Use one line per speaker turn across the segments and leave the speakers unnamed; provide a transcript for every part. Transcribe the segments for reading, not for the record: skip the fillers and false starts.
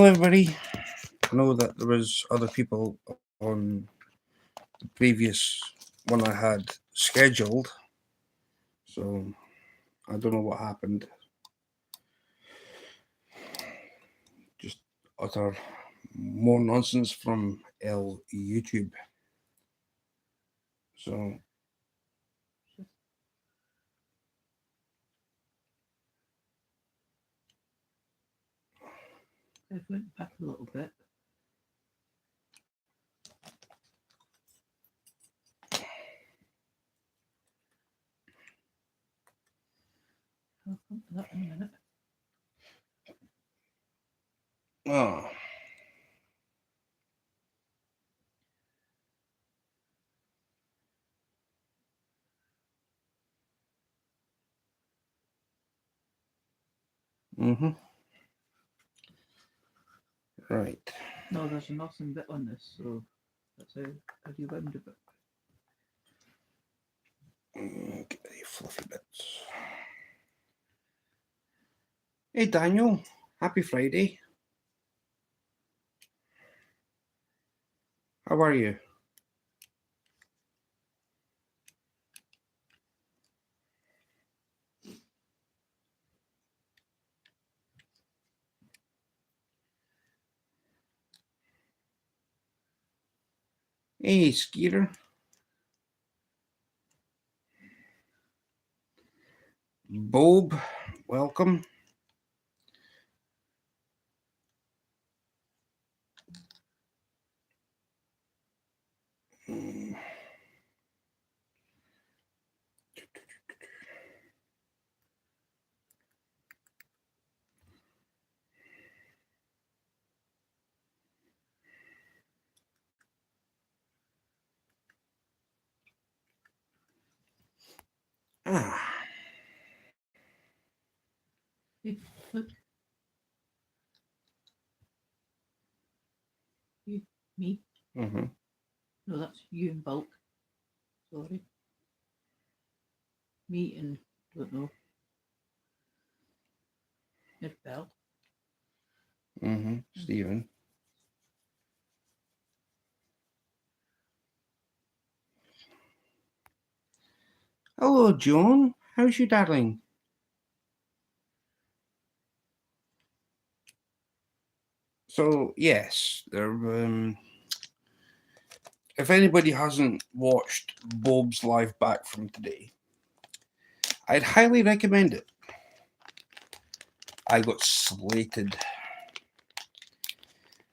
everybody. I know that there was other people on the previous one I had scheduled, so I don't know what happened. Just utter more nonsense from YouTube. So
It went back a little bit. I'll come to that in a minute.
oh, mm-hmm. Right.
No, there's a nothing bit on this, so that's how you round a bit.
Get the fluffy bits. Hey Daniel, happy Friday. How are you? Hey Skeeter. Bob, welcome. Mm. Ah.
Hey, look, you, me.
Mm-hmm.
No, that's you in bulk. Sorry. Me and, don't know, Ned Bell.
Mm-hmm. Stephen. Hello, Joan. How's you, darling? So yes, there. If anybody hasn't watched Bob's live back from today, I'd highly recommend it. I got slated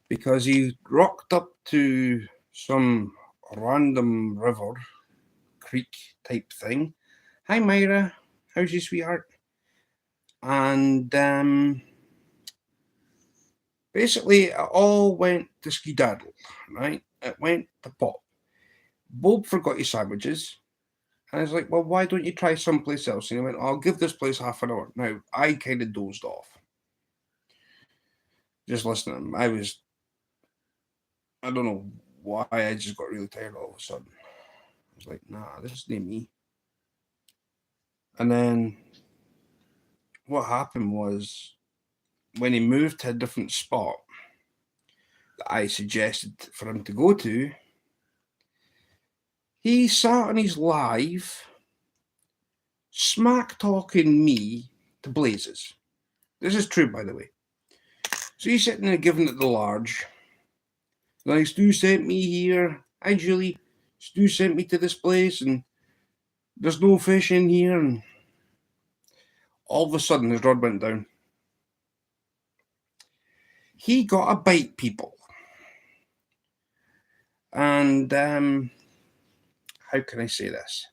because he rocked up to some random river, creek type thing. Hi, Myra. How's you, sweetheart? And basically, it all went to skedaddle, right? It went to pop. Bob forgot his sandwiches. And I was like, well, why don't you try someplace else? And he went, I'll give this place half an hour. Now, I kind of dozed off. Just listening to him. I don't know why, I just got really tired all of a sudden. I was like, nah, this is not me. And then what happened was when he moved to a different spot that I suggested for him to go to, he sat on his live smack talking me to blazes. This is true, by the way. So he's sitting there giving it the large. Like, Stu sent me here. Hi, Julie. Stu sent me to this place, and there's no fish in here. And all of a sudden, his rod went down. He got a bite, people. And how can I say this?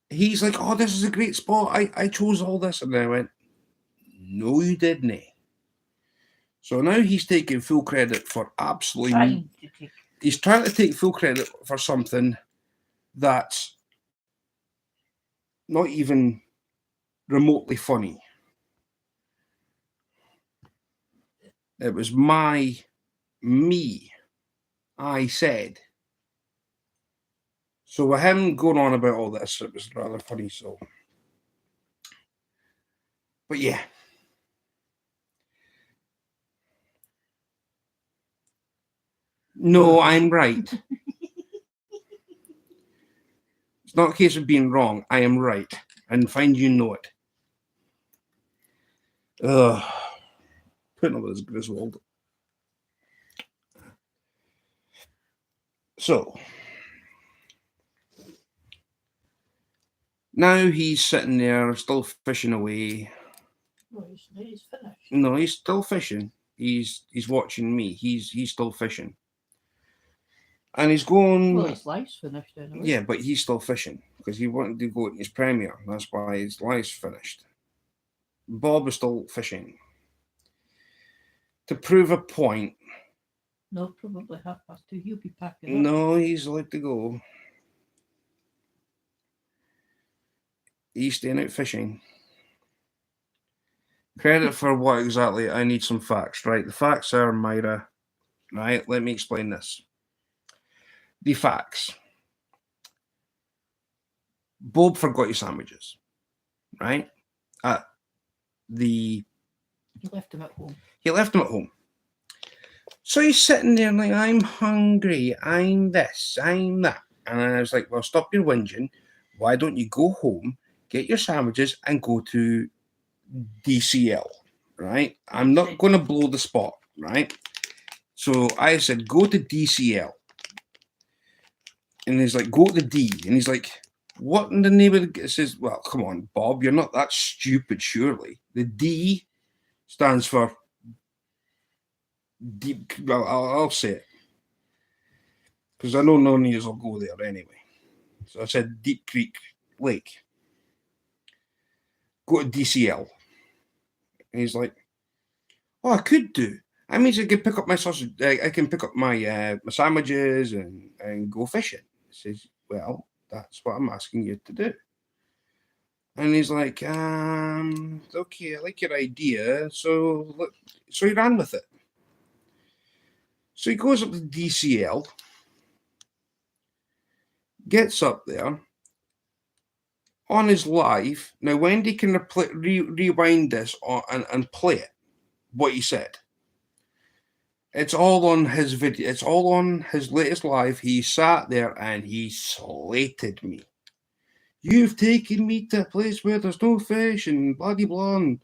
He's like, oh, this is a great spot. I chose all this. And I went, no, you didn't. So now he's taking full credit for absolutely. He's trying to take full credit for something that's not even remotely funny. It was me. I said. So with him going on about all this, it was rather funny. So, but yeah, No, I'm right. It's not a case of being wrong. I am right. And find you know it. Ugh. Putting up with this Griswold. So, now he's sitting there, still fishing away.
Well, he's finished.
No, he's still fishing. He's watching me. He's still fishing. And he's going...
Well, his life's finished anyway.
Yeah, but he's still fishing because he wanted to go to his premiere. That's why his life's finished. Bob is still fishing. To prove a point.
No, probably 2:30. He'll be packing up.
No, he's like to go. He's staying out fishing. Credit for what exactly? I need some facts, right? The facts are, Myra, right? Let me explain this. The facts. Bob forgot his sandwiches, right?
He left him at home.
He left them at home. So he's sitting there like, I'm hungry, I'm this, I'm that. And I was like, well, stop your whinging. Why don't you go home, get your sandwiches, and go to DCL, right? I'm not going to blow the spot, right? So I said, go to DCL. And he's like, go to the D. And he's like, what in the name of the... It says, well, come on, Bob, you're not that stupid, surely. The D stands for deep... Well, I'll say it. Because I know none of you will go there anyway. So I said Deep Creek Lake. Go to DCL. And he's like, oh, I could do. That means I can pick up my sausage. I can pick up my sandwiches and go fishing. He says, well, that's what I'm asking you to do. And he's like, okay, I like your idea. So he ran with it. So he goes up to DCL, gets up there on his live. Now, Wendy can rewind this and play it, what he said. It's all on his video. It's all on his latest live. He sat there and he slated me. You've taken me to a place where there's no fish and bloody blah. And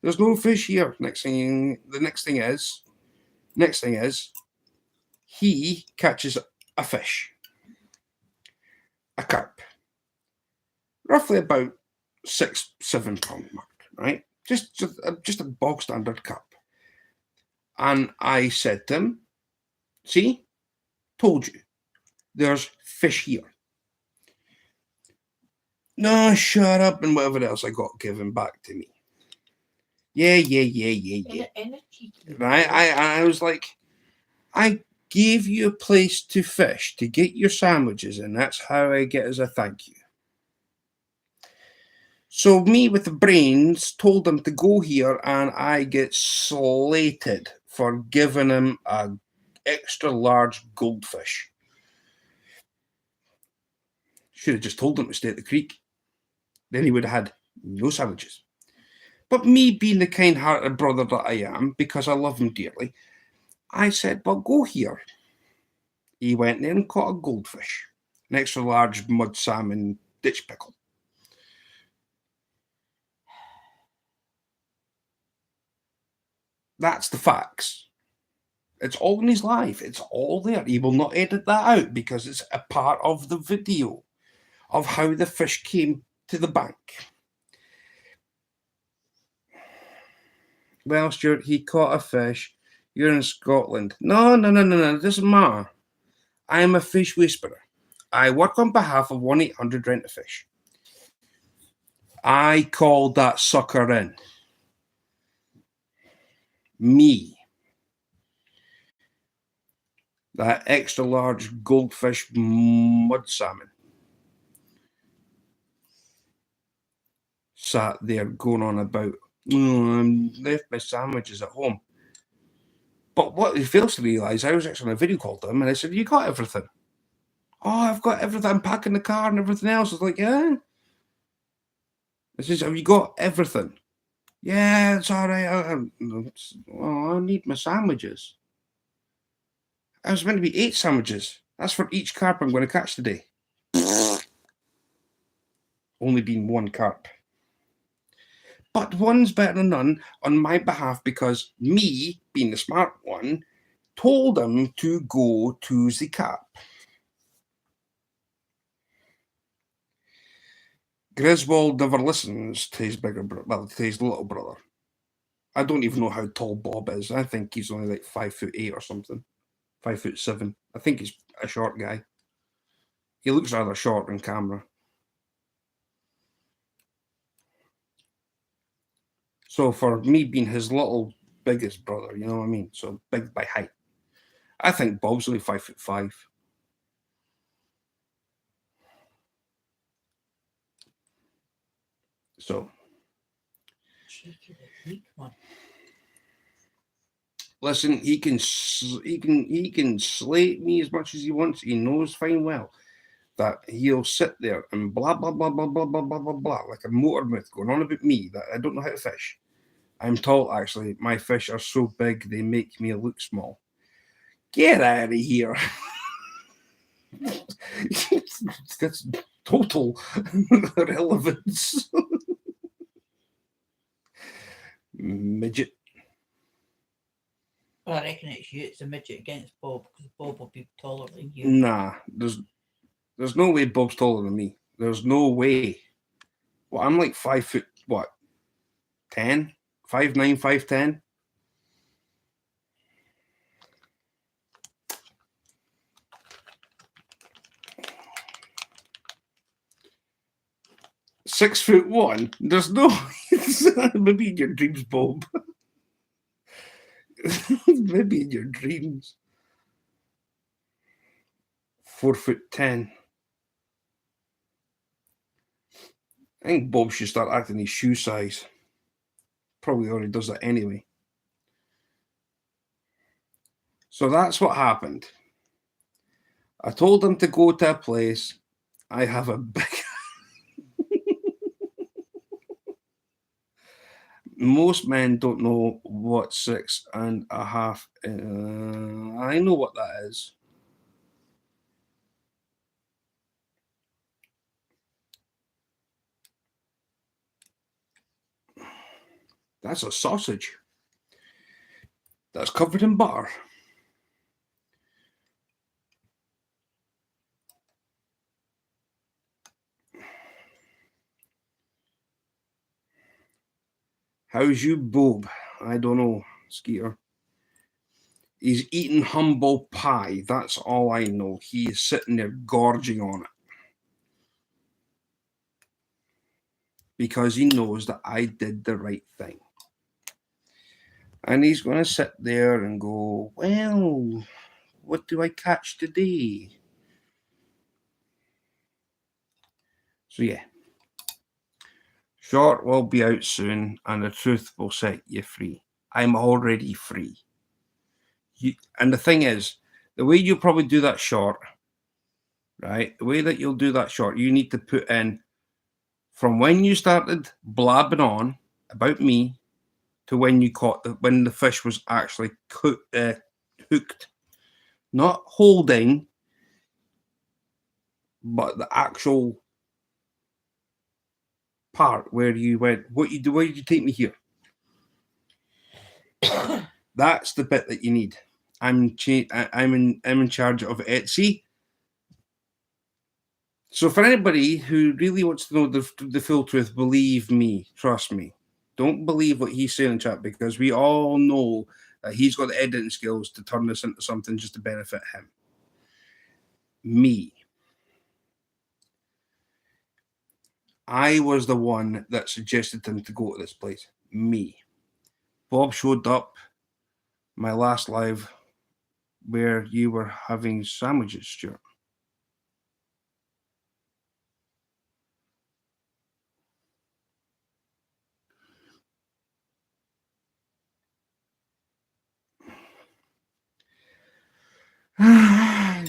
there's no fish here. Next thing is, he catches a fish, a carp, roughly about 6-7 pound mark, right? Just a bog standard carp. And I said to him, see, told you, there's fish here. No, shut up and whatever else I got given back to me. Yeah.
Energy.
Right? I was like, I gave you a place to fish, to get your sandwiches, and that's how I get as a thank you. So me with the brains told him to go here, and I get slated for giving him a extra large goldfish. Should have just told him to stay at the creek. Then he would have had no sandwiches. But me being the kind-hearted brother that I am, because I love him dearly, I said, well, go here. He went there and caught a goldfish, an extra large mud salmon ditch pickle. That's the facts. It's all in his life. It's all there. He will not edit that out because it's a part of the video of how the fish came to the bank. Well, Stewart, he caught a fish. You're in Scotland. No. It doesn't matter. I am a fish whisperer. I work on behalf of 1-800-RENT-A-FISH. I called that sucker in. Me. That extra large goldfish mud salmon. Sat there going on about, I left my sandwiches at home. But what he fails to realise, I was actually on a video call to him and I said, you got everything? Oh, I've got everything. I'm packing the car and everything else. I was like, yeah. I says, have you got everything? Yeah, it's all right. I need my sandwiches. I was meant to be 8 sandwiches. That's for each carp I'm going to catch today. Only been 1 carp. But one's better than none on my behalf because me, being the smart one, told him to go to the carp. Griswold never listens to his bigger brother, well, to his little brother. I don't even know how tall Bob is. I think he's only like 5'8" or something. 5'7". I think he's a short guy. He looks rather short on camera. So for me being his little biggest brother, you know what I mean? So big by height. I think Bob's only 5'5". So
Cheeky the weak one.
listen, he can slate me as much as he wants. He knows fine well that he'll sit there and blah blah blah blah blah blah blah blah blah like a motor mouth going on about me that I don't know how to fish. I'm tall, actually. My fish are so big they make me look small. Get out of here. That's total irrelevance. Midget.
Well, I reckon it's you. It's a midget against Bob because Bob will be taller than you.
Nah, there's no way Bob's taller than me. There's no way. Well, I'm like 5 foot, what, 10? 5'9", 5'10". "6'1". There's no maybe in your dreams, Bob. Maybe in your dreams. 4'10". I think Bob should start acting his shoe size. Probably already does that anyway. So that's what happened. I told him to go to a place. I have a big... Most men don't know what 6.5... I know what that is. That's a sausage. That's covered in butter. How's you, Bob? I don't know, Skeeter. He's eating humble pie. That's all I know. He is sitting there gorging on it. Because he knows that I did the right thing. And he's going to sit there and go, well, what do I catch today? So yeah. Short will be out soon and the truth will set you free. I'm already free. And the thing is, the way you probably do that short, right? The way that you'll do that short, you need to put in from when you started blabbing on about me to when you caught when the fish was actually hooked, not holding, but the actual part where you went, what you do? Where did you take me here? That's the bit that you need. I'm in charge of Etsy. So for anybody who really wants to know the full truth, believe me, trust me. Don't believe what he's saying in chat because we all know that he's got the editing skills to turn this into something just to benefit him. Me. I was the one that suggested him to go to this place. Me. Bob showed up my last live where you were having sandwiches, Stuart.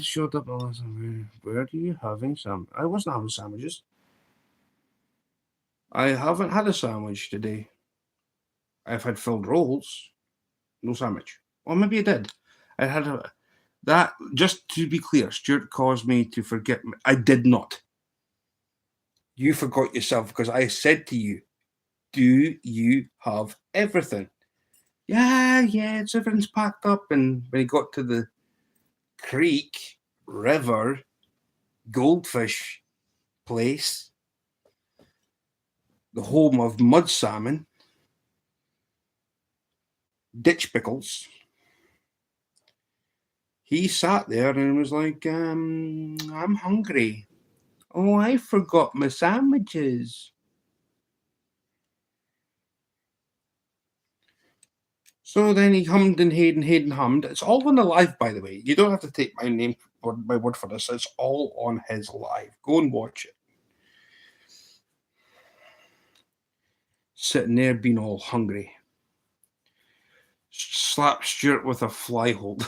Showed up. Where are you having some? I wasn't having sandwiches. I haven't had a sandwich today. I've had filled rolls, no sandwich. Or maybe I did. I had That, just to be clear, Stuart caused me to forget. I did not. You forgot yourself because I said to you, do you have everything? Yeah, it's everything's packed up. And when he got to the creek, river, goldfish place, the home of mud salmon, ditch pickles, he sat there and was like, I'm hungry. Oh, I forgot my sandwiches. So then he hummed and hayed and hummed. It's all on the live, by the way. You don't have to take my word for this. It's all on his live. Go and watch it. Sitting there being all hungry. Slap Stuart with a fly holder.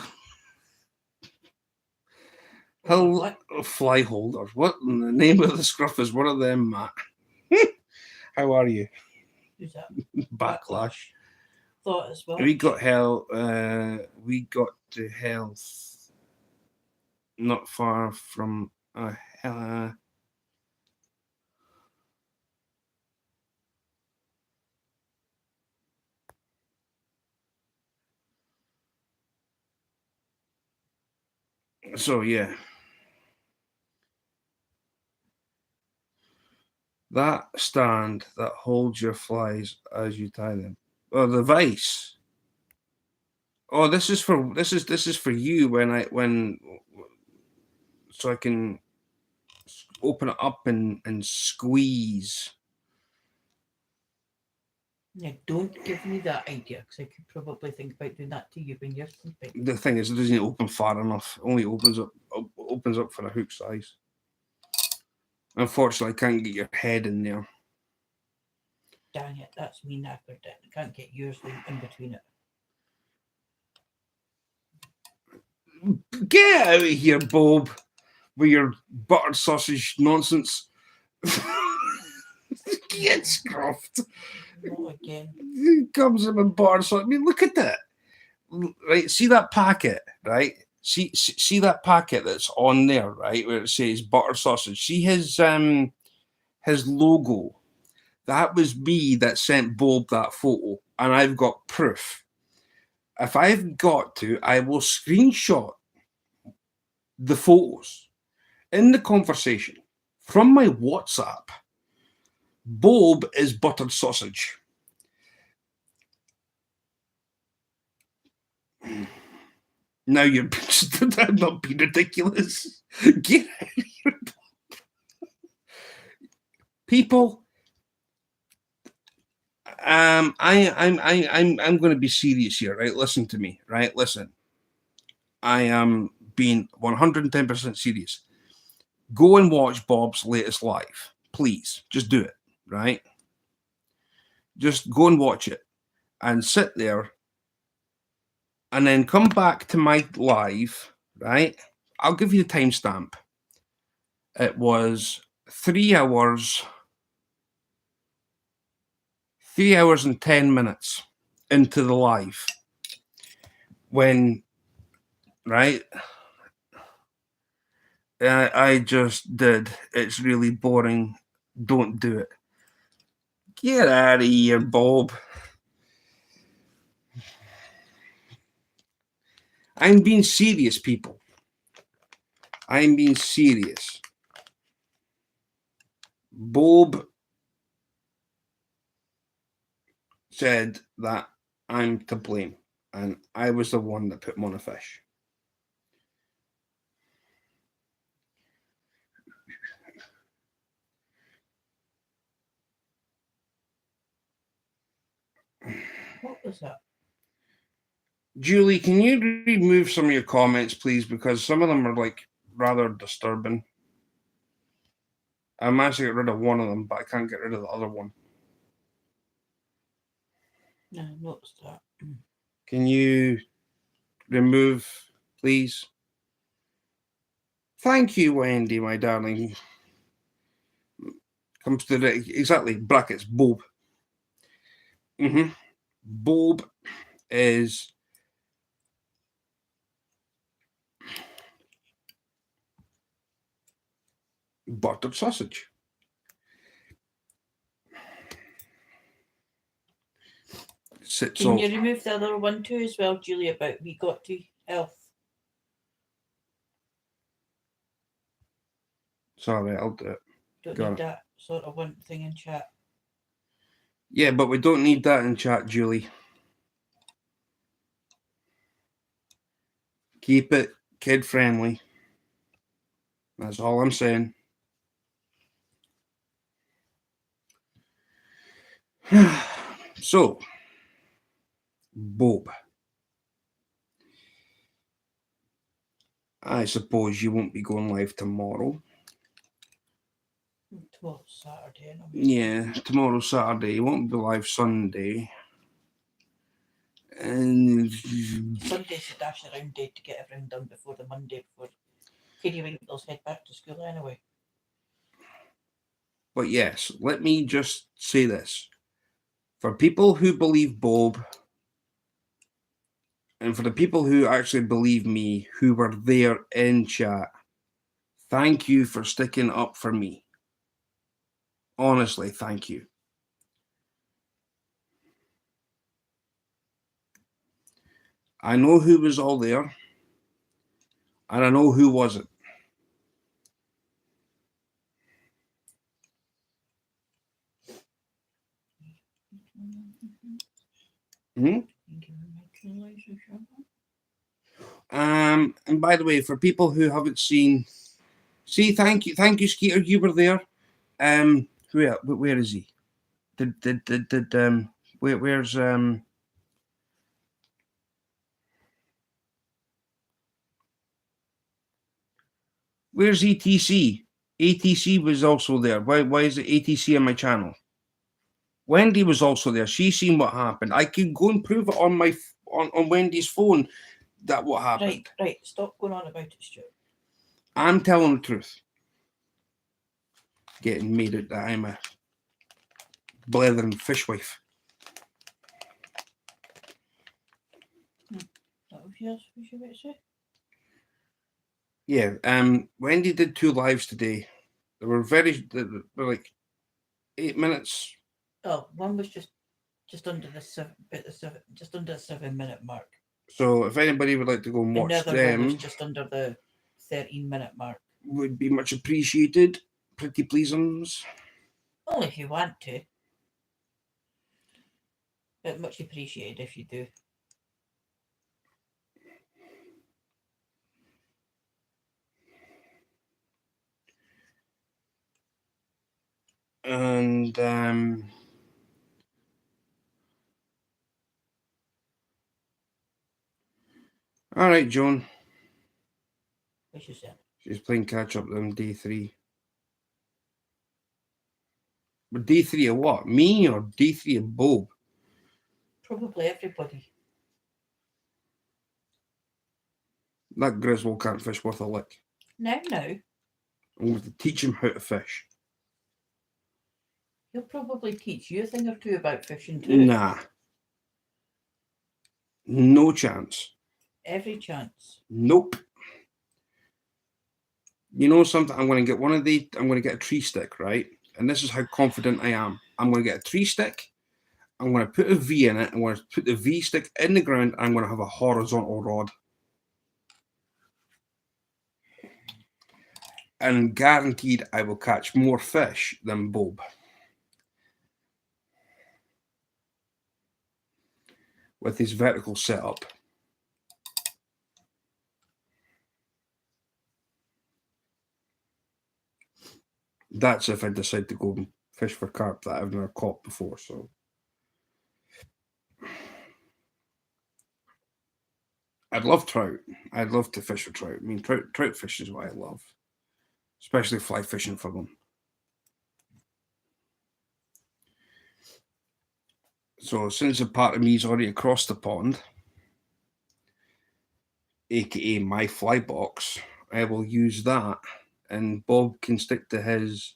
What?
Fly holder. What in the name of the scruff is one of them, Matt? How are you?
Who's that?
Backlash.
Thought as well.
We got to health not far from so yeah. That stand that holds your flies as you tie them. Oh, the vice. Oh, this is for you when so I can open it up and squeeze.
Yeah, don't give me that idea because I could probably think about doing that to you when you're sleeping.
The thing is, it doesn't open far enough. It only opens up for a hook size. Unfortunately, I can't get your head in there.
Dang it, that's me knackered. I can't get yours in between it.
Get out of here, Bob, with your buttered sausage nonsense. Get scruffed.
Not again.
He comes in with buttered sausage. I mean, look at that. Right, see that packet, right? See that packet that's on there, right, where it says butter sausage. See his logo. That was me that sent Bob that photo, and I've got proof. If I've got to, I will screenshot the photos in the conversation from my WhatsApp. Bob is buttered sausage. Now you're I'm not being ridiculous. Get out of here, people. I'm going to be serious here, right? Listen to me, right? Listen, I am being 110% serious. Go and watch Bob's latest live, please. Just do it, right? Just go and watch it and sit there and then come back to my live, right? I'll give you the timestamp. It was 3 hours and 10 minutes into the live when, right? I just did. It's really boring. Don't do it. Get out of here, Bob. I'm being serious, people. I'm being serious. Bob said that I'm to blame, and I was the one that put him on a fish.
What was that?
Julie, can you remove some of your comments, please? Because some of them are like rather disturbing. I managed to get rid of one of them, but I can't get rid of the other one.
No, I noticed that.
Can you remove, please? Thank you, Wendy, my darling. Comes to the exactly brackets, Bob. Bob is buttered sausage. Sits
Can
all.
you remove the other one too as well, Julie, about we got to health?
Sorry, I'll do it.
Don't
Got
need
it.
that sort of one thing in chat.
Yeah, but we don't need that in chat, Julie. Keep it kid friendly. That's all I'm saying. So, Bob, I suppose you won't be going live tomorrow.
Tomorrow's Saturday.
Yeah, tomorrow's Saturday. You won't be live Sunday. And
Sunday's the dash around day to get everything done before the Monday before Katie Winkles head back to school anyway.
But yes, let me just say this. For people who believe Bob, and for the people who actually believe me, who were there in chat, thank you for sticking up for me. Honestly, thank you. I know who was all there, and I know who wasn't. Hmm? And by the way, for people who haven't seen, see, thank you, Skeeter, you were there. Where is he? Where's where's ATC? ATC was also there. Why is it ATC on my channel? Wendy was also there. She seen what happened. I can go and prove it on my on Wendy's phone that what happened.
Right. Stop going on about it, Stuart.
I'm telling the truth. Getting made out that I'm a blethering fishwife.
What was yours? Was you about to say?
Yeah. Wendy did 2 lives today. They were like 8 minutes.
Oh, one was just under the 7-minute mark.
So if anybody would like to go and watch
Another one was
them,
just under the 13-minute mark.
would be much appreciated. Pretty pleasums.
Only if you want to. But much appreciated if you do.
And all right, Joan.
What's you saying?
She's playing catch up on day 3. But day 3 of what? Me or day 3 of Bob?
Probably everybody.
That Griswold can't fish worth a lick.
No.
I'm going to teach him how to fish.
He'll probably teach you a thing or two about fishing too.
Nah. No chance.
Every chance.
Nope. You know something? I'm going to get I'm going to get a tree stick, right? And this is how confident I am. I'm going to get a tree stick. I'm going to put a V in it. I'm going to put the V stick in the ground. And I'm going to have a horizontal rod. And guaranteed I will catch more fish than Bob. With his vertical setup. That's if I decide to go and fish for carp that I've never caught before. So I'd love trout. I'd love to fish for trout. I mean, trout fishing is what I love, especially fly fishing for them. So since a part of me is already across the pond, aka my fly box, I will use that, and Bob can stick to his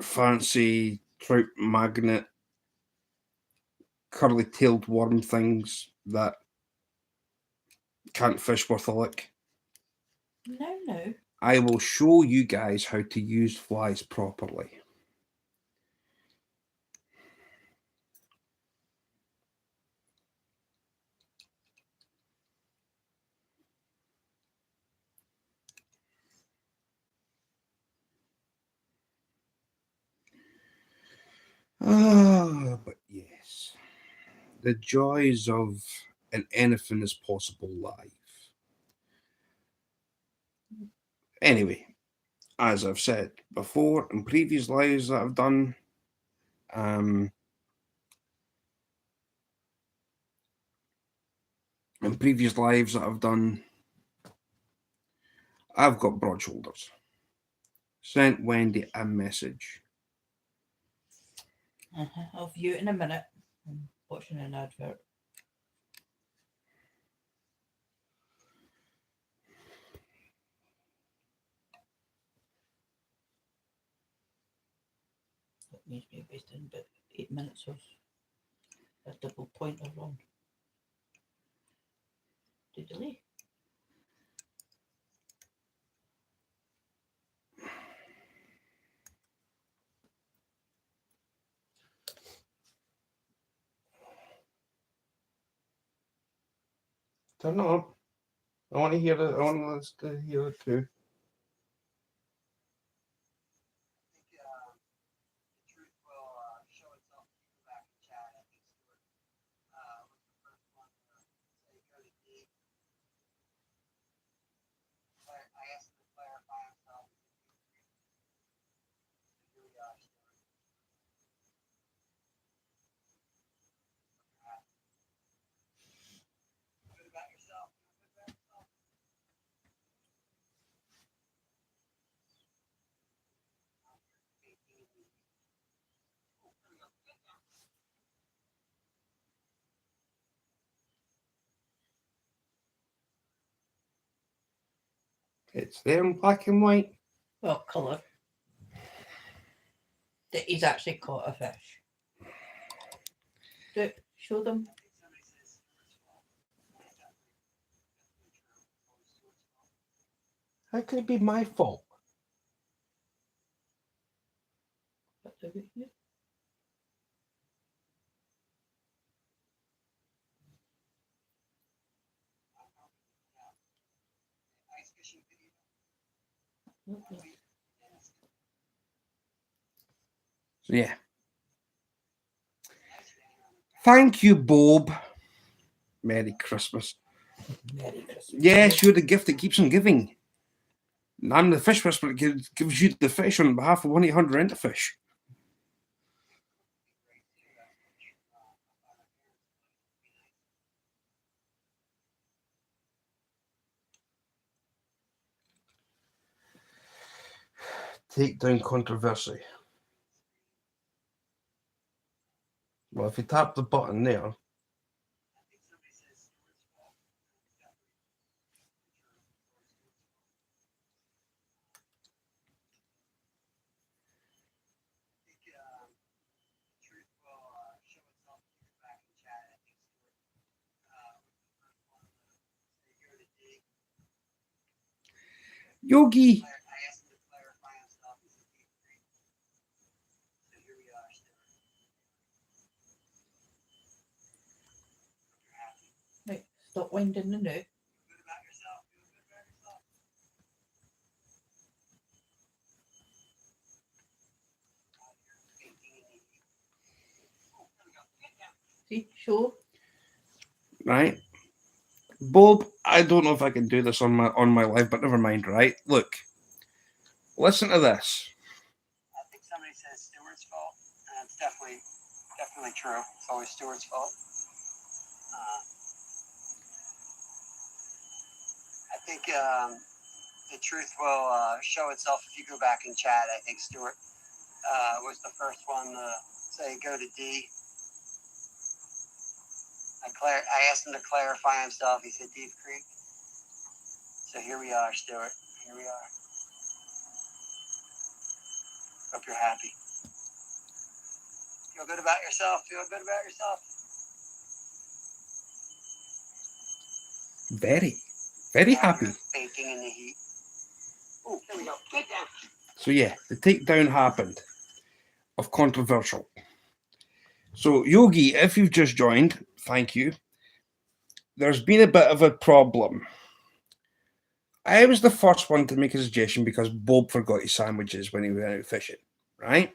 fancy trout magnet curly-tailed worm things that can't fish worth a lick.
No.
I will show you guys how to use flies properly. But yes, the joys of an anything is possible live. Anyway, as I've said before in previous lives that I've done, in previous lives that I've done, I've got broad shoulders. Sent Wendy a message.
I'll view it in a minute. I'm watching an advert. That needs to be wasting about 8 minutes of a double pointer run. To delay.
Turn it on. I want to hear it. I want us to hear it too. It's there in black and white.
Well, colour. That he's actually caught a fish. Show them.
How could it be my fault?
What's over here?
So yeah. Thank you, Bob. Merry Christmas.
Merry Christmas.
Yes, you're the gift that keeps on giving. And I'm the fish whisperer that gives you the fish on behalf of 1-800-RENT-A-FISH. Takedown controversy. Well, if you tap the button there, Yogi.
Right, stop winding the note. See, show.
Right, Bob. I don't know if I can do this on my live, but never mind. Right, look, listen to this.
I think somebody says Stewart's fault, and it's definitely true. It's always Stewart's fault. I think the truth will show itself if you go back and chat. I think Stewart was the first one to say go to D. I asked him to clarify himself. He said Deep Creek. So here we are, Stewart. Here we are. Hope you're happy. Feel good about yourself. Feel good about yourself.
Very, very happy.
Baking in the heat. Ooh. Get down.
So yeah, the takedown happened of controversial. So Yogi, if you've just joined, thank you. There's been a bit of a problem. I was the first one to make a suggestion because Bob forgot his sandwiches when he went out fishing, right?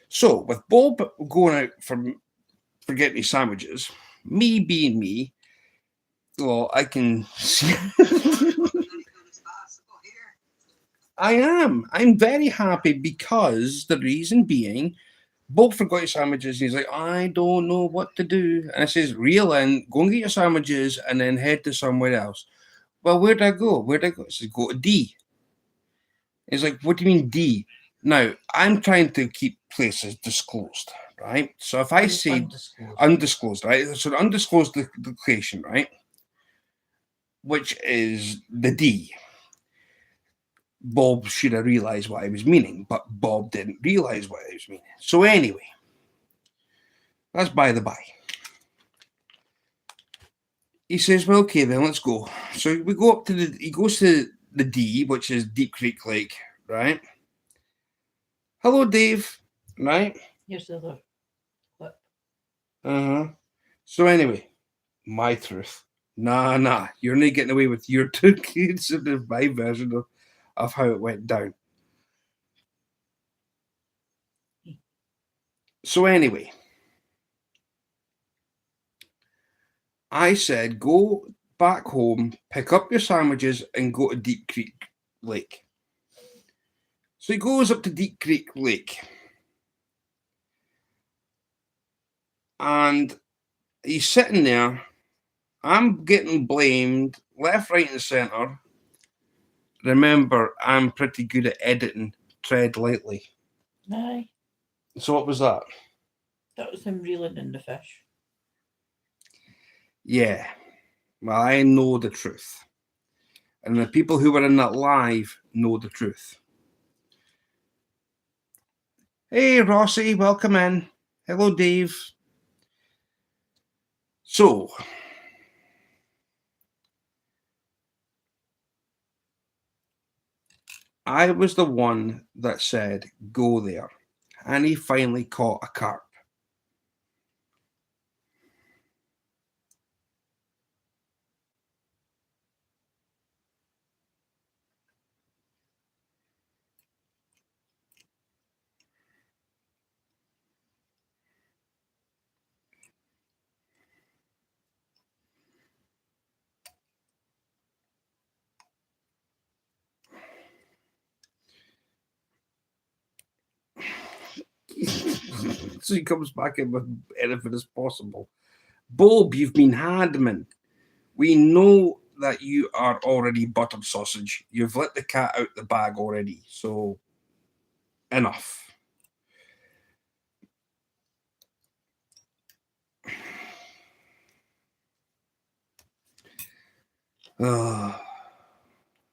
So with Bob going out for forgetting his sandwiches, me being me, well, I can see. I am. I'm very happy because the reason being, Bob forgot his sandwiches. And he's like, I don't know what to do. And I says, reel in, go and get your sandwiches, and then head to somewhere else. Well, where'd I go? Where'd I go? He says, go to D. He's like, what do you mean D? Now, I'm trying to keep places disclosed, right? So if I say undisclosed, right? So the undisclosed location, right? Which is the D. Bob should have realised what I was meaning, but Bob didn't realise what I was meaning. So anyway, that's by the by. He says, well, okay, then let's go. So we go up to he goes to the D, which is Deep Creek Lake, right? Hello, Dave, right?
Here's the other clip.
Uh-huh. So anyway, my truth. Nah, you're not getting away with your two kids of my version of how it went down. So anyway, I said, go back home, pick up your sandwiches, and go to Deep Creek Lake. So he goes up to Deep Creek Lake. And he's sitting there. I'm getting blamed left, right, and centre. Remember, I'm pretty good at editing. Tread lightly.
Aye.
So what was that?
That was him reeling in the fish.
Yeah. Well, I know the truth. And the people who were in that live know the truth. Hey, Rossi, welcome in. Hello, Dave. So, I was the one that said, go there. And he finally caught a carp. So he comes back in with anything as possible. Bob, you've been handman. We know that you are already buttered sausage. You've let the cat out the bag already. So, enough.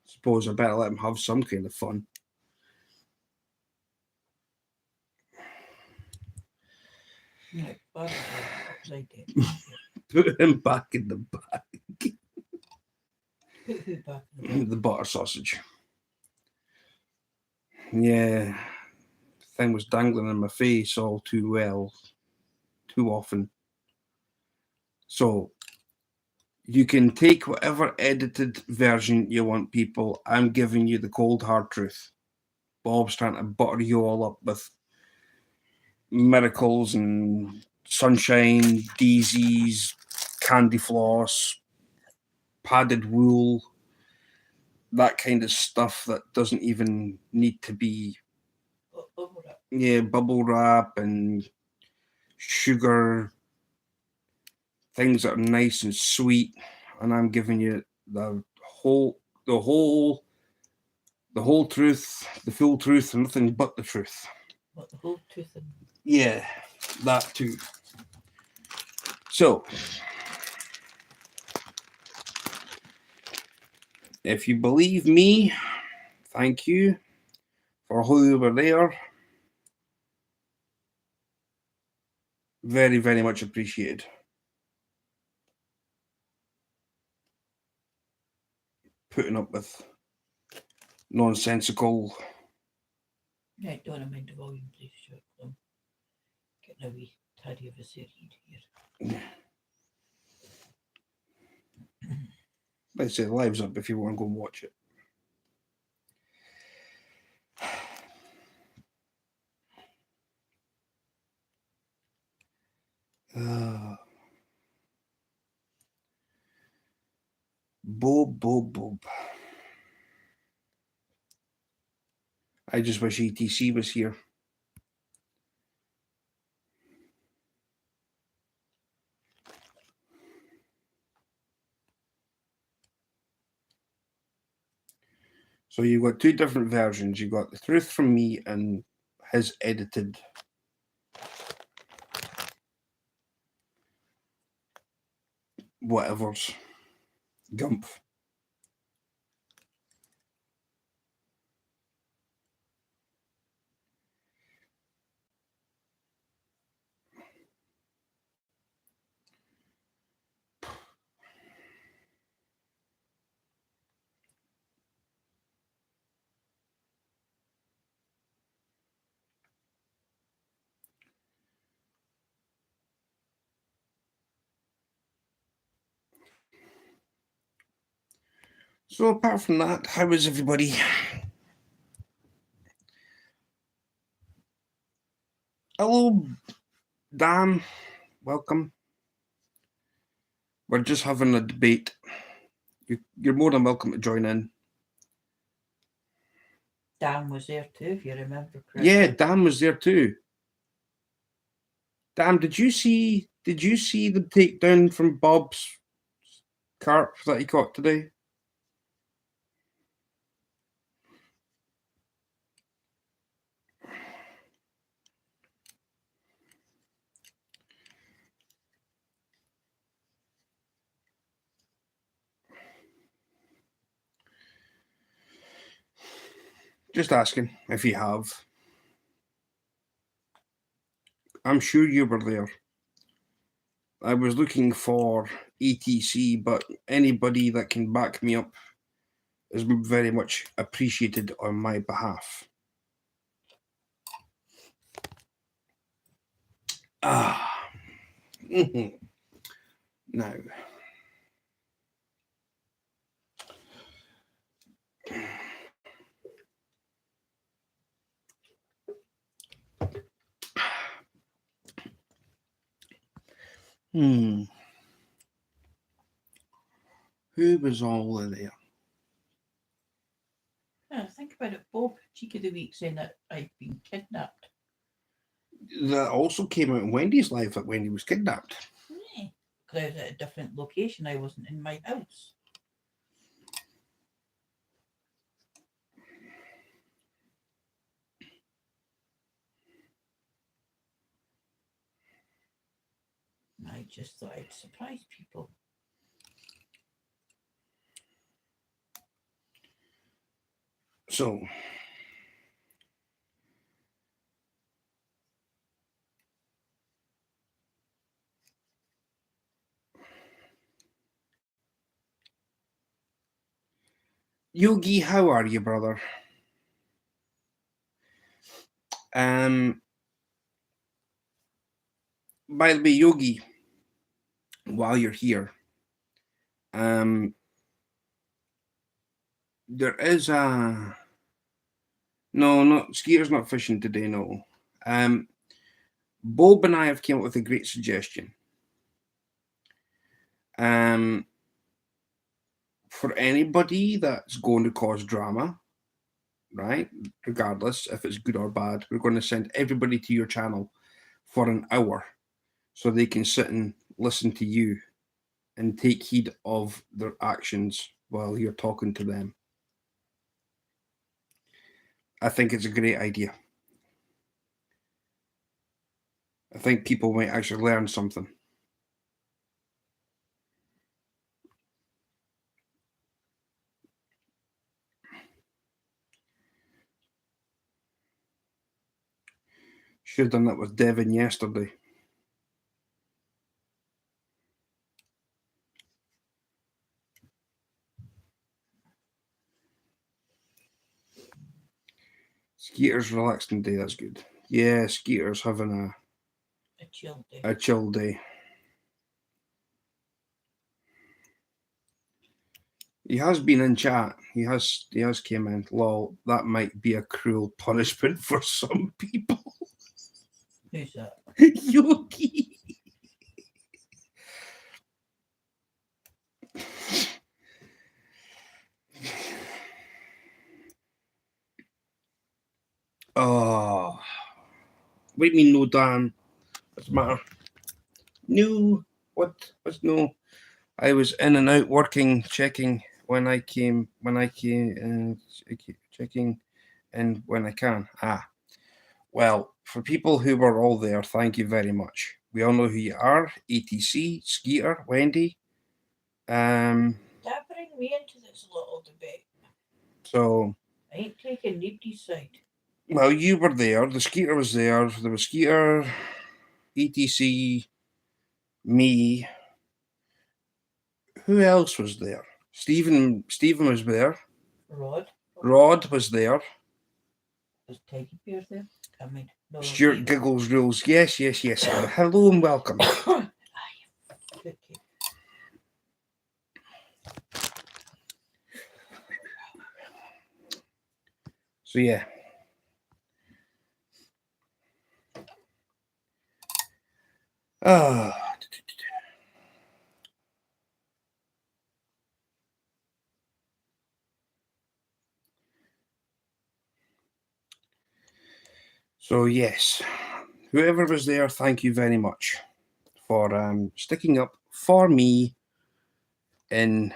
Suppose I better let him have some kind of fun.
Right, upside down.
Put him back in the bag.
Put who back in the bag?
The butter sausage. Yeah. Thing was dangling in my face all too well. Too often. So, you can take whatever edited version you want, people. I'm giving you the cold hard truth. Bob's trying to butter you all up with miracles and sunshine, daisies, candy floss, padded wool, that kind of stuff that doesn't even need to be.
Bubble wrap.
Yeah, bubble wrap and sugar, things that are nice and sweet, and I'm giving you the whole truth, the full truth, and nothing but the truth.
What, the whole tooth and...
Yeah, that too. So, if you believe me, thank you for who you were there. Very, very much appreciated. Putting up with nonsensical.
Right, don't mind the volume, please, Stuart. I'm getting a wee tidy of a read here.
Like I say, live's up if you want to go and watch it. Bob. I just wish ETC was here. So you've got two different versions. You've got the truth from me and his edited. Whatever's. Gump. So apart from that, how is everybody? Hello, Dan. Welcome. We're just having a debate. You're more than welcome to join in.
Dan was there too, if you remember correctly.
Yeah, Dan was there too. Dan, did you see the takedown from Bob's carp that he caught today? Just asking if you have. I'm sure you were there. I was looking for ETC, but anybody that can back me up is very much appreciated on my behalf. Now. Who was all in there?
Yeah, think about it, Bob. Cheek of the week saying that I'd been kidnapped.
That also came out in Wendy's life that Wendy was kidnapped.
Yeah, because I was at a different location. I wasn't in my house. I just thought I'd surprise people.
So, Yogi, how are you, brother? By the way, Yogi, while you're here, there is a no, Skeeter's not fishing today. No, Bob and I have came up with a great suggestion. For anybody that's going to cause drama, right? Regardless if it's good or bad, we're going to send everybody to your channel for an hour so they can sit and listen to you and take heed of their actions while you're talking to them. I think it's a great idea. I think people might actually learn something. Should have done that with Devin yesterday. Skeeter's relaxing day, that's good. Yeah, Skeeter's having
A chill day.
a chill day. He has been in chat. He has came in. Lol, that might be a cruel punishment for some people.
Who's that?
Yogi. Oh, what do you mean no, Dan? What's the matter? No, what? What's no? I was in and out working, checking when I came, checking in when I can. Well, for people who were all there, thank you very much. We all know who you are. ETC, Skeeter, Wendy.
Don't bring me into this little debate.
So,
I ain't taking anybody's side.
well, you were there. The Skeeter was there. There was Skeeter, ETC, me. Who else was there? Stephen was there. Rod was there.
Was Teddy Bear there? I mean, no.
Stewart Giggles Rules. Yes. Hello and welcome.
Okay.
So yeah. So yes, whoever was there, thank you very much for sticking up for me in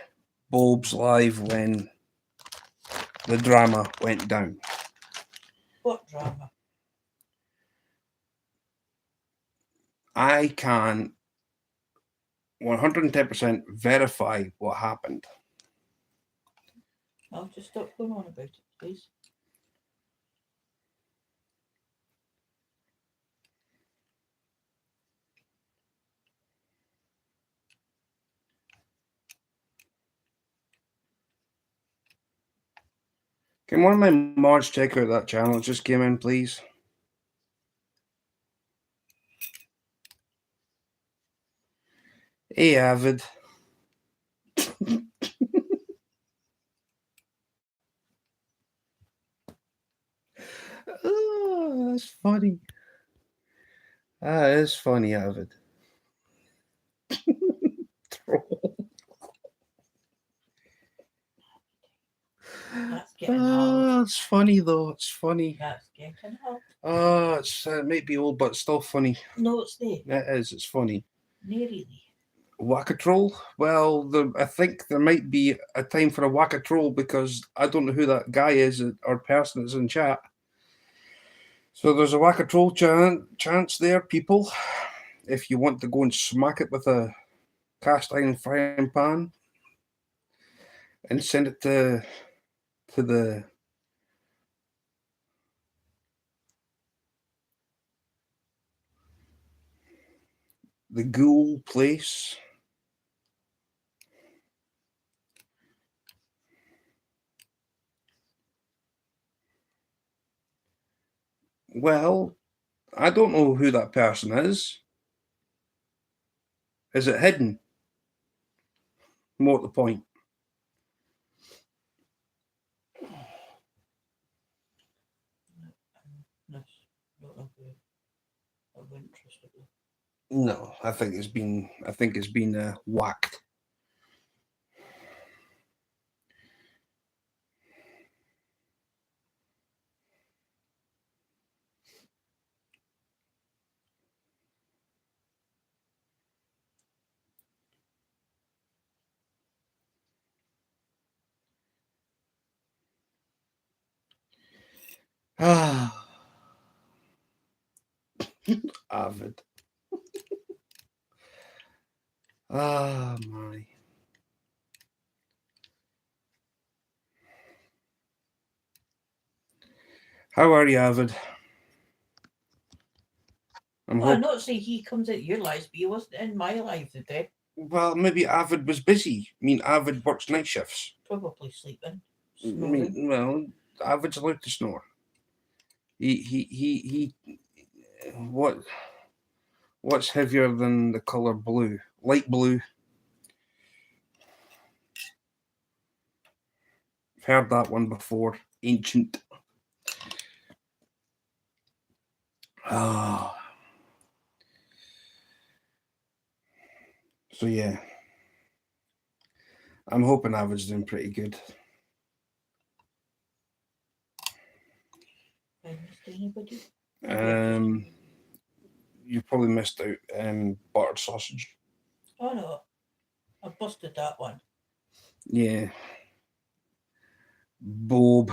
Bob's Live when the drama went down.
What drama?
I can 110% verify what happened.
I'll just stop going on about it, please.
Can one of my mods check out that channel that just came in, please? Hey, Avid. Oh, that's funny. That is funny, Avid. Troll.
That's getting hard.
It's funny though. It's funny.
That's getting hard.
It might be old, but it's still funny.
No, it's there.
It is. It's funny.
No, really.
Whack-a-troll? Well, I think there might be a time for a whack-a-troll because I don't know who that guy is or person that's in chat. So there's a whack-a-troll chance there, people. If you want to go and smack it with a cast iron frying pan and send it to the ghoul place. Well, I don't know who that person is. Is it hidden? More to the point.
Not of interest.
No, I think it's been whacked. Avid. My. How are you, Avid?
I'm not saying he comes into your lives, but he wasn't in my life today.
Well, maybe Avid was busy. I mean, Avid works night shifts.
Probably sleeping.
Well, Avid's allowed to snore. He what's heavier than the color blue? Light blue. I've heard that one before. Ancient. Ah. So yeah. I'm hoping I was doing pretty good.
I missed anybody?
You probably missed out buttered sausage.
Oh no, I busted that one.
Yeah. Bob.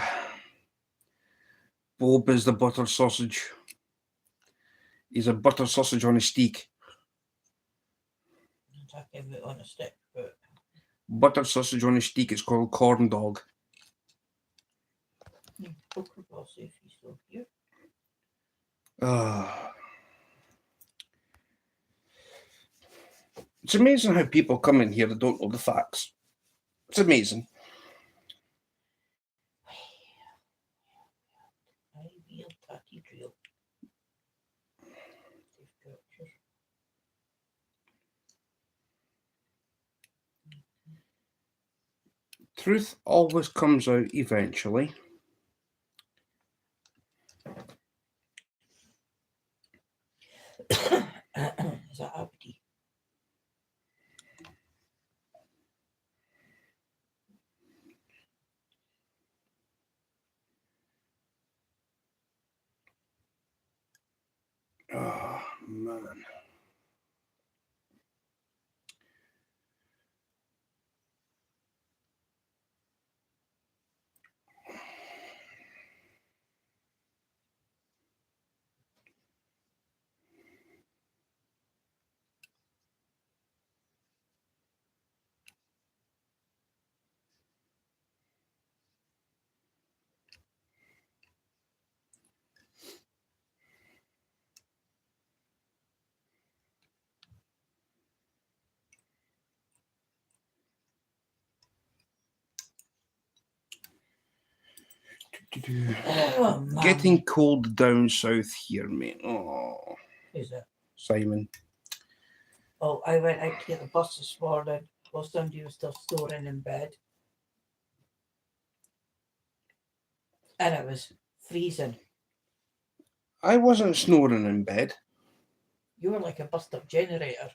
Bob is the buttered sausage. He's a buttered sausage on a stick.
I'm talking about on a stick, but
Buttered sausage on a stick is called corn dog.
poker boss if he's still here.
It's amazing how people come in here that don't know the facts. It's amazing.
I real tatty drill.
Truth always comes out eventually.
Is that Abdi?
Oh, man.
Oh, man.
Getting cold down south here, mate. Oh,
Is it?
Simon.
Oh, I went out to get the bus this morning while somebody was still snoring in bed. And it was freezing.
I wasn't snoring in bed.
You were like a bust up generator.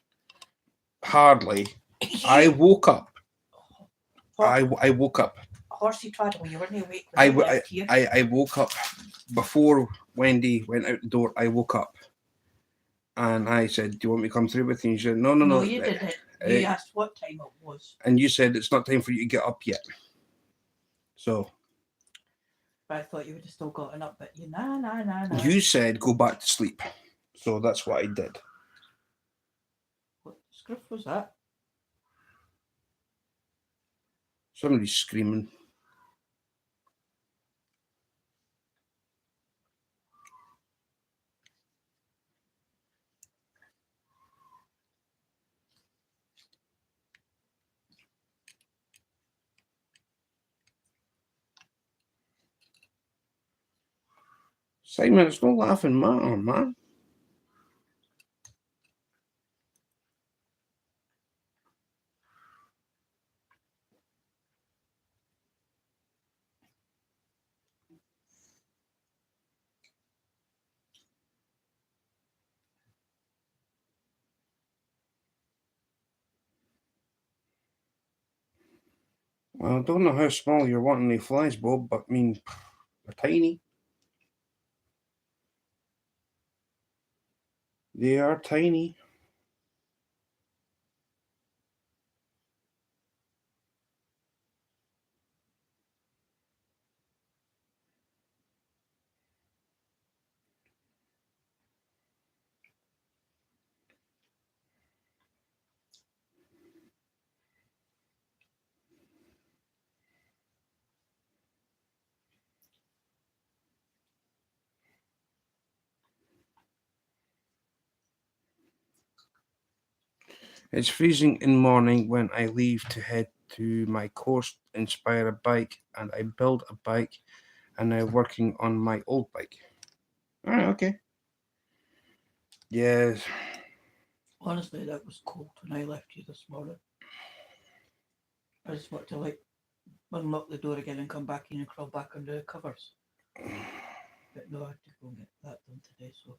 Hardly. I woke up.
Hor-
I woke up.
Horsey traddle, you weren't awake when I left here.
I woke up before Wendy went out the door. I woke up and I said, "Do you want me to come through with you?" And she said, "No, no, no."
No, you didn't. You asked what time it was.
And you said it's not time for you to get up yet. So
But I thought you would have still gotten up, but you nah.
you said go back to sleep. So that's what I did.
What scruff was that?
Somebody's screaming. Simon, it's no laughing matter, man. Well, I don't know how small you're wanting the flies, Bob, but I mean, they're tiny. They are tiny. It's freezing in the morning when I leave to head to my course, inspire a bike, and I build a bike, and I'm working on my old bike. All right, okay. Yes.
Honestly, that was cold when I left you this morning. I just want to like unlock the door again and come back in and crawl back under the covers. But no, I had to go and get that done today, so.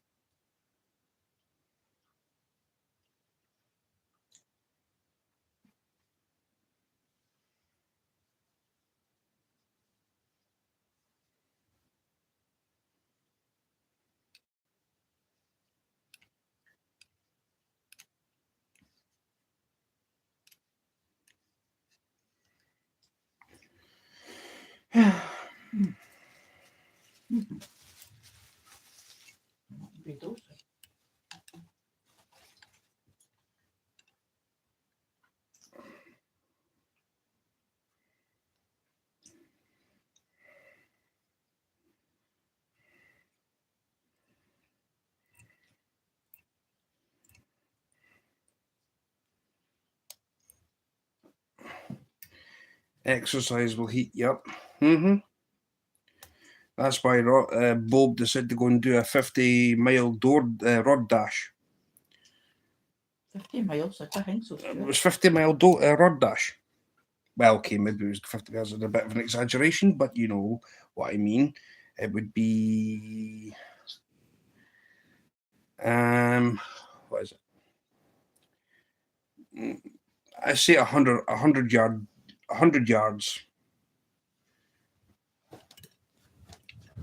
Be dosing.
Exercise will heat you up. That's why Bob decided to go and do a 50-mile rod dash.
50 miles, I think so.
It
Stuart.
was 50-mile rod dash. Well, okay, maybe it was 50 miles is a bit of an exaggeration, but you know what I mean. It would be what is it? I say 100 yards.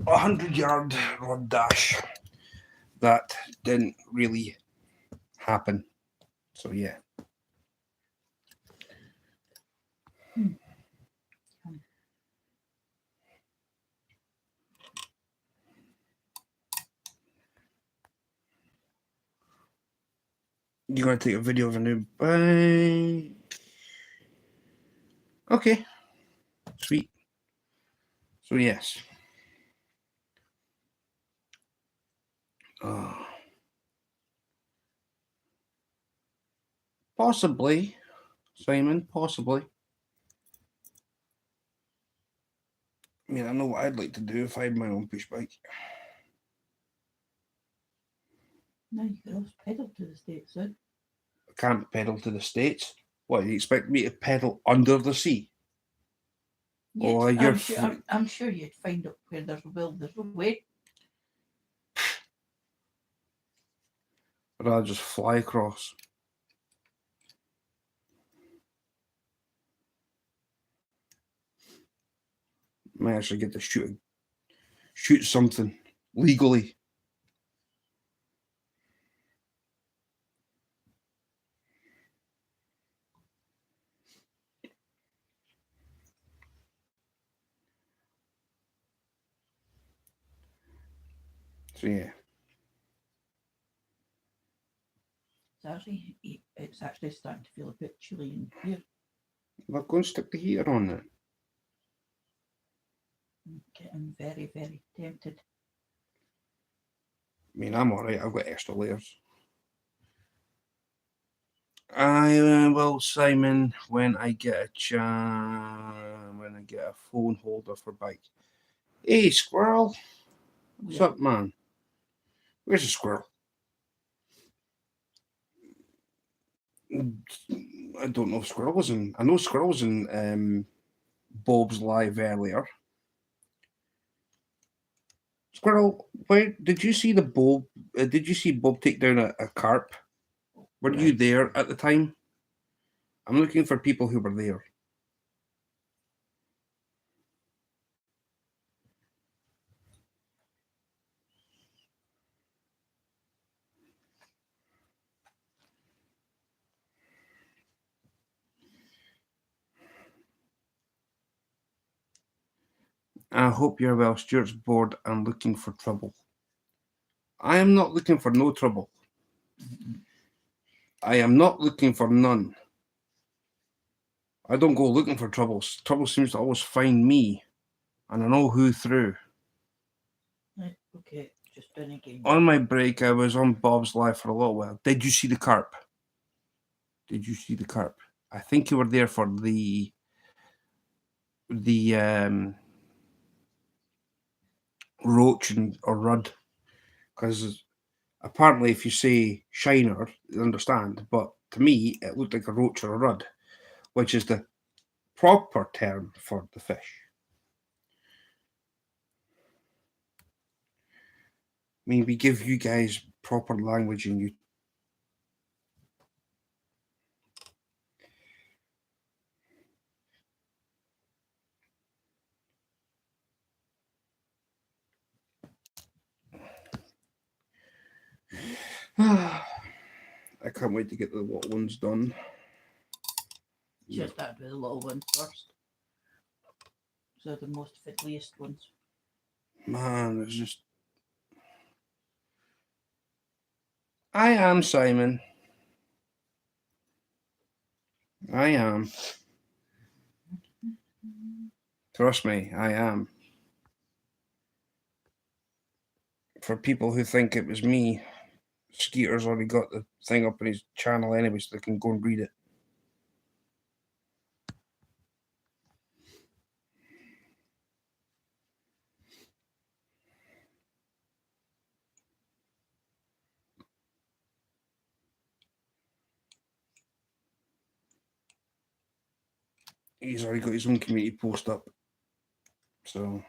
100-yard rod dash. That didn't really happen. So yeah. You're gonna take a video of a new bike. Okay. Sweet. So yes. Possibly, Simon. Possibly. I mean, I know what I'd like to do if I had my own push bike.
No, you could also pedal to the States, then.
I can't pedal to the States. What, you expect me to pedal under the sea?
Yes,
Oh, you're
I'm sure you'd find out where there's a way.
I'd rather just fly across. Might actually get to shoot something legally. So yeah.
It's actually starting to feel a bit chilly in here.
Well, go and stick the heater on then.
I'm getting very, very tempted.
I mean, I'm alright. I've got extra layers. I will, Simon, when I get a phone holder for bike. Hey, squirrel. What's
Yeah.
up, man? Where's the squirrel? I don't know if squirrel was in. I know squirrel was in Bob's live earlier. Squirrel, where did you see the Bob? Did you see Bob take down a carp? Were you
Right.
there at the time? I'm looking for people who were there. I hope you're well. Stuart's bored and looking for trouble. I am not looking for no trouble. I am not looking for none. I don't go looking for troubles. Trouble seems to always find me, and I know who through.
Right, okay, just doing again.
On my break, I was on Bob's live for a little while. Did you see the carp? Did you see the carp? I think you were there for the roach or rudd. Because apparently, if you say shiner, they understand. But to me, it looked like a roach or a rudd, which is the proper term for the fish. I mean, we give you guys proper language and you. I can't wait to get the little ones done.
Just that with the little ones first. So the most fiddliest ones.
Man, it's just. I am Simon. I am. Trust me, I am. For people who think it was me, Skeeter's already got the thing up on his channel anyway, so they can go and read it. He's already got his own community post up. So.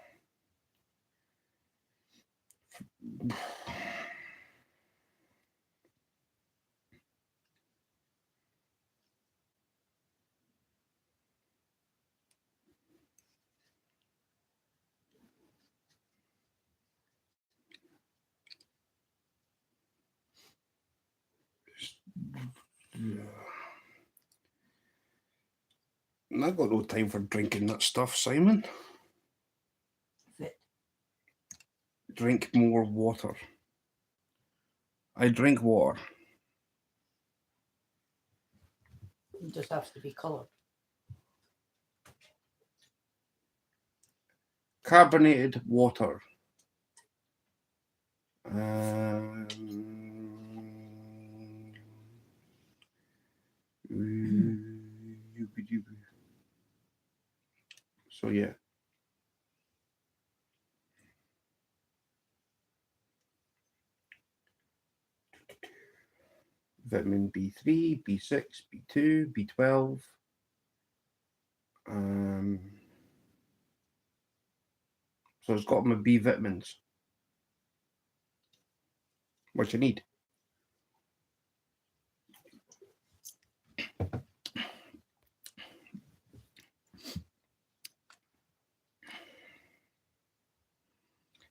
I've got no time for drinking that stuff, Simon.
Fit.
Drink more water. I drink water.
It just has to be coloured.
Carbonated water. So yeah. Vitamin B3, B6, B2, B12. So it's got my B vitamins, which I need.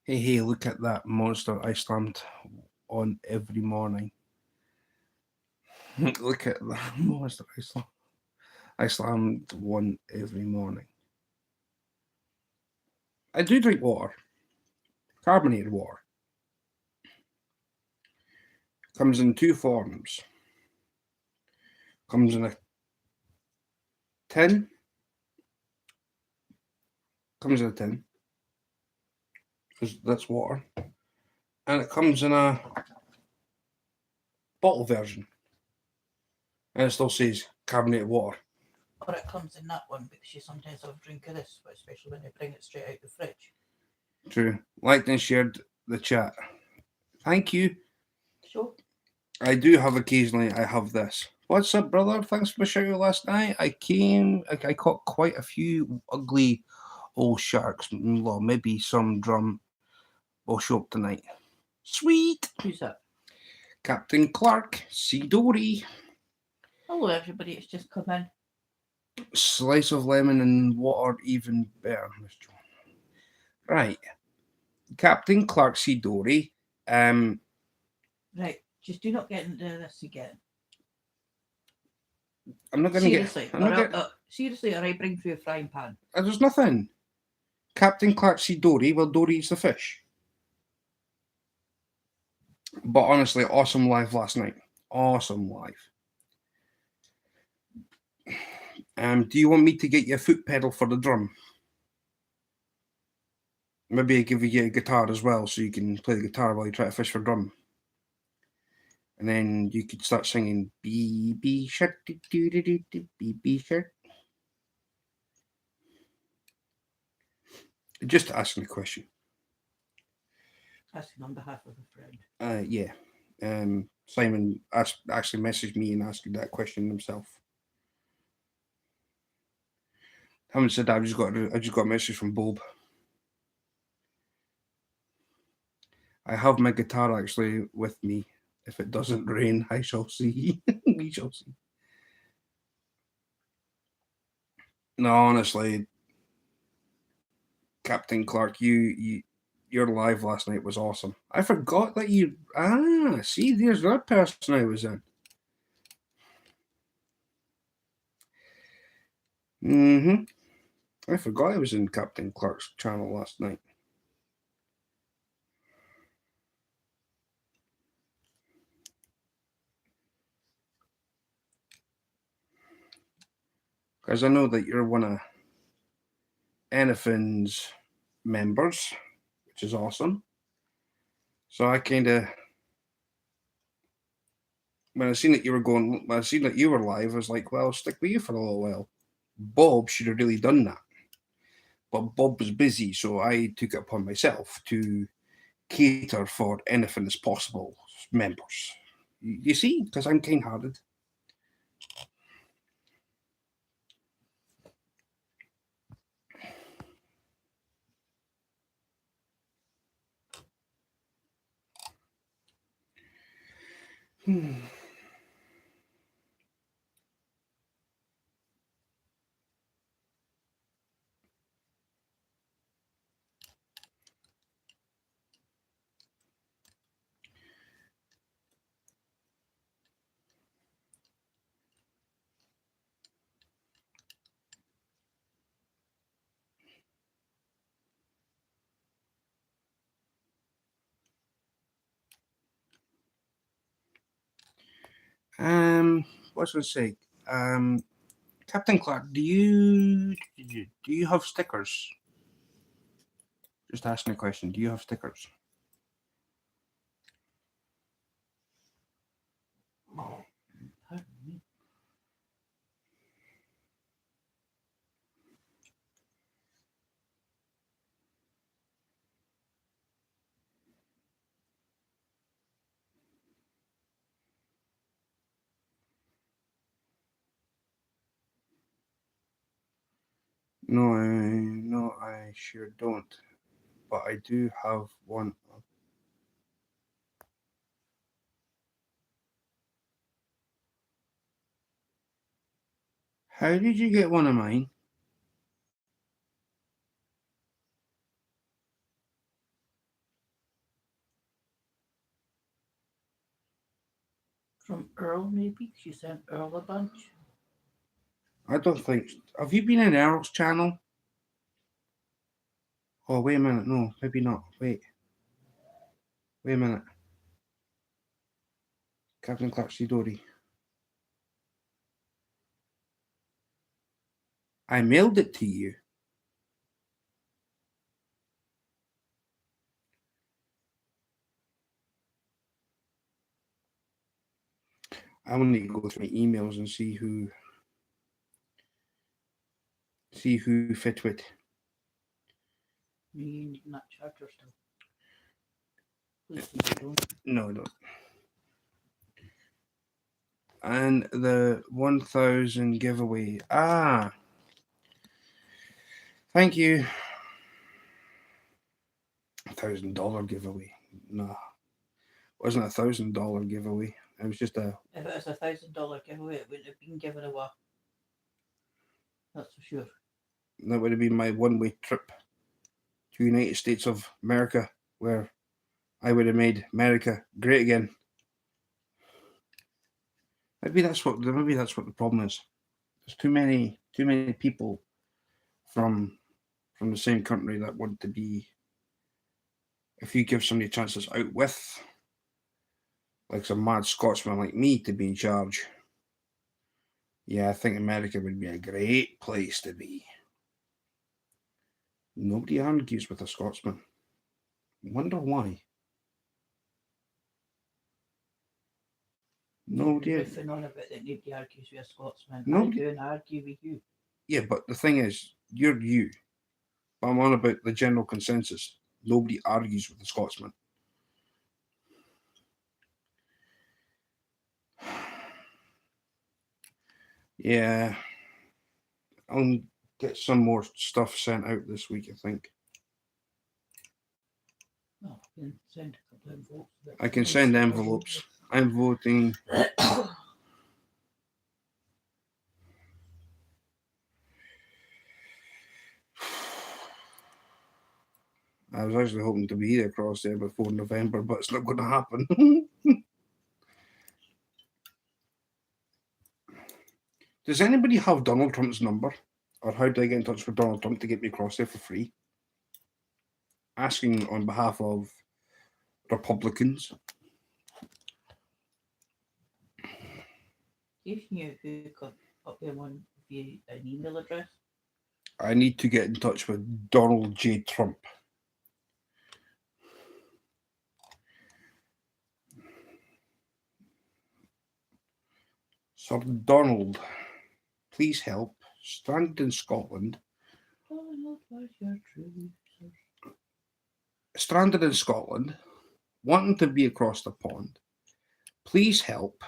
Hey, look at that monster I slammed on every morning. Look at that monster I slammed one every morning. I do drink water. Carbonated water. Comes in two forms. Comes in a tin. Comes in a tin. That's water. And it comes in a bottle version. And it still says carbonated water.
Or it comes in that one because you sometimes have a drink of this, but especially when they bring it straight out the fridge.
True. Liked and shared the chat. Thank you.
Sure.
I do have occasionally, I have this. What's up, brother? Thanks for the shout out last night. I caught quite a few ugly old sharks. Well, maybe some drum will show up tonight. Sweet.
Who's that?
Captain Clark, C. Dory.
Hello, everybody. It's just come in.
Slice of lemon and water, even better, Miss John. Right. Captain Clark, C. Dory.
Right. Just do not get into this again.
I'm not going to get...
Seriously, or I bring through a frying pan.
There's nothing. Captain Clark, C. Dory. Well, Dory eats the fish. But honestly, awesome live last night. Awesome live. Do you want me to get you a foot pedal for the drum? Maybe I give you a guitar as well, so you can play the guitar while you try to fish for drum. And then you could start singing B shark, B shark. Just asking a question.
Asking on behalf of a friend.
Yeah. Simon actually messaged me and asked that question himself. Haven't said that. I just got a message from Bob. I have my guitar actually with me. If it doesn't rain, I shall see. We shall see. No, honestly, Captain Clark, your live last night was awesome. I forgot that you. See, there's that person I was in. I forgot I was in Captain Clark's channel last night. Because I know that you're one of Anyfin's members, which is awesome. So I kind of, when I seen that you were live, I was like, well, I'll stick with you for a little while. Bob should have really done that, but Bob was busy, so I took it upon myself to cater for anything as possible members. You see, because I'm kind-hearted. What's I going to say? Captain Clark, do you have stickers? Just asking a question. Do you have stickers?
Pardon me.
No, I sure don't. But I do have one. How did you get one of mine?
From Earl, maybe? She sent Earl a bunch.
I don't think. Have you been in Errol's channel? Oh, wait a minute. No, maybe not. Wait a minute. Captain Clark Sidori. I mailed it to you. I will need to go through my emails and see who fit with.
You need that charger still. Please you don't.
No, I don't. And the 1,000 giveaway. Thank you. $1,000 giveaway. No, it wasn't $1,000 giveaway. It was just a.
If it was $1,000 giveaway, it wouldn't have been given away. That's for sure.
That would have been my one-way trip to United States of America, where I would have made America great again. Maybe that's what the problem is. There's too many people from the same country that want to be. If you give somebody a chance that's out with, like some mad Scotsman like me, to be in charge, yeah, I think America would be a great place to be. Nobody argues with a Scotsman. Wonder why. Nobody.
You're riffing on about that nobody argues with a Scotsman.
Nobody.
I do and argue with you.
Yeah, but the thing is, you're you. But I'm on about the general consensus. Nobody argues with the Scotsman. Yeah. I'll get some more stuff sent out this week, I think.
Oh, I can send a couple of envelopes.
I can send envelopes. I'm voting. I was actually hoping to be across there before November, but it's not going to happen. Does anybody have Donald Trump's number? Or how do I get in touch with Donald Trump to get me across there for free? Asking on behalf of Republicans.
If you hook up them on via an email address,
I need to get in touch with Donald J. Trump. Sir Donald, please help. Stranded in Scotland.
Donald was your true.
Stranded in Scotland, wanting to be across the pond. Please help.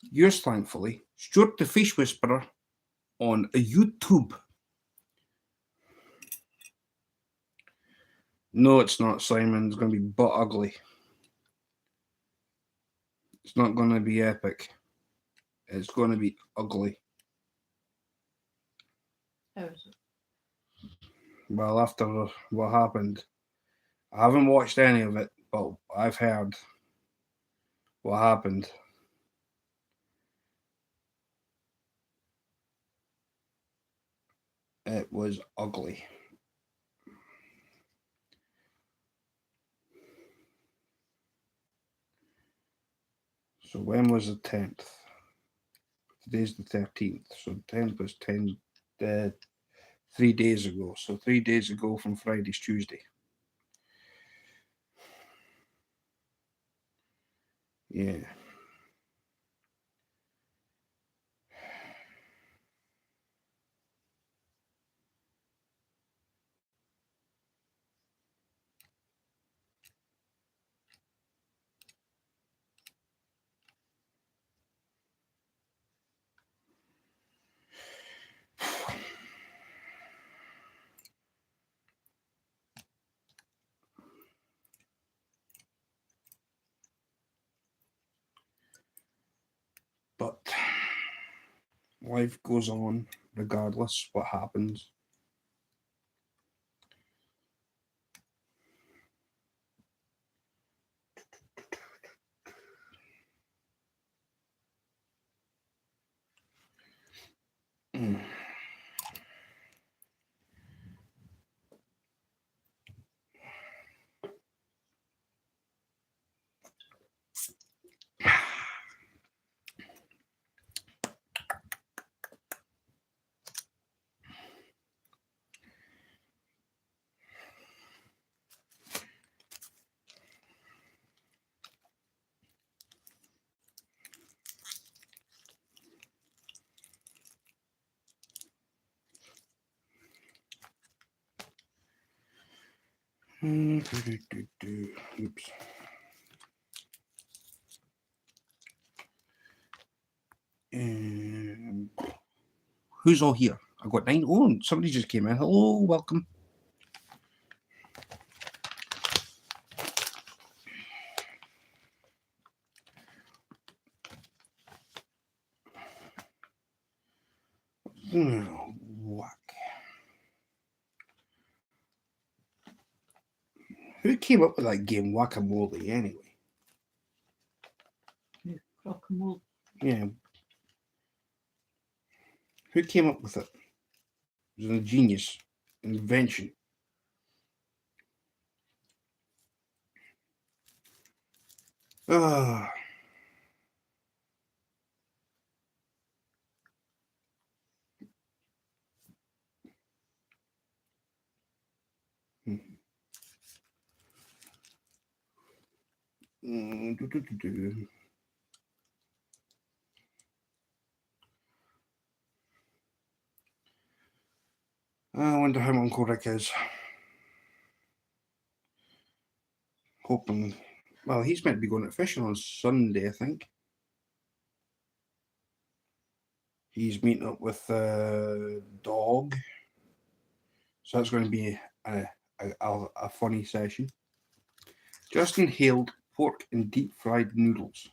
Yours thankfully, Stewart the Fish Whisperer on YouTube. No, it's not, Simon. It's going to be butt ugly. It's not going to be epic. It's going to be ugly.
How is it?
Well, after what happened, I haven't watched any of it, but I've heard what happened. It was ugly. So when was the 10th? Today's the 13th. So the 10th was 3 days ago. So 3 days ago from Friday's Tuesday. Yeah. But life goes on regardless what happens. Mm. Oops. Who's all here? I've got 9. Oh, somebody just came in. Hello, welcome. Whack. Who came up with that game, Whack-A-Mole, anyway?
Rock and roll.
Yeah. Who came up with it? It was a genius invention. Ah. I wonder how Uncle Rick is. Hoping. Well, he's meant to be going out fishing on Sunday, I think. He's meeting up with the dog. So that's going to be a funny session. Justin hailed pork and deep fried noodles.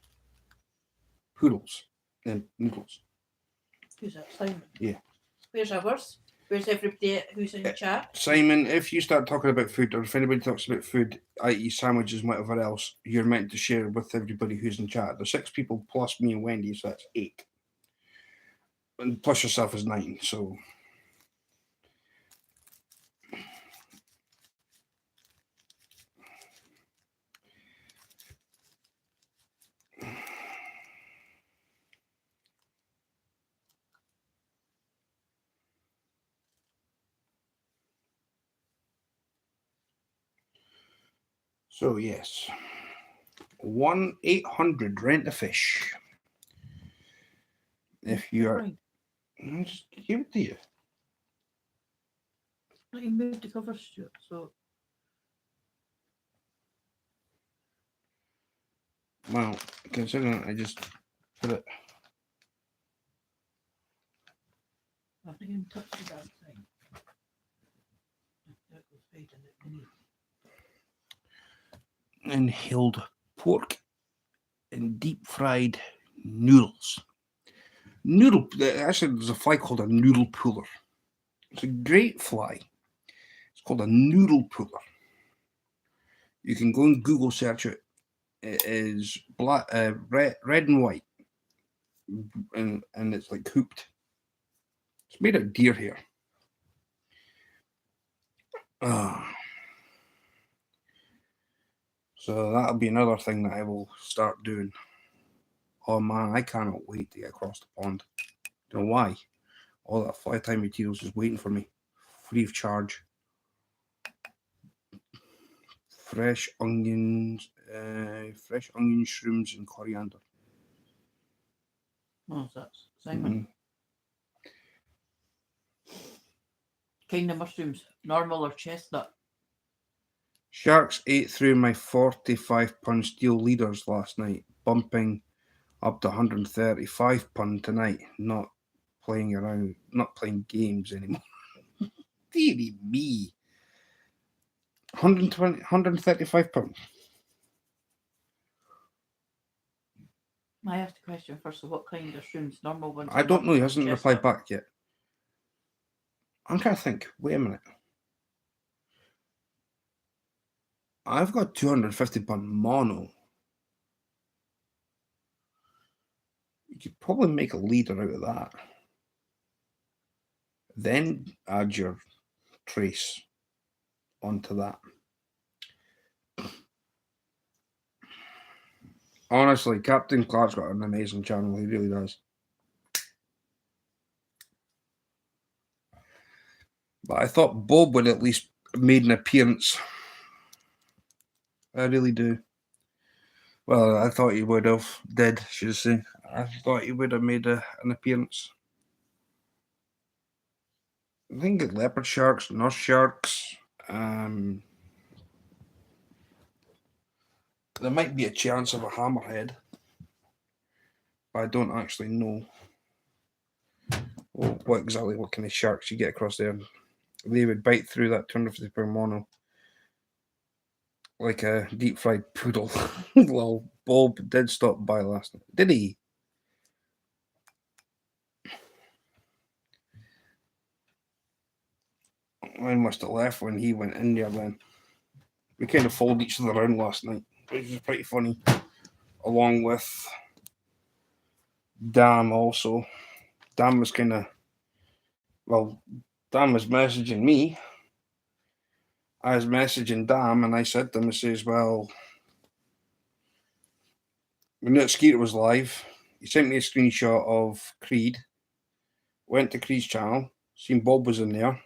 Poodles and noodles.
Who's that? Simon?
Yeah.
Where's ours? Where's everybody who's in chat?
Simon, if you start talking about food, or if anybody talks about food, i.e. sandwiches and whatever else, you're meant to share with everybody who's in chat. There's 6 people plus me and Wendy, so that's 8. And plus yourself is 9, so... So, yes. 1-800 rent a fish. If you are... I'll just give it to you.
Let you move the cover, Stuart. So
Well, considering I just put it...
I haven't even touched the damn thing. That goes right in it beneath.
Inhaled pork and deep fried noodles. Actually, there's a fly called a noodle puller. It's a great fly. It's called a noodle puller. You can go and Google search it. It is black, red and white, and it's like hooped. It's made of deer hair. So that'll be another thing that I will start doing. Oh man, I cannot wait to get across the pond. Don't know why. All that fly time materials is waiting for me, free of charge. Fresh onions, shrooms, and coriander.
Oh, that's Simon. Kind of mushrooms, normal or chestnut?
Sharks ate through my 45-pound steel leaders last night, bumping up to 135-pound tonight. Not playing around, not playing games anymore. Deary me. 135 pounds.
I asked the question first of what kind of shrooms, normal ones?
I don't know. He hasn't
chestnut?
replied back yet. I'm trying to think. Wait a minute. I've got 250-pound mono. You could probably make a leader out of that. Then add your trace onto that. Honestly, Captain Clark's got an amazing channel. He really does. But I thought Bob would at least made an appearance. I really do. Well, I thought he would have. Should I say. I thought he would have made an appearance. I think leopard sharks, nurse sharks. There might be a chance of a hammerhead, but I don't actually know what kind of sharks you get across there. They would bite through that 250-pound mono like a deep fried poodle. Well, Bob did stop by last night, did he? I must have left when he went in there then. We kind of followed each other around last night, which was pretty funny. Along with Dan also. Dan was Dan was messaging me. I was messaging Dan and I said to him, I says, well, we knew that Skeeter was live. He sent me a screenshot of Creed. Went to Creed's channel, seen Bob was in there.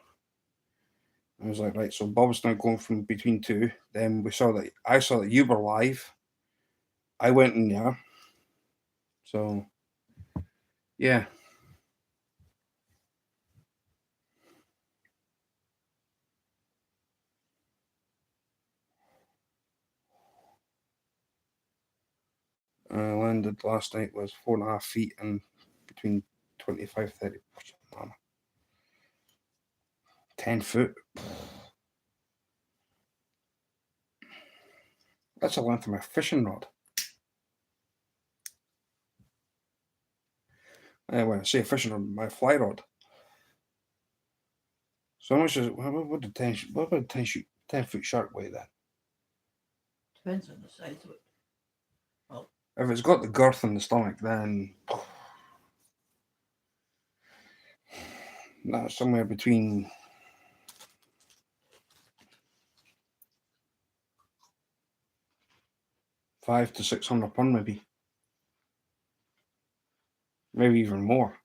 I was like, right, so Bob's now going from between two. Then I saw that you were live. I went in there. So, yeah. Landed last night was 4.5 feet and between 25, 30. Mama. 10 foot. That's the length of my fishing rod. When I say fishing rod, my fly rod. So how much is what would a 10 foot shark weigh then?
Depends on the size of it.
If it's got the girth in the stomach, then that's somewhere between 500 to 600 pound, maybe even more.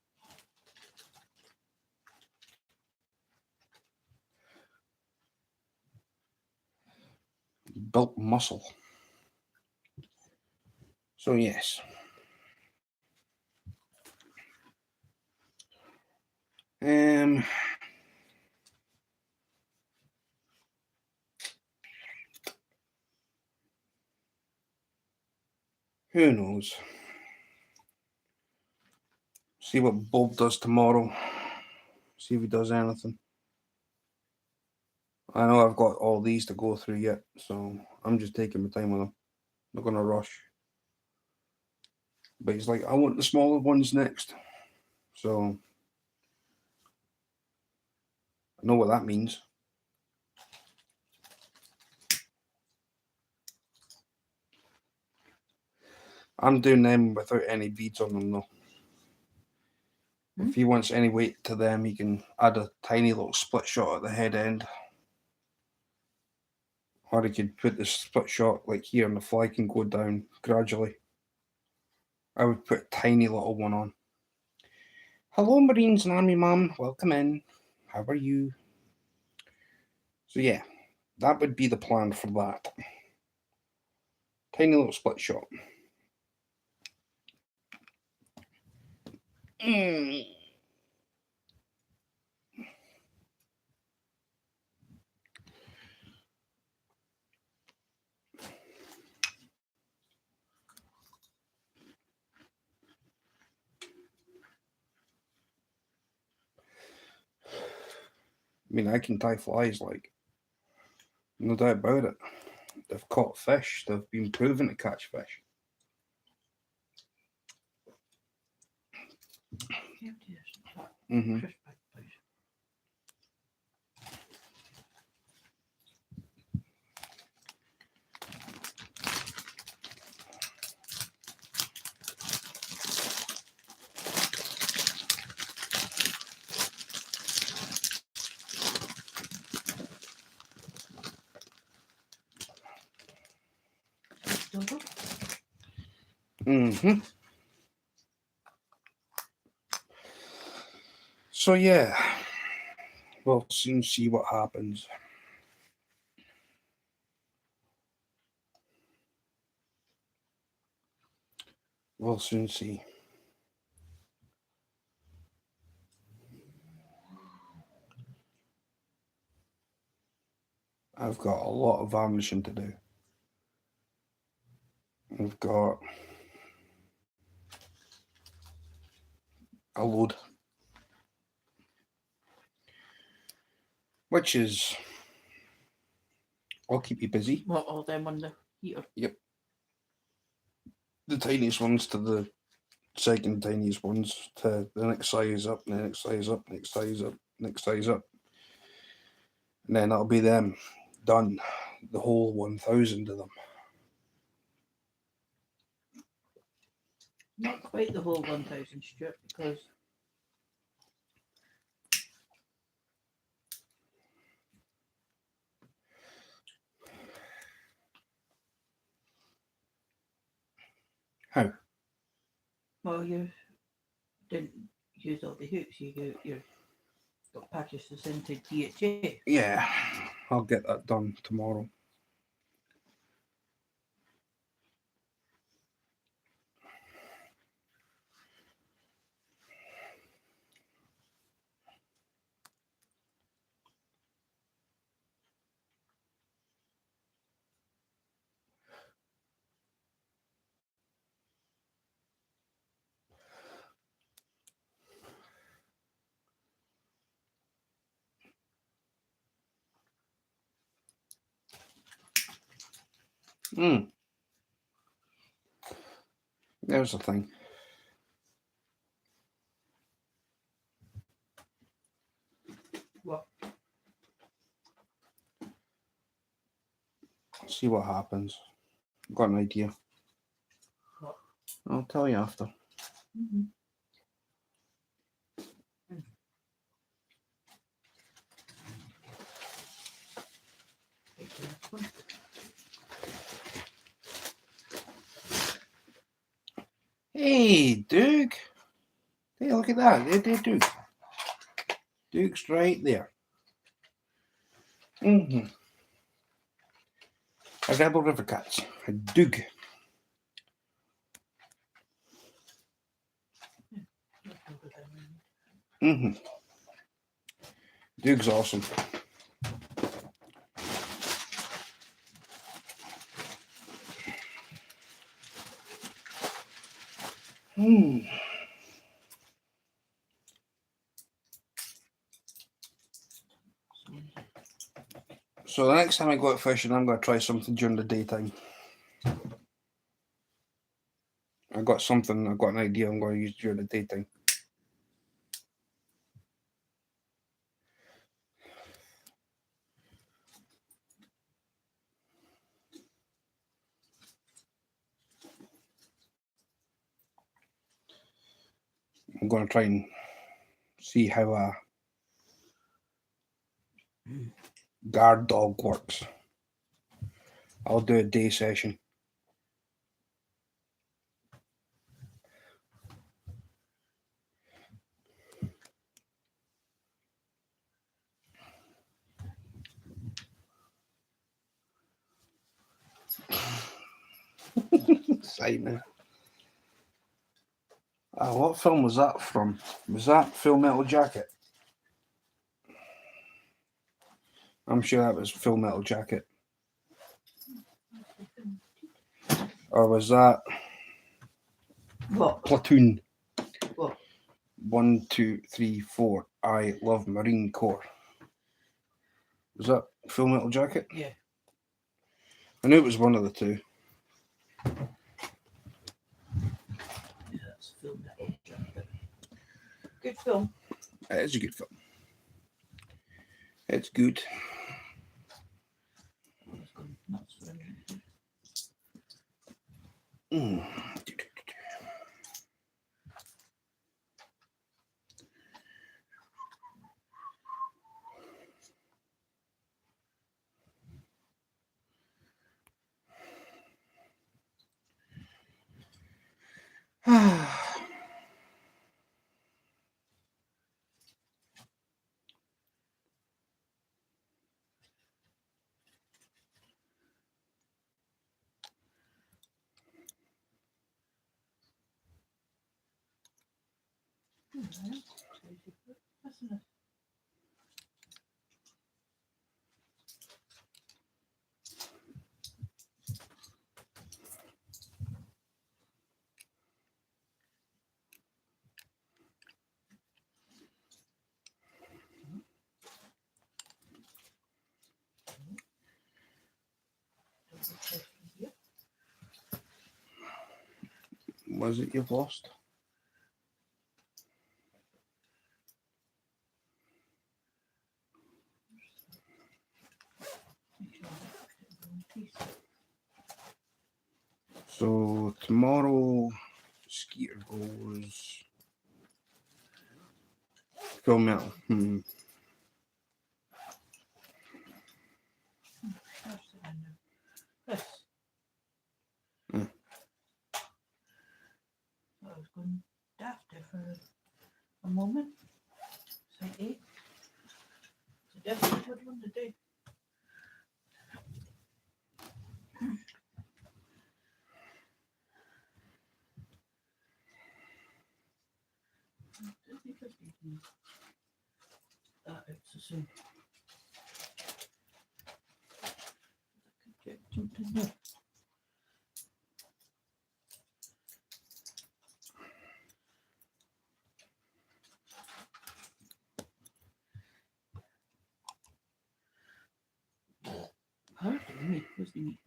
Built muscle. So yes. Who knows? See what Bob does tomorrow. See if he does anything. I know I've got all these to go through yet, so I'm just taking my time with them. Not gonna rush. But he's like, I want the smaller ones next. So I know what that means. I'm doing them without any beads on them though. If he wants any weight to them, he can add a tiny little split shot at the head end. Or he could put the split shot like here and the fly can go down gradually. I would put a tiny little one on. Hello, Marines and Army Mum. Welcome in. How are you? So yeah, that would be the plan for that. Tiny little split shot. I mean, I can tie flies, like, no doubt about it. They've caught fish. They've been proven to catch fish. Mm-hmm. Mm-hmm. So yeah, we'll soon see what happens. We'll soon see. I've got a lot of varnishing to do. I've got a load, which is, I'll keep you busy.
What, all them on the heater?
Yep. The tiniest ones to the second tiniest ones to the next size up, next size up, next size up, next size up. And then that'll be them done. The whole 1,000 of them.
Not quite the whole 1,000, Stuart, because
How?
well, you didn't use all the hooks. You got packaged this into DHA.
Yeah, I'll get that done tomorrow. There's the thing.
What?
See what happens. Got an idea.
What?
I'll tell you after.
Mm-hmm.
Hey, Duke. Hey, look at that. There, Duke. Duke's right there. A rebel river cats. A Duke. Duke's awesome. So the next time I go out fishing, I'm going to try something during the daytime. I've got an idea I'm going to use during the daytime. I'm going to try and see how a guard dog works. I'll do a day session. Simon. What film was that from? Was that Full Metal Jacket? I'm sure that was Full Metal Jacket. Or was that
What?
Platoon?
What?
1, 2, 3, 4. I love Marine Corps. Was that Full Metal Jacket?
Yeah.
I knew it was one of the two.
Yeah, that's Full Metal Jacket. Good film.
It is a good film. It's good.
It's gone nuts for a minute. Listen.
Was it you've lost? So tomorrow, Skeeter goes Full Metal.
This.
Hmm.
I was going daft there for a moment. Say 8. It's a definitely good one to do. It's the same. Hard to me, what's the meat?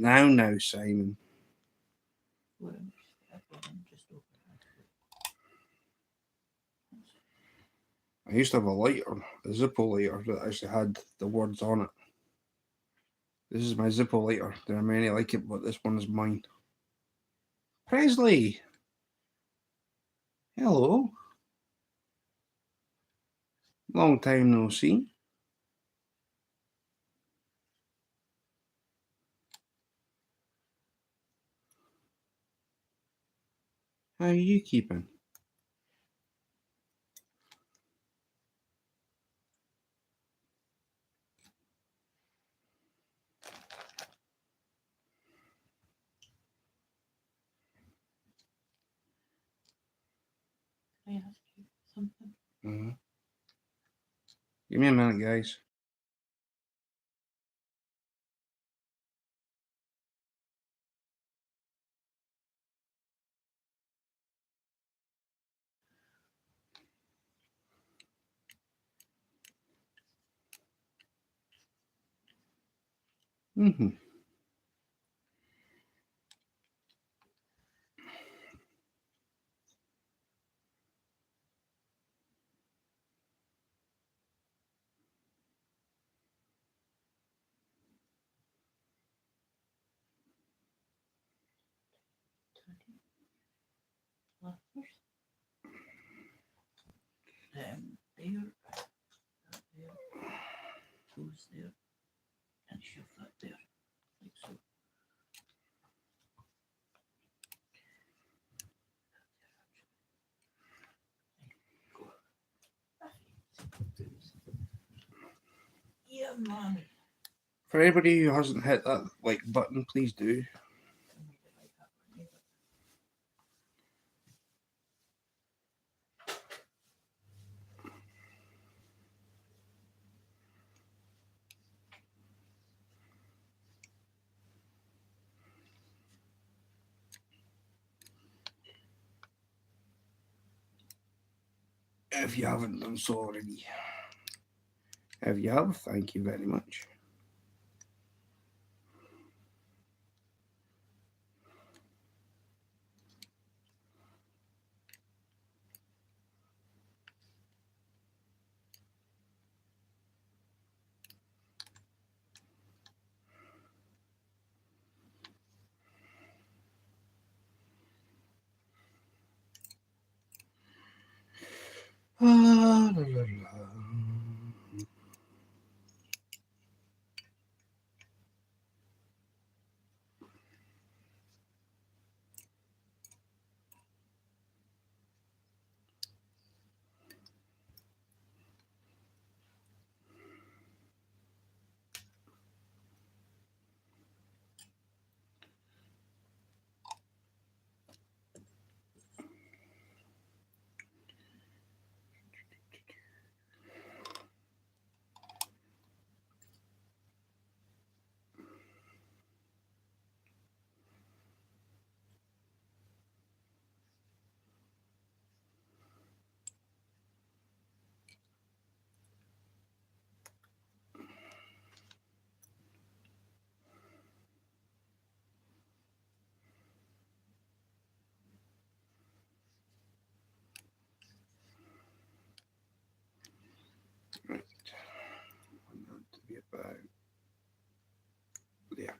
Now, Simon.
Wait, everything just open.
I used to have a lighter, a Zippo lighter that actually had the words on it. This is my Zippo lighter. There are many like it, but this one is mine. Presley! Hello. Long time no see. How are you keeping?
Can I ask you something?
Mm-hmm. Give me a minute, guys. Mm-hmm.
Flowers. There, that there, goes there, and shove that there, like so. Yeah, mommy.
For anybody who hasn't hit that like button, please do. If you haven't done so already. If you have, thank you very much. Ah, la, la, la. Right. I want that to be about there.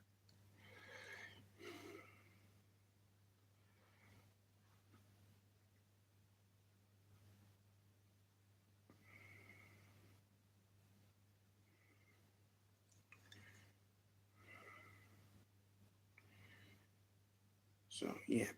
So, yep.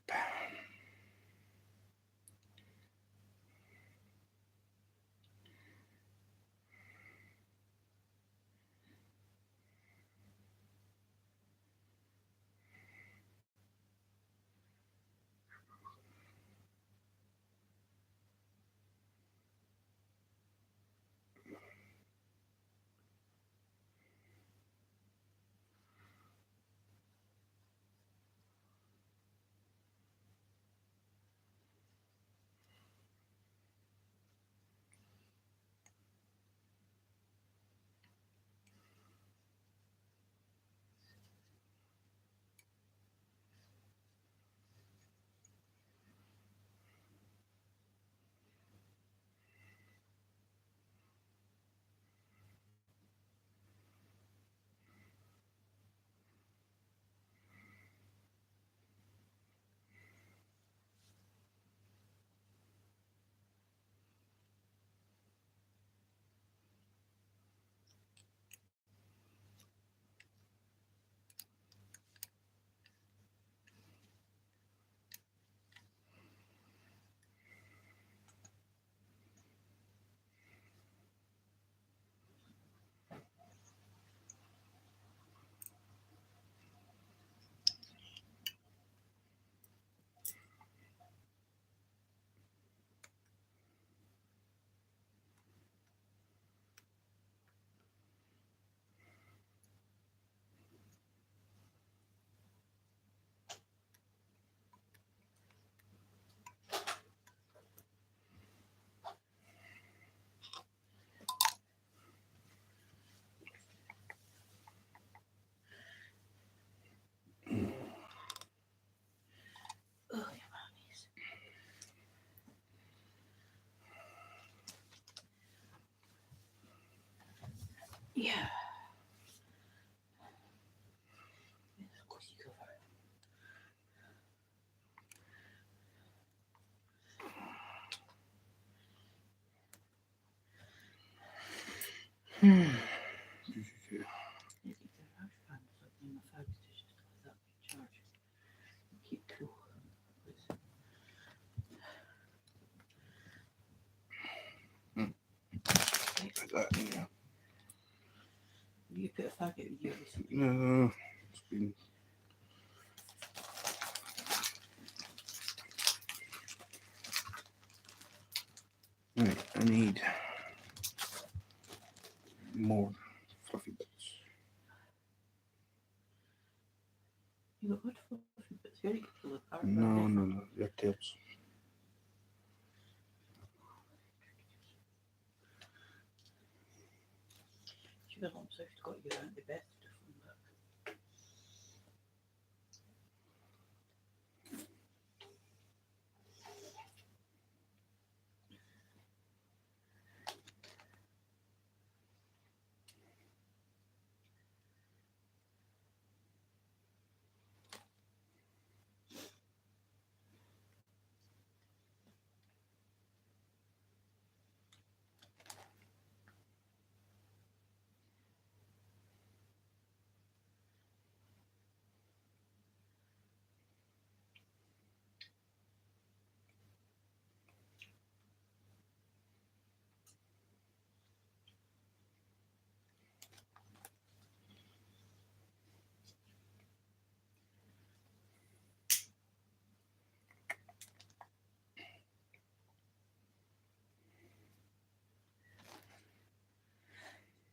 Yeah. Yes, cozy cover. Maybe the rush band or something. My fags to just let that be charged. Keep cool. Please.
Like that, yeah.
You put a faggot with you recently.
No, it's been. Right, I need more fluffy bits.
You got good fluffy bits here. You can pull apart.
No, your tails.
Sugar lumps have got you out the best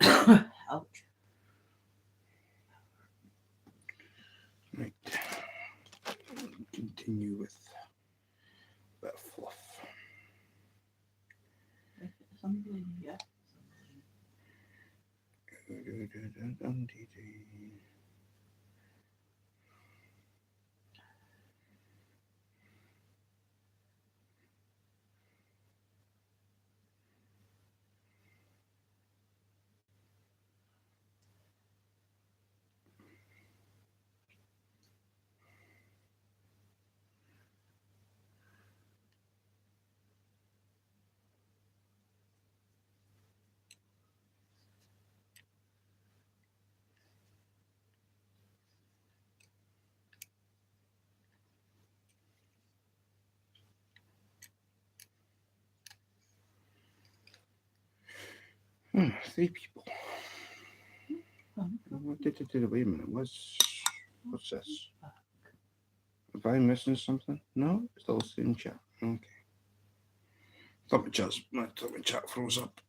from that. Ouch.
Right. Continue with a bit of fluff.
Assembly, yeah.
Three people.
Um,
Wait a minute. What's this? Am I missing something? No, it's still the same chat. Okay. Thought my chat froze up.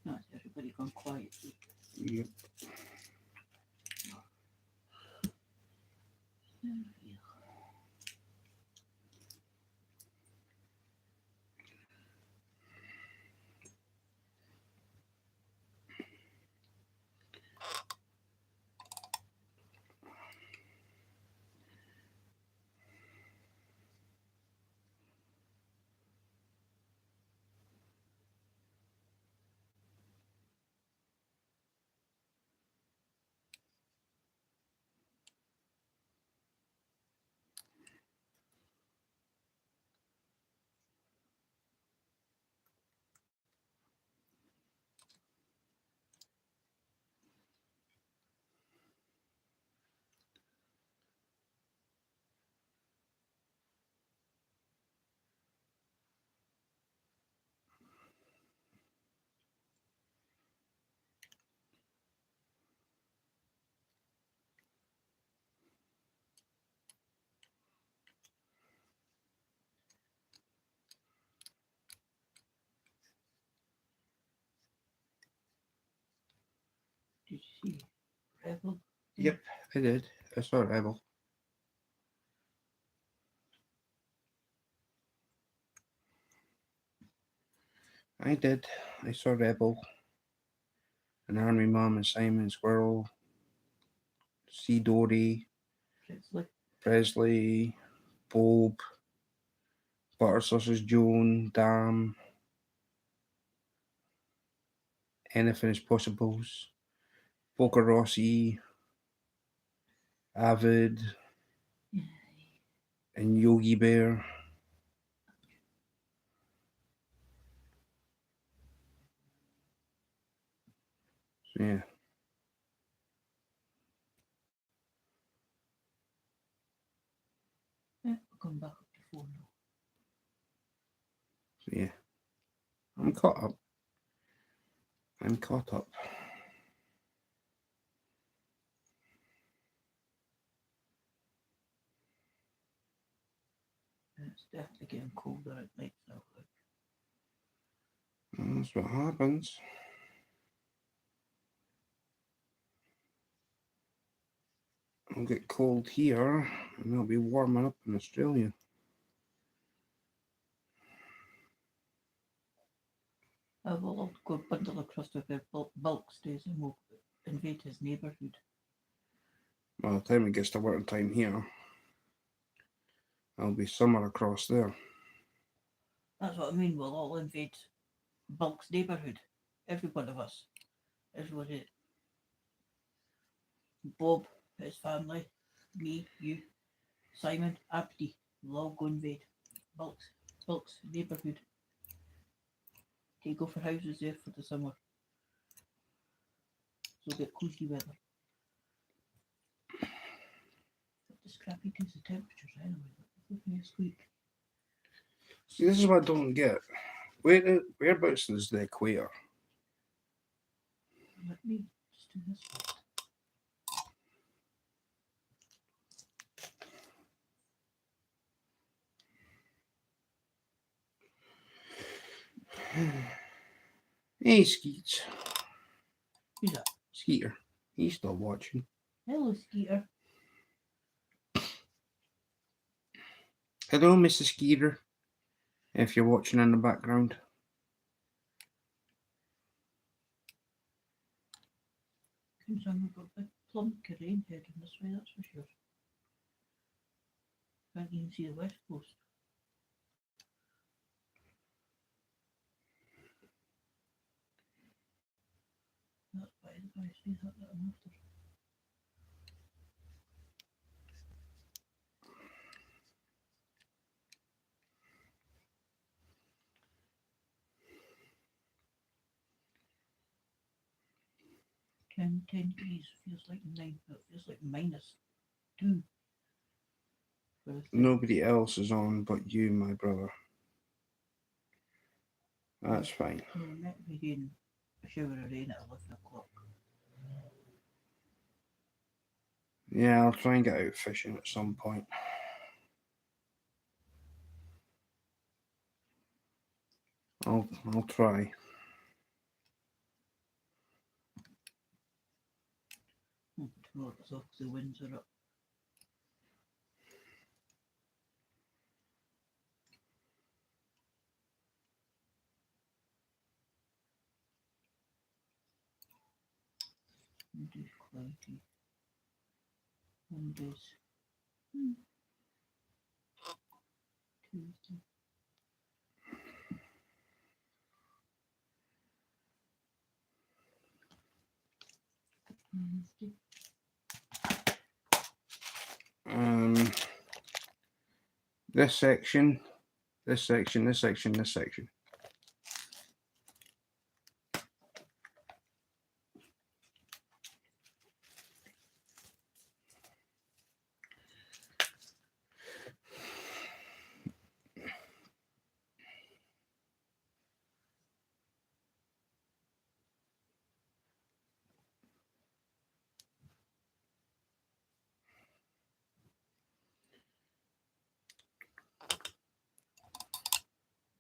no, it's everybody gone quiet.
Yep.
Did you see? Rebel.
Yep, I did. I saw Rebel. I did. I saw Rebel. An Army Mum and Simon Squirrel. Sea Dory.
Presley.
Presley. Bob. Butter Sausage Joan. Dam. Anything is Possibles. Poker Rossi. Avid. And Yogi Bear. So, yeah.
Yeah, we're going back up to 4 now.
So, yeah. I'm caught up. I'm caught up.
It's definitely getting colder at night now.
That's what happens. It'll get cold here, and it'll be warming up in Australia.
We'll go bundle across with our bulk stays and we'll invade his neighbourhood.
By the time it gets to working time here, it'll be summer across there.
That's what I mean. We'll all invade Bulk's neighbourhood. Every one of us. Everybody. Bob, his family, me, you, Simon, Abdi. We'll all go invade Bulk's neighbourhood. Okay, go for houses there for the summer. So get cosy weather. What the scrappy is the temperatures anyway? Look at me squeak.
See, this is what I don't get. Whereabouts is the equator?
Let me just do this one.
Hey, Skeets.
Who's that?
Skeeter. He's still watching.
Hello, Skeeter.
Hello, Mrs. Skeeter. If you're watching in the background.
Comes on, we've got a big plump rain heading this way, that's for sure. Can't even see the west coast. That's by the way, see that I'm after. Ten degrees feels like 9, but it feels like -2. For the
Nobody else is on but you, my brother. That's fine.
So we're meant to be getting a shower of rain at 11 o'clock.
Yeah, I'll try and get out fishing at some point. I'll try.
Tomorrow it's off 'cause the winds are up. Monday's cloudy. Monday's Tuesday. Wednesday.
This section, this section, this section, this section.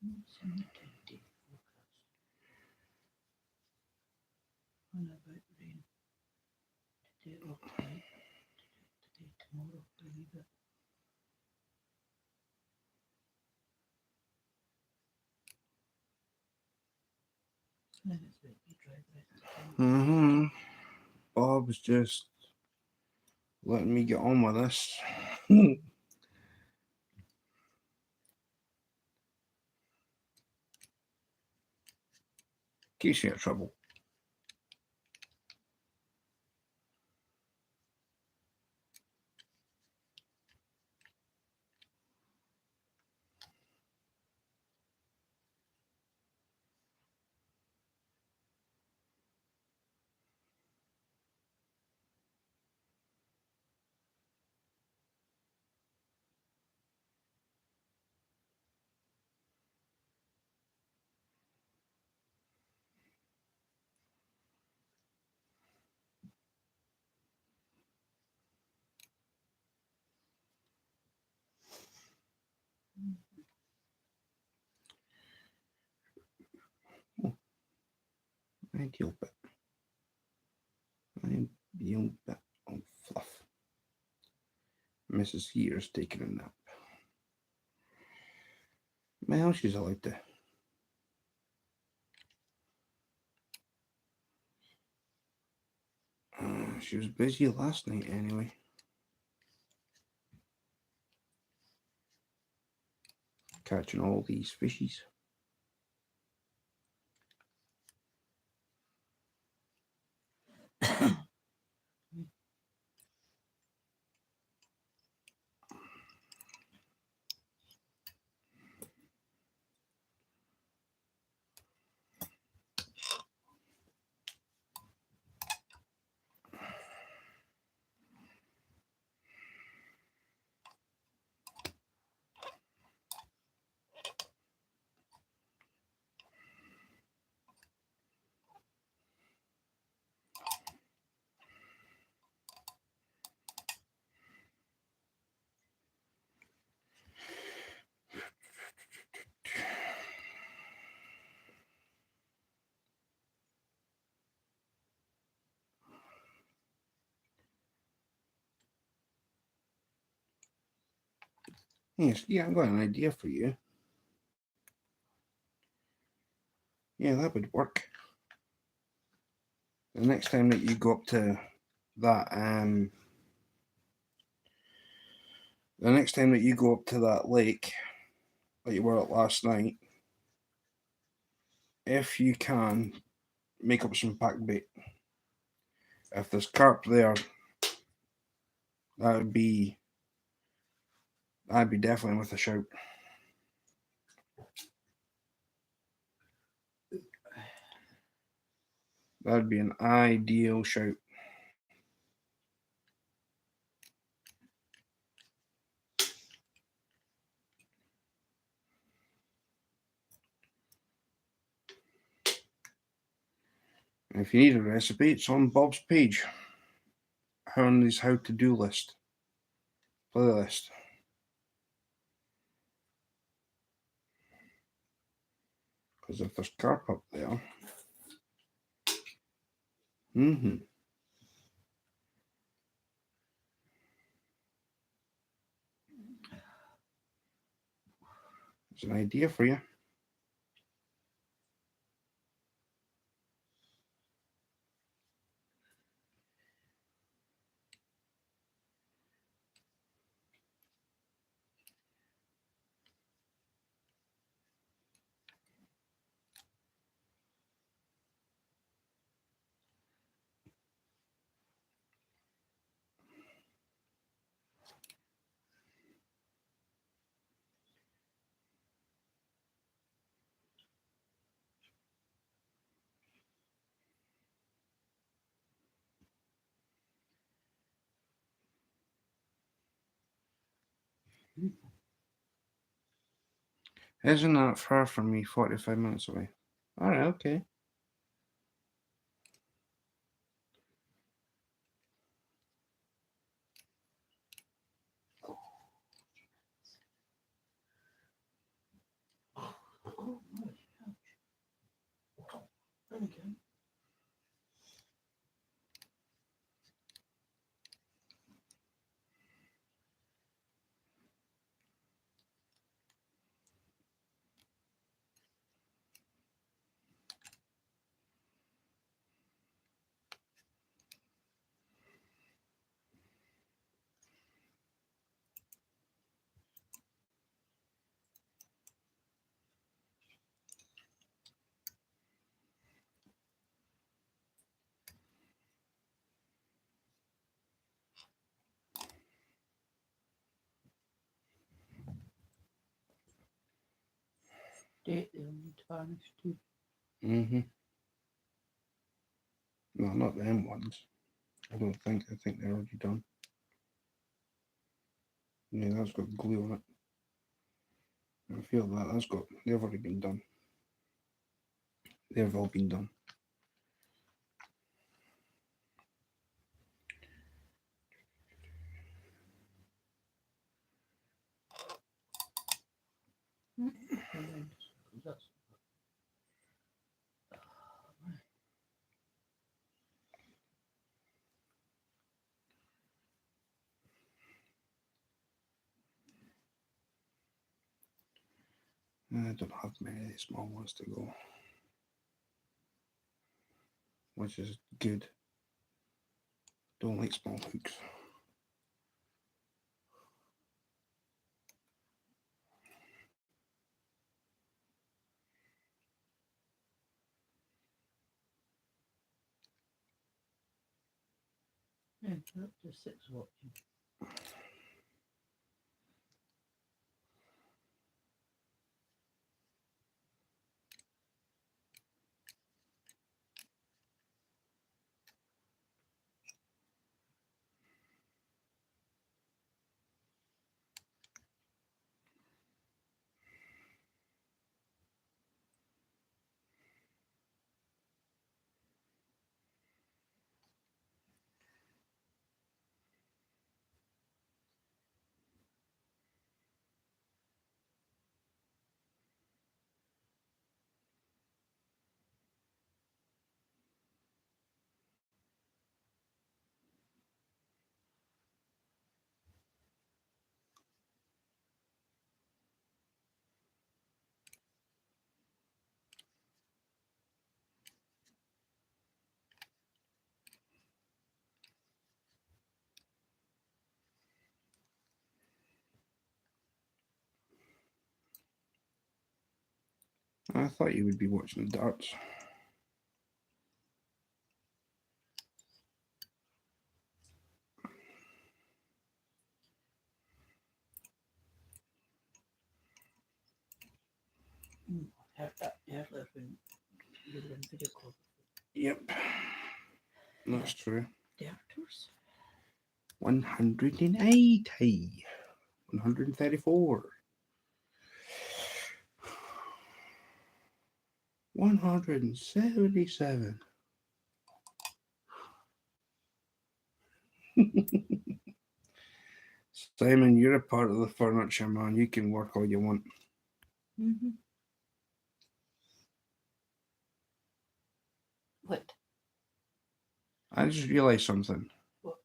What's in the 10-day forecast? On about rain today
And it's a bit dry the rest of the time.
Mm-hmm. Bob's just letting me get on with this. In case you get trouble. Ideal bit. Ideal bit of fluff. Mrs. Here's taking a nap. Well, she's allowed to. She was busy last night anyway. Catching all these fishies. Yes, yeah, I've got an idea for you. Yeah, that would work. The next time that you go up to that, the next time that you go up to that lake that you were at last night, if you can, make up some pack bait. If there's carp there, that'd be definitely worth a shout. That'd be an ideal shout. If you need a recipe, it's on Bob's page. On his how to do list. Playlist. Because if there's carp up there. It's an idea for you. Isn't that far from me? 45 minutes away. Alright, okay.
There we go. date they'll need varnish too.
Mm-hmm. No, not them ones. I don't think. I think they're already done. Yeah, that's got glue on it. I feel that. They've already been done. They've all been done.
And that's
I don't have many small ones to go, which is good. Don't like small hooks.
yeah, up to 6 watching.
I thought you would be watching the darts.
I heard that earlier when you were in video call.
Yep, that's true.
Darters?
180. 134. 177. Simon, you're a part of the furniture, man. You can work all you want.
Mm-hmm. What?
I just realised something.
What?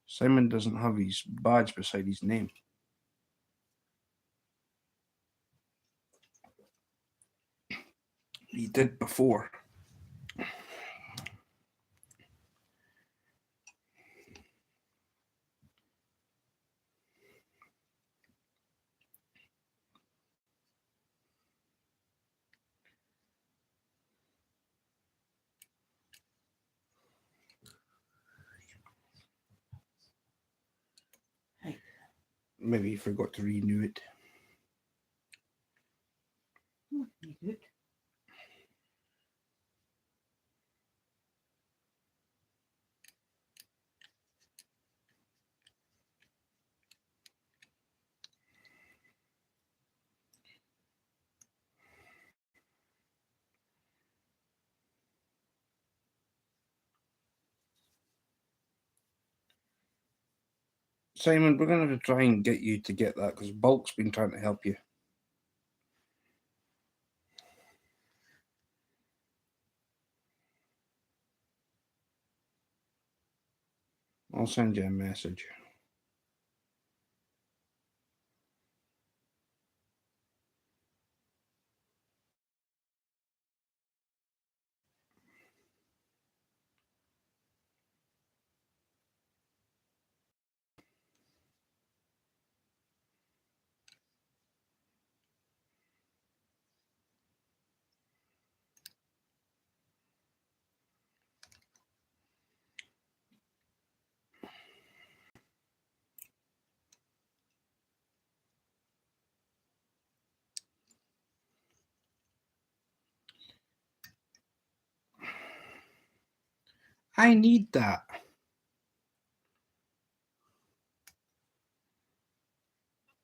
Simon doesn't have his badge beside his name. He did before.
Hey.
Maybe he forgot to renew it.
Oh, you good?
Simon, we're going to have to try and get you to get that because Bulk's been trying to help you. I'll send you a message. I need that.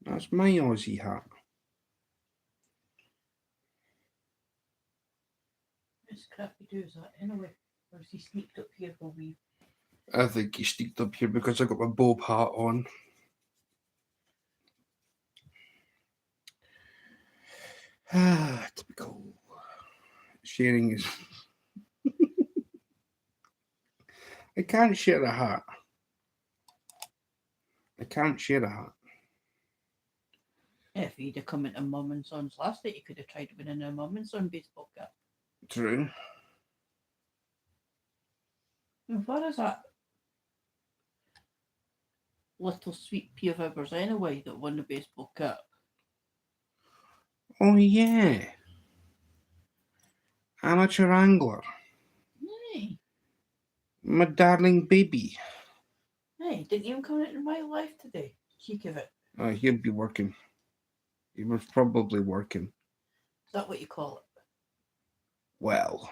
That's my Aussie hat.
It's crappy do is that anyway. Or is he sneaked up here while we
I think he sneaked up here because I got my Bob hat on. Ah, typical. Sharing is. I can't share a hat. I can't share a hat.
if he'd have come into Mum and Son's last night, he could have tried winning a Mum and Son baseball cap.
True.
And what is that little sweet pea of ours anyway that won the baseball cap?
Oh, yeah. Amateur angler.
Hey,
My darling baby.
hey, didn't even come into my life today. Cheek of it.
He'll be working. He was probably working.
Is that what you call it?
Well.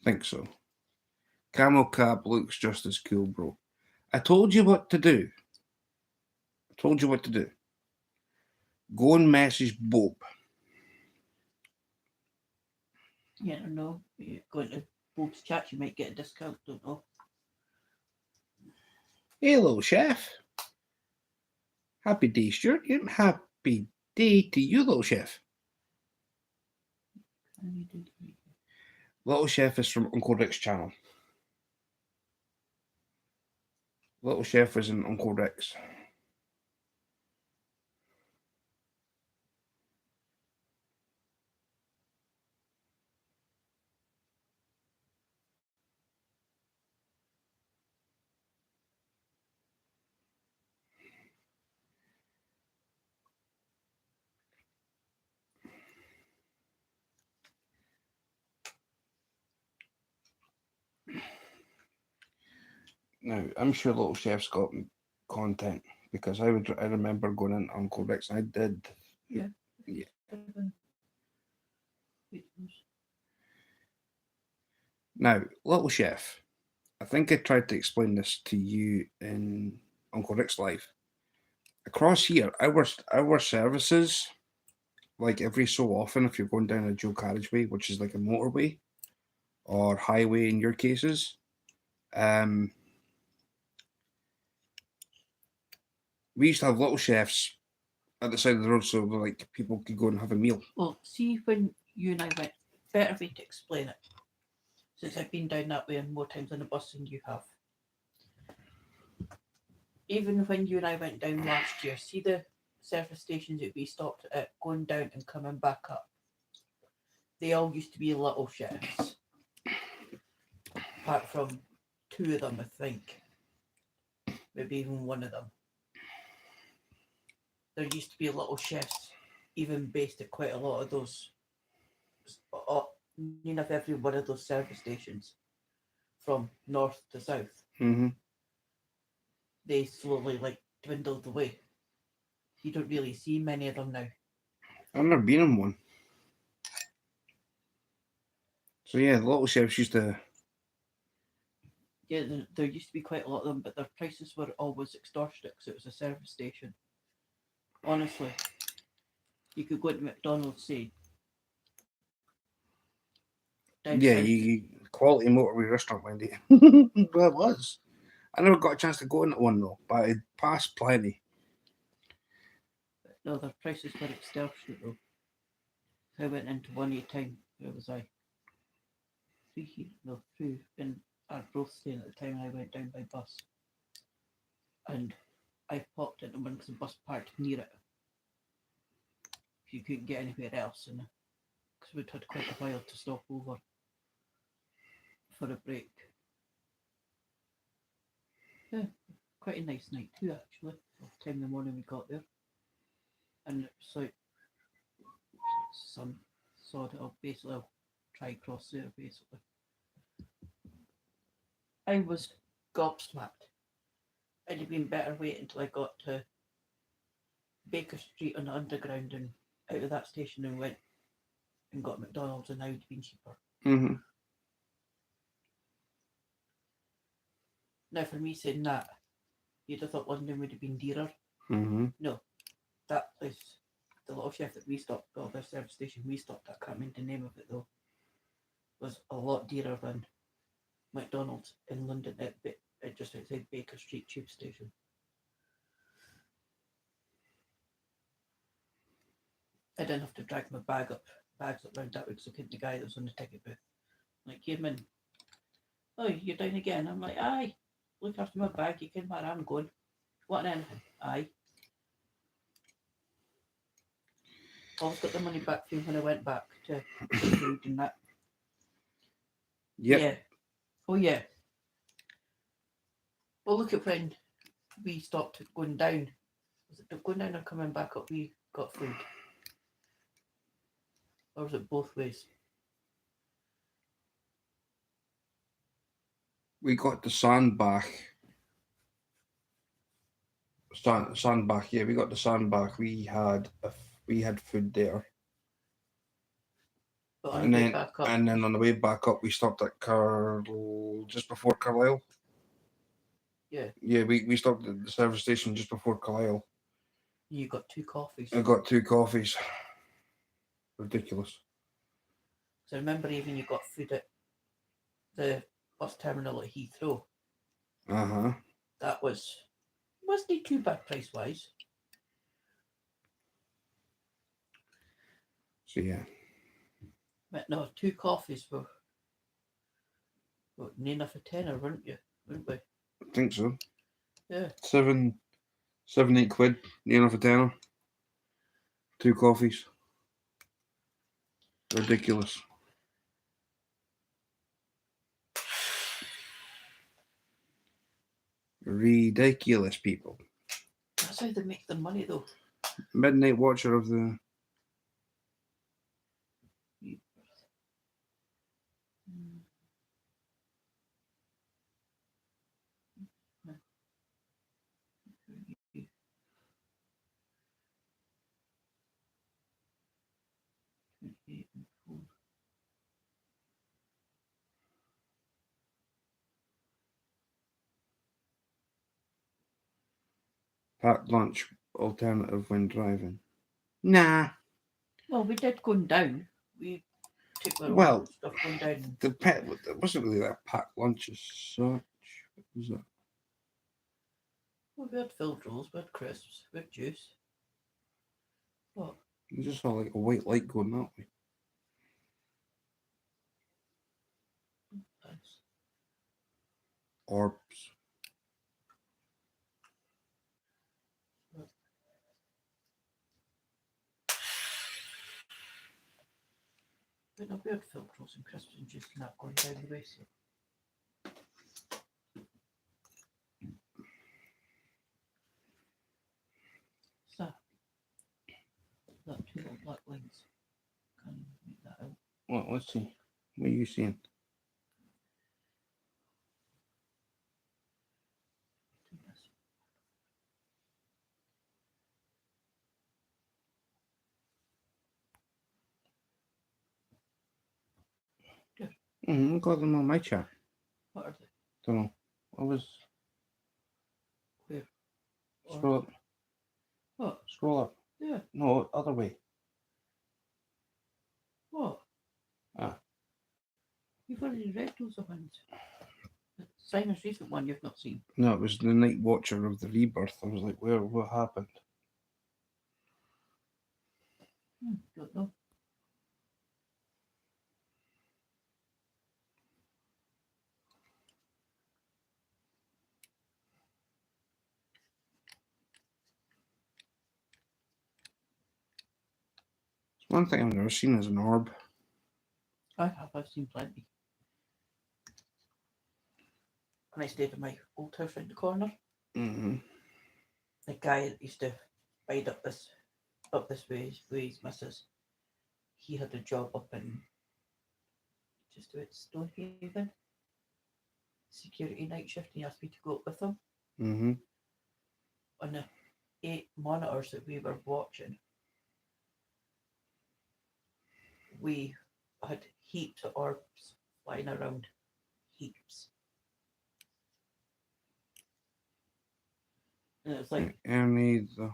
Think so. Camel cap looks just as cool, bro. I told you what to do. Go and message Bob.
You don't know. You go into Bob's chat, you might get a discount, don't know.
Hey, little chef. Happy day, Stewart. Happy day to you, little chef. Little chef is from Uncle Rick's channel. Little chef is in Uncle Rick's. Now, I'm sure Little Chef's got content because I remember going into Uncle Rick's and I did.
Yeah.
Yeah. Now, Little Chef, I think I tried to explain this to you in Uncle Rick's life. Across here, our services, like every so often, if you're going down a dual carriageway, which is like a motorway or highway in your cases, we used to have little chefs at the side of the road so like people could go and have a meal.
Well, see when you and I went, better way to explain it, since I've been down that way more times on the bus than you have. Even when you and I went down last year, see the service stations that we stopped at going down and coming back up? They all used to be little chefs. Apart from two of them, I think. Maybe even one of them. There used to be little chefs even based at quite a lot of those, near every one of those service stations from north to south.
Mm-hmm.
They slowly dwindled away. You don't really see many of them now.
I've never been in one. So yeah, the little chefs used to.
Yeah, there used to be quite a lot of them, but their prices were always extortionate because it was a service station. Honestly, you could go into McDonald's, say, down
Yeah,
south.
you quality motorway restaurant, Wendy. Well, it was. I never got a chance to go into one though, but I passed plenty.
No, their prices were extortionate though. I went into one at a time. Where was I? Three in our growth staying at the time. I went down by bus, and I popped into one because the bus parked near it. You couldn't get anywhere else, and because we'd had quite a while to stop over for a break. Yeah, quite a nice night too, actually. By the time in the morning we got there, and it's like some sort of basically I'll try cross there basically. I was gobsmacked. It'd have been better waiting until I got to Baker Street on the underground and out of that station and went and got McDonald's, and now it's been cheaper.
Mm-hmm.
Now, for me saying that, you'd have thought London would have been dearer.
Mm-hmm.
No, that place, the little chef that we stopped, or the service station we stopped at, I can't remember the name of it though, was a lot dearer than McDonald's in London at just outside Baker Street Tube Station. I didn't have to drag my bags up round that way because I couldn't the guy that was on the ticket booth. Like, came in, oh, you're down again? I'm like, aye, look after my bag, you can where I'm going. Want anything? Aye. Always got the money back from when I went back to food and that.
Yep.
Yeah. Oh yeah. Well, look at when we stopped going down. Was it going down or coming back up? We got food. Or was it both ways?
We got the Sandbach. Sandbach, yeah, we got the Sandbach. We had food there,
But on
and
the way
then
back up,
and then on the way back up, we stopped at just before Carlisle.
yeah,
Yeah, we stopped at the service station just before Carlisle.
you got 2 coffees.
I got 2 coffees. Ridiculous.
So I remember even you got food at the bus terminal at Heathrow.
Uh-huh.
That wasn't too bad price wise.
So yeah.
But no, 2 coffees were near enough a tenner, weren't we?
I think so.
Yeah.
7, 8 quid, near enough a tenner. 2 coffees. Ridiculous. Ridiculous, people.
That's how they make their money though.
Midnight watcher of the... Packed lunch alternative when driving. Nah.
Well, we did going down. We took our
Well,
own stuff going down.
It wasn't really that packed lunch as such. What was that?
Well, we had filled rolls, we had crisps, we had juice. What?
You just saw like a white light going that way.
Thanks.
Orbs.
But no, we had filled rolls and crisps and juice and that going down the way. So. So, that 2 little black lines. Can you make that out?
Well, let's see. What are you seeing?
Do this.
I got them on my chat.
What are they?
Don't know. What was...
Where?
Scroll up.
What?
Scroll up.
Yeah.
No, other way.
What?
Ah.
You've already read those ones. Simon's recent one you've not seen.
No, it was the Night Watcher of the Rebirth. I was like, what happened?
Don't know.
One thing I've never seen is an orb.
I've seen plenty. When I stayed at my old house round the corner,
Mm-hmm.
the guy that used to bide up this way with his missus, he had a job up in just about Stonehaven. Security night shift, and he asked me to go up with him.
Mm-hmm.
On the 8 monitors that we were watching, we had heaps of orbs flying around. Heaps. And it's like,
Ernie the.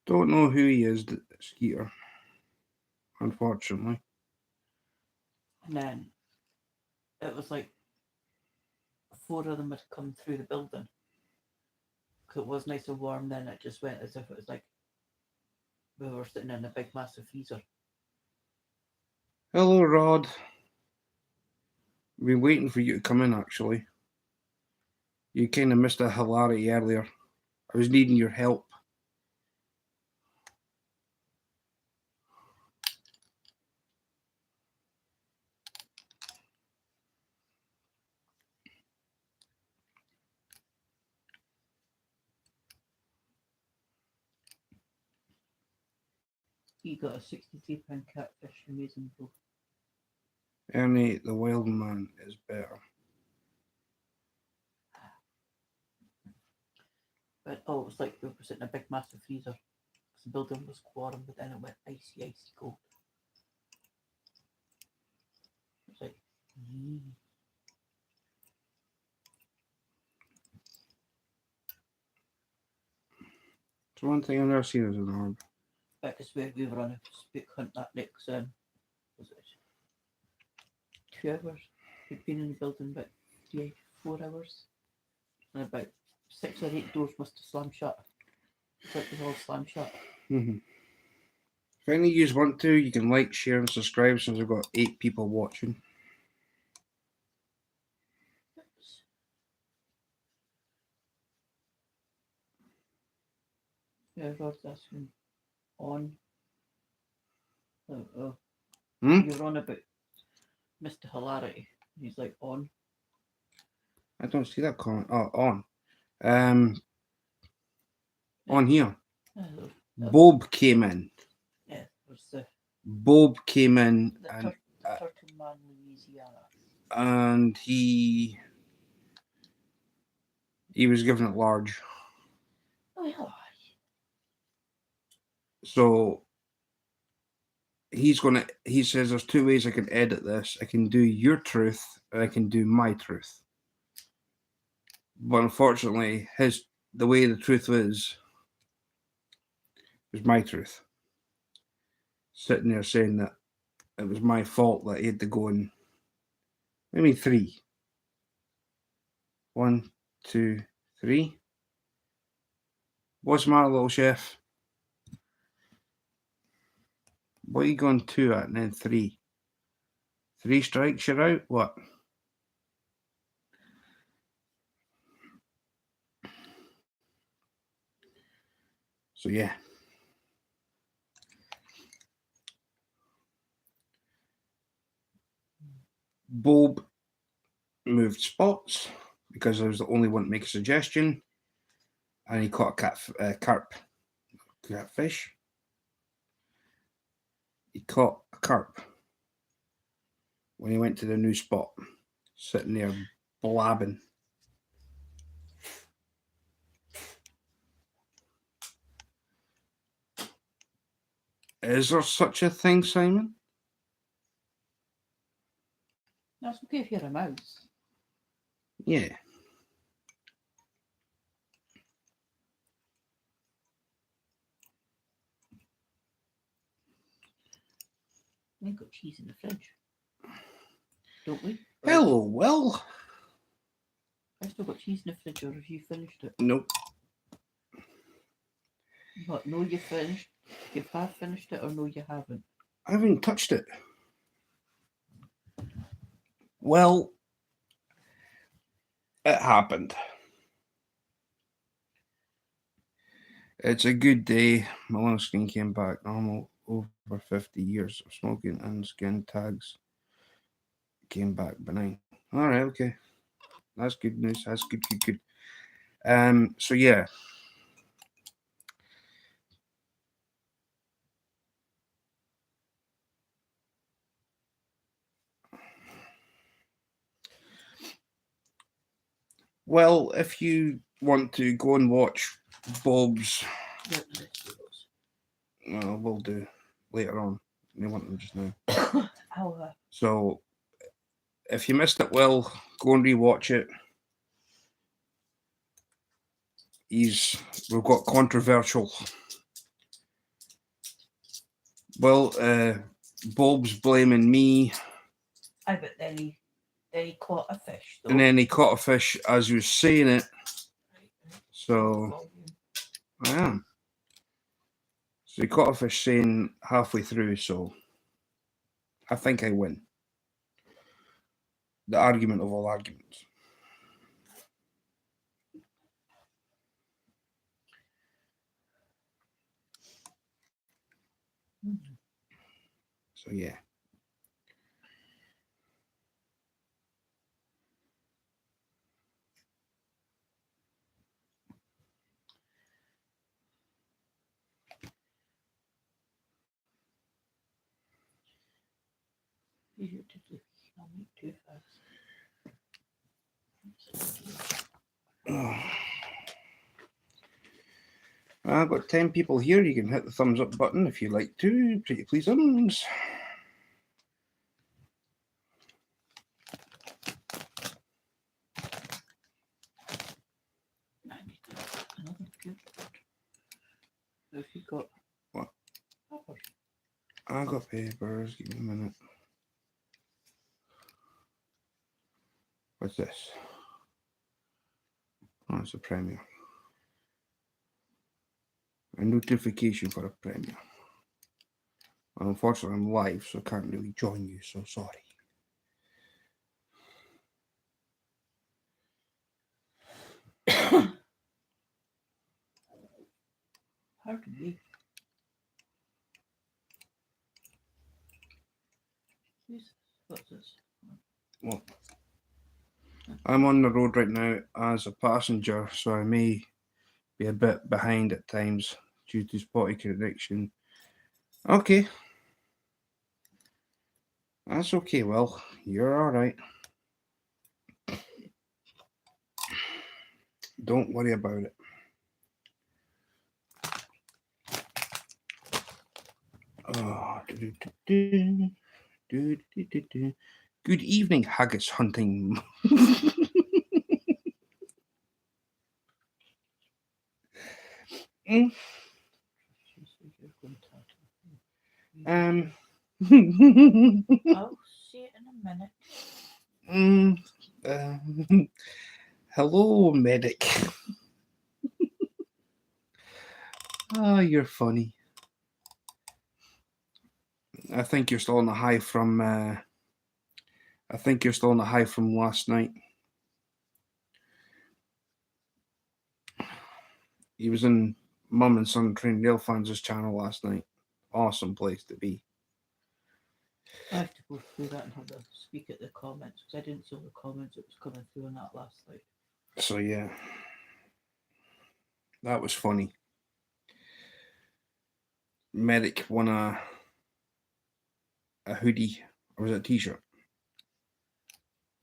Don't know who he is, Skeeter. Unfortunately.
and then it was like 4 of them had come through the building. Because it was nice and warm then, it just went as if it was like we were sitting in a big massive freezer.
Hello, Rod. I've been waiting for you to come in, actually. You kind of missed a hilarity earlier. I was needing your help.
He got a £63 catfish, amazing though.
Ernie the Wild Man is better.
But oh, it was like we were sitting in a big massive freezer. Because the building was warm, but then it went icy, icy cold. It's like,
It's one thing I've never seen as an orb.
That is where we were on a spook hunt that next, was it 2 hours? We'd been in the building about 3, 4 hours. And about 6 or 8 doors must have slammed shut. So it was all slammed shut.
Mm-hmm. If any of you want to, you can like, share, and subscribe since we've got 8 people watching.
Yeah, Rod's asking on. Oh,
Hmm?
you're on about Mr. Hilarity. He's like on.
I don't see that comment. Oh, on. On here.
Oh,
Bob came in.
yeah, there's the
Bob came in
Turtle Man, Louisiana.
and he was given it large.
Oh, yeah.
So he says there's 2 ways I can edit this. I can do your truth and I can do my truth. But unfortunately, the way the truth was my truth. Sitting there saying that it was my fault that he had to go in. Maybe 3. 1, 2, 3. What's my little chef? What are you going 2 at and then 3? 3 strikes, you're out? What? So yeah. Bob moved spots because I was the only one to make a suggestion, and he caught a catfish. He caught a carp when he went to the new spot, sitting there blabbing. Is there such a thing, Simon?
That's okay if you're a mouse.
Yeah.
We've got cheese in the fridge. Don't we?
Hello, Will.
I've still got cheese in the fridge, or have you finished it?
Nope.
What? No, you finished. You have finished it, or no, you haven't.
I haven't touched it. Well, it happened. It's a good day. My lung skin came back normal. Over 50 years of smoking and skin tags came back benign. All right, okay. That's good news. That's good. So yeah. Well, if you want to go and watch bulbs.
Get the rest of those.
Well, we'll do later on. They want them just now.
I'll,
So if you missed it, well, go and rewatch it. We've got controversial. Well, Bob's blaming me,
I bet then he caught a fish though.
and then he caught a fish as he was saying it.
Right.
So
Volume.
I am. So he caught a fish saying halfway through. So I think I win. The argument of all arguments.
Mhm.
So yeah.
You did look, I'll make too fast.
I've got 10 people here. You can hit the thumbs up button if you like to. Pretty pleasums.
I need to get another good one. Have you got
What?
peppers?
I got papers. Give me a minute. What's this? Oh, it's a premiere. A notification for a premiere. Well, unfortunately, I'm live, so I can't really join you, so sorry.
Hard to be. Jesus, what's this?
Well, I'm on the road right now as a passenger, so I may be a bit behind at times due to spotty connection. Okay. That's okay, Will. You're alright. Don't worry about it. Oh, Good evening, haggis hunting.
She said you're going to I'll see it in a minute.
Hello, medic. Oh, you're funny. I think you're still on the high from. I think you're still on the high from last night. He was in Mum and Son Train Rail Fans' channel last night. Awesome place to be.
I have to go through that and have a speak at the comments because I didn't see all the comments that was coming through on that last night.
So yeah, that was funny. Medic won a hoodie, or was it a t-shirt?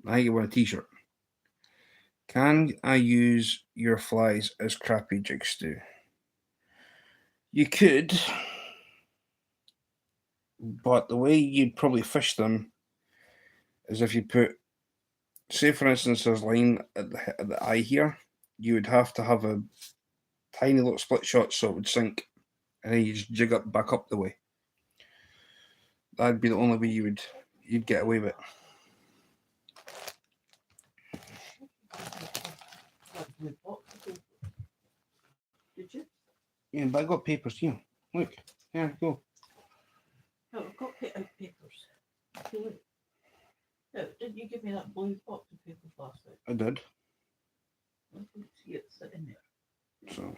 I think he won a t-shirt. Can I use your flies as crappy jig stew? You could, but the way you'd probably fish them is if you put, say for instance, there's line at the eye here, you would have to have a tiny little split shot so it would sink, and then you just jig up back up the way. That'd be the only way you'd get away with it.
Did you?
Yeah, but I got papers here. Look, here, go.
No, I've got papers. No, didn't you give me that blue box of papers last night?
I did.
I couldn't see it sitting there.
So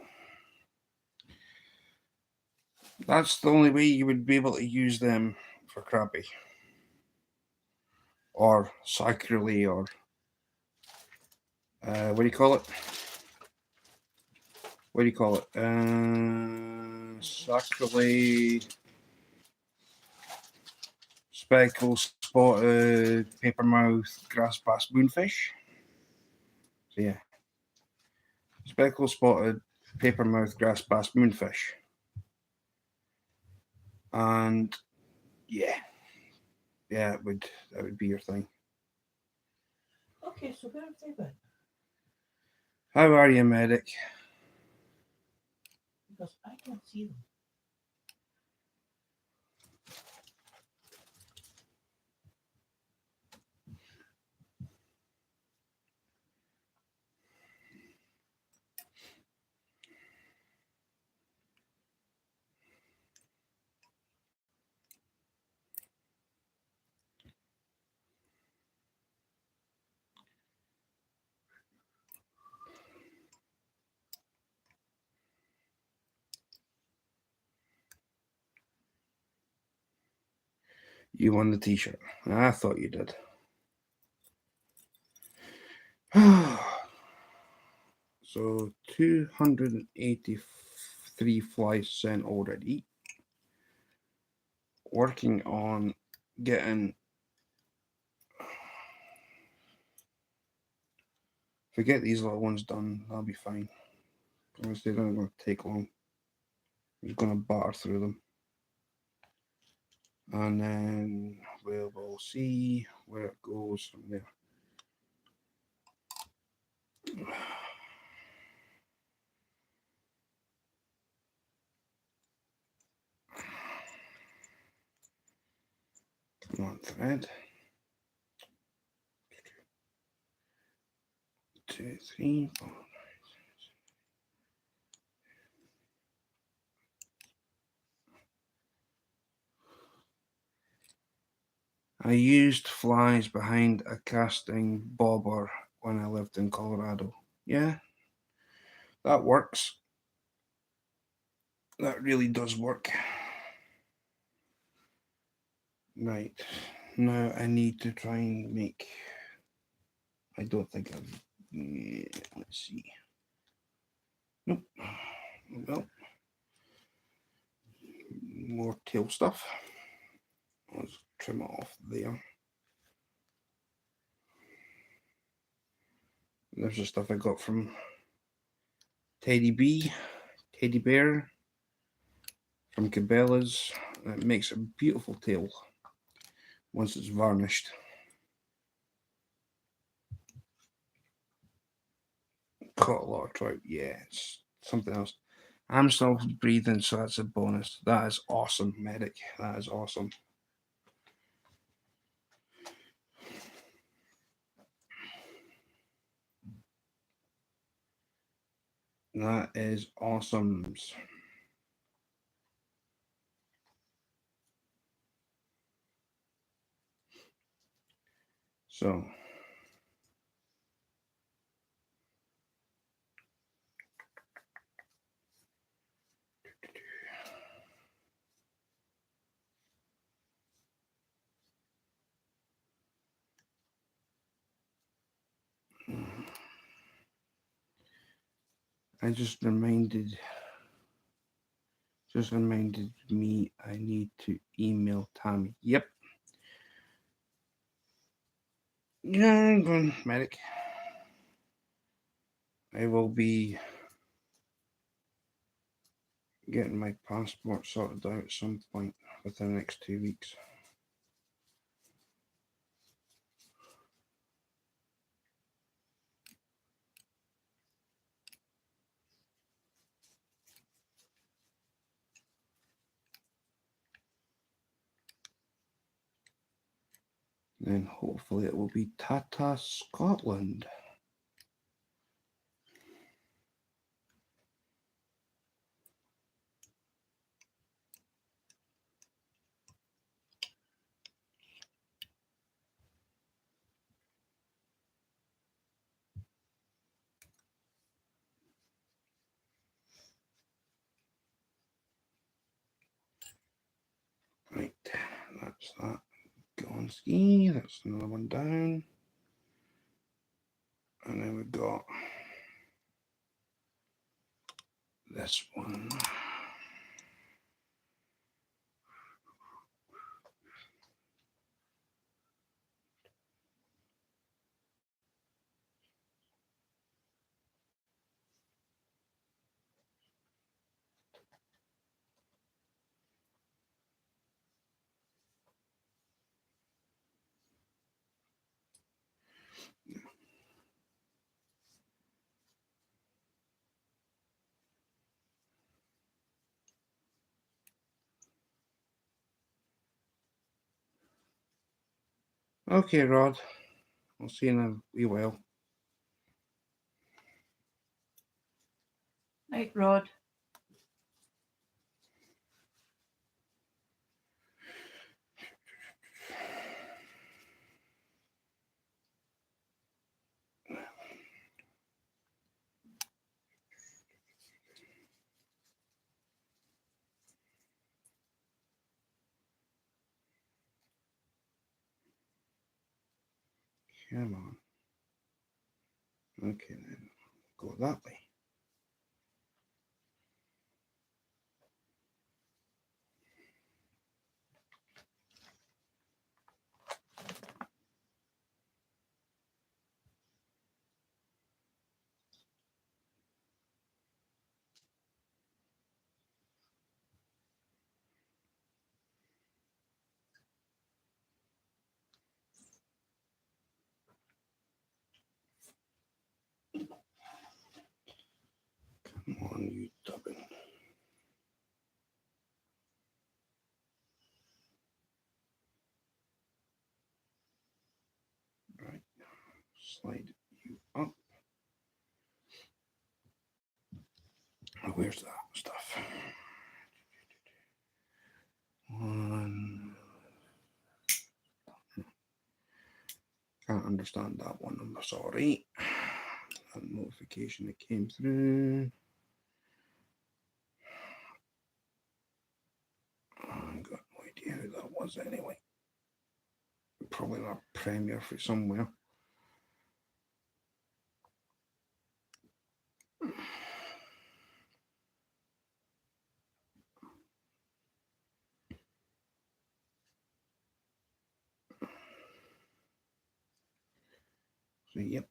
that's the only way you would be able to use them for crappie. Or sacrilege, or what do you call it? What do you call it? Sacrilege, speckle, spotted, papermouth, grass bass, moonfish. So yeah, speckle, spotted, papermouth grass bass moonfish. And yeah, that would be your thing.
Okay, so where have they been?
How are you, medic?
Because I can't see them.
You won the t-shirt. I thought you did. So 283 flies sent already. Working on getting. Forget these little ones done. That'll be fine. Honestly, they're not going to take long. I'm just going to batter through them. And then we'll see where it goes from there. Come on, thread. 2, 3, 4. I used flies behind a casting bobber when I lived in Colorado. Yeah, that works. That really does work. Right. Now I need to try and make. I don't think I've. Yeah, let's see. Nope. Well, more tail stuff. Let's trim it off there. There's the stuff I got from Teddy Bear from Cabela's. It makes a beautiful tail once it's varnished. Caught a lot of trout. Yeah, it's something else. I'm still breathing, so that's a bonus. That is awesome, medic. That is awesome. That is awesome. So I just reminded me I need to email Tommy. Yep. Yeah, I'm going, medic. I will be getting my passport sorted out at some point within the next 2 weeks. Then hopefully it will be Tata Scotland. Right, that's that. Gonski, that's another one down. And then we've got this one. Okay, Rod. I'll see you in a wee while.
Night, Rod.
Come on. Okay, then. Go that way. Come on, you dubbin. Right. Slide you up. Oh, where's that stuff? One. Can't understand that one. I'm sorry. That notification that came through. I've got no idea who that was anyway. Probably not Premier for somewhere. So, yep.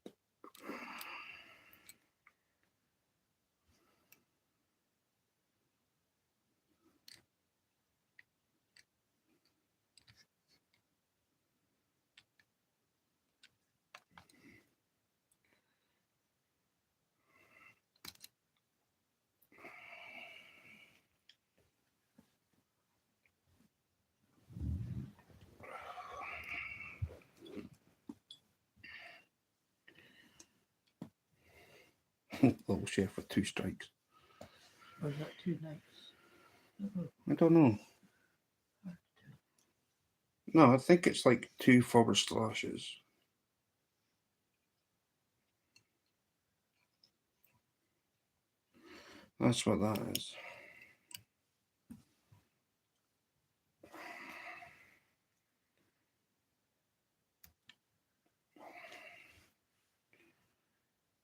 Little chef with 2 strikes.
Or is that 2 nights?
I don't know. No, I think it's like 2 forward slashes. That's what that is.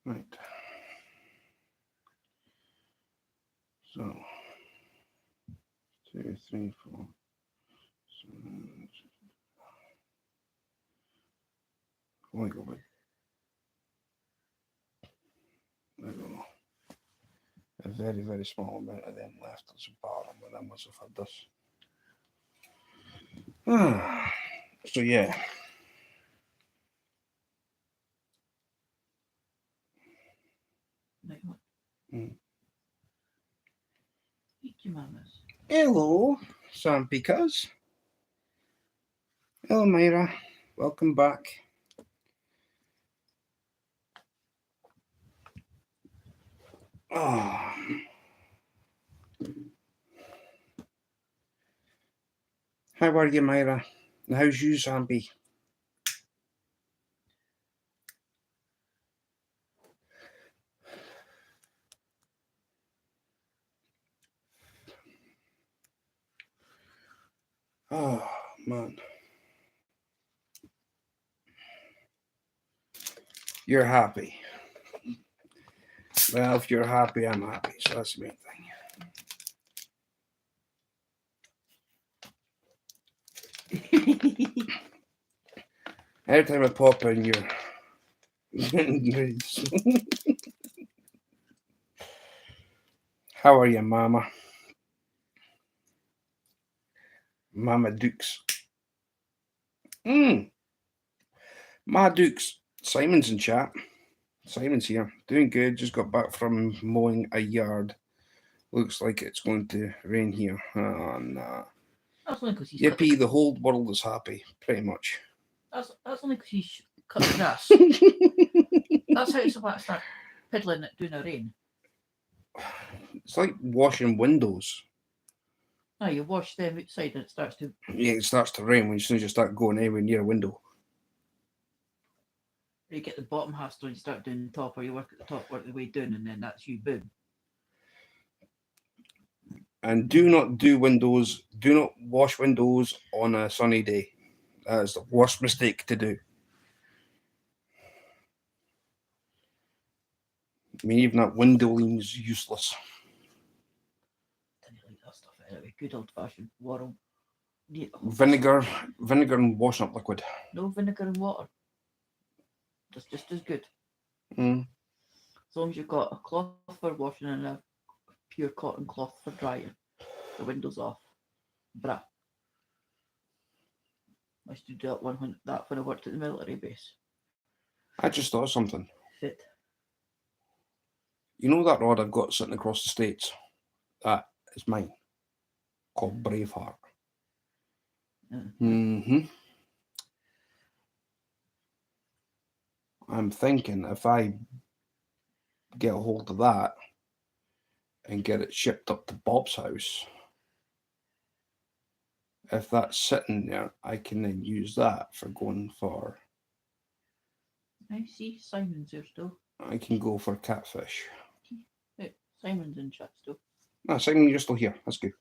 Right. So 2, 3, 4. Only go with, I don't know, a very, very small amount of them left as a bottom, but I must have had this. So yeah.
Night one.
Mm.
Eat your mamas.
Hello, Sam Pikas. Hello, Myra. Welcome back. Oh. How are you, Myra? And how's you, Zampy? Oh, man. You're happy. Well, if you're happy, I'm happy. So that's the main thing. Every time I pop in, you're. How are you, Mama? Mama Dukes. Ma Dukes. Simon's in chat. Simon's here. Doing good. Just got back from mowing a yard. Looks like it's going to rain here. Oh, nah.
That's only because he's
Yippee, the whole world is happy, pretty much.
That's only because he's cut the grass. That's how it's about to start piddling it during the rain.
It's like washing windows.
No, you wash them outside and it starts to.
Yeah, it starts to rain when as soon as you start going anywhere near a window.
You get the bottom half done, you start doing the top, or you work at the top, work the way down, and then that's you, boom.
And do not do windows. Do not wash windows on a sunny day. That is the worst mistake to do. I mean, even that windowing is useless.
Didn't like that stuff anyway. Good old fashioned water. Yeah,
Vinegar and washing up liquid.
no vinegar and water. That's just as good.
Mm.
As long as you've got a cloth for washing and a pure cotton cloth for drying. The window's off. Bruh. I used to do that when I worked at the military base.
I just thought of something.
Fit.
You know that rod I've got sitting across the States? That is mine. Called Braveheart. Mm-hmm. I'm thinking if I get a hold of that and get it shipped up to Bob's house, if that's sitting there, I can then use that for going for.
I see Simon's there still.
I can go for catfish.
Hey, Simon's in chat still.
Ah, Simon, you're still here. That's good.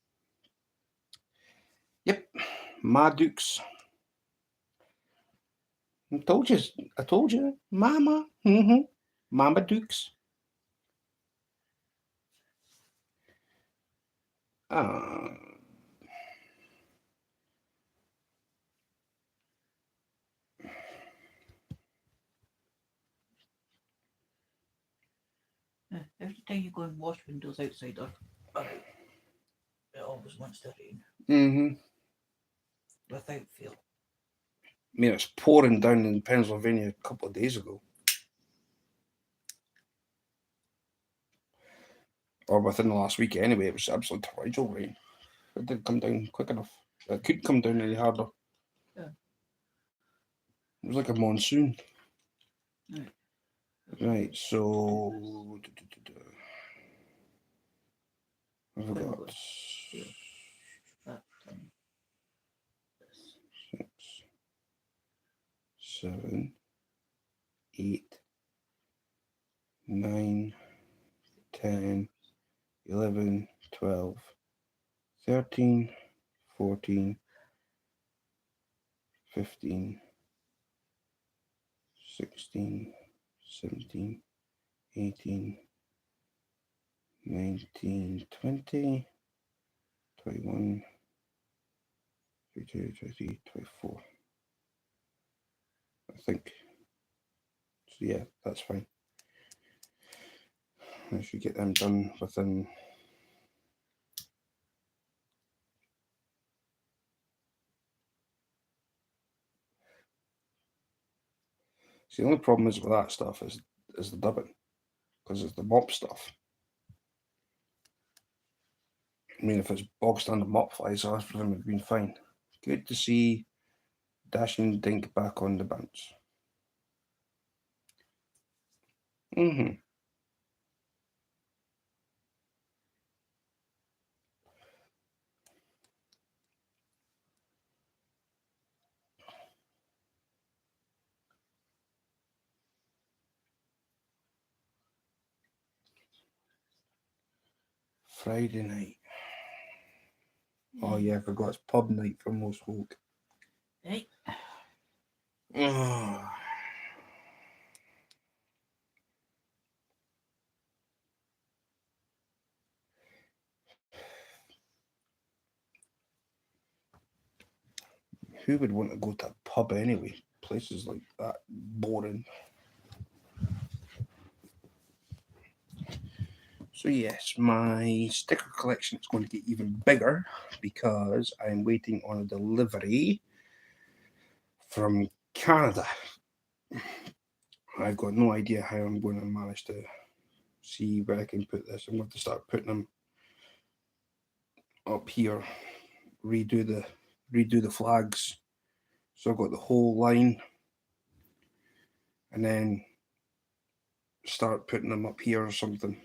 Yep, Madukes. I told you, Mama. Mama Dukes.
Every time you go and wash windows outside, alright, it always wants to rain.
Mm-hmm.
Without fail.
I mean, it's pouring down in Pennsylvania a couple of days ago. Or within the last week anyway, it was absolute torrential rain. It didn't come down quick enough. It couldn't come down any harder.
Yeah.
It was like a monsoon.
Right.
Right, so I've got
That time.
6, 7, 8, 9, 10, 11, 12, 13, 14, 15, 16, 17, 18, 19, 20, 21, 22, 23, 24. I think. So yeah, that's fine. I should get them done within. See, the only problem is with that stuff is the dubbing, because it's the mop stuff. I mean, if it's bog standard mop flies, so that's presumably been fine. Good to see Dashing Dink back on the bounce. Friday night. Oh yeah, I forgot it's pub night for most folk.
Hey.
Oh. Who would want to go to a pub anyway? Places like that boring. So yes, my sticker collection is going to get even bigger because I'm waiting on a delivery from Canada. I've got no idea how I'm going to manage to see where I can put this. I'm going to start putting them up here, redo the flags, So I've got the whole line, and then start putting them up here or something.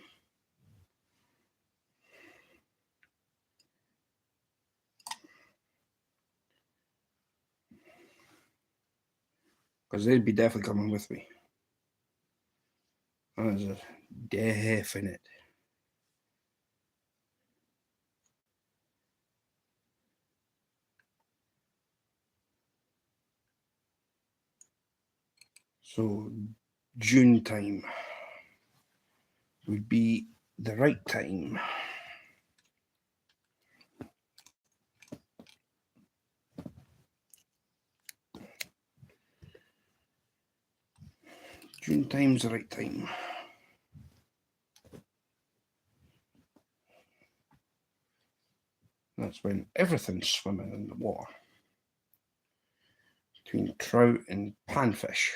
Because they'd be definitely coming with me. That is a definite. So June time would be the right time. June time's the right time. That's when everything's swimming in the water. Between trout and panfish.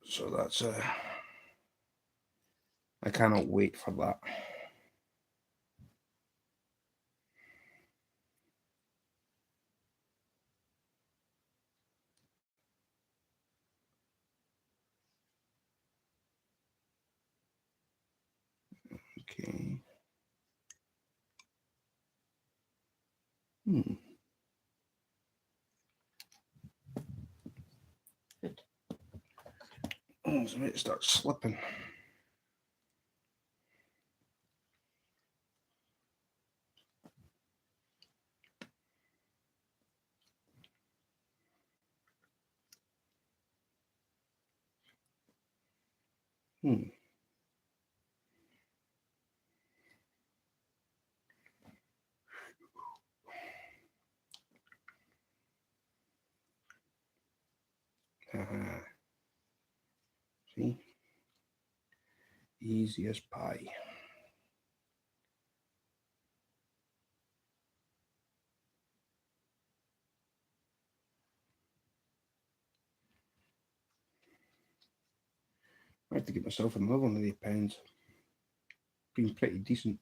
So that's I cannot wait for that. Okay.
Good.
Oh, it's about to start slipping. See? Easy as pie. I have to get myself another one of these pens. Been pretty decent.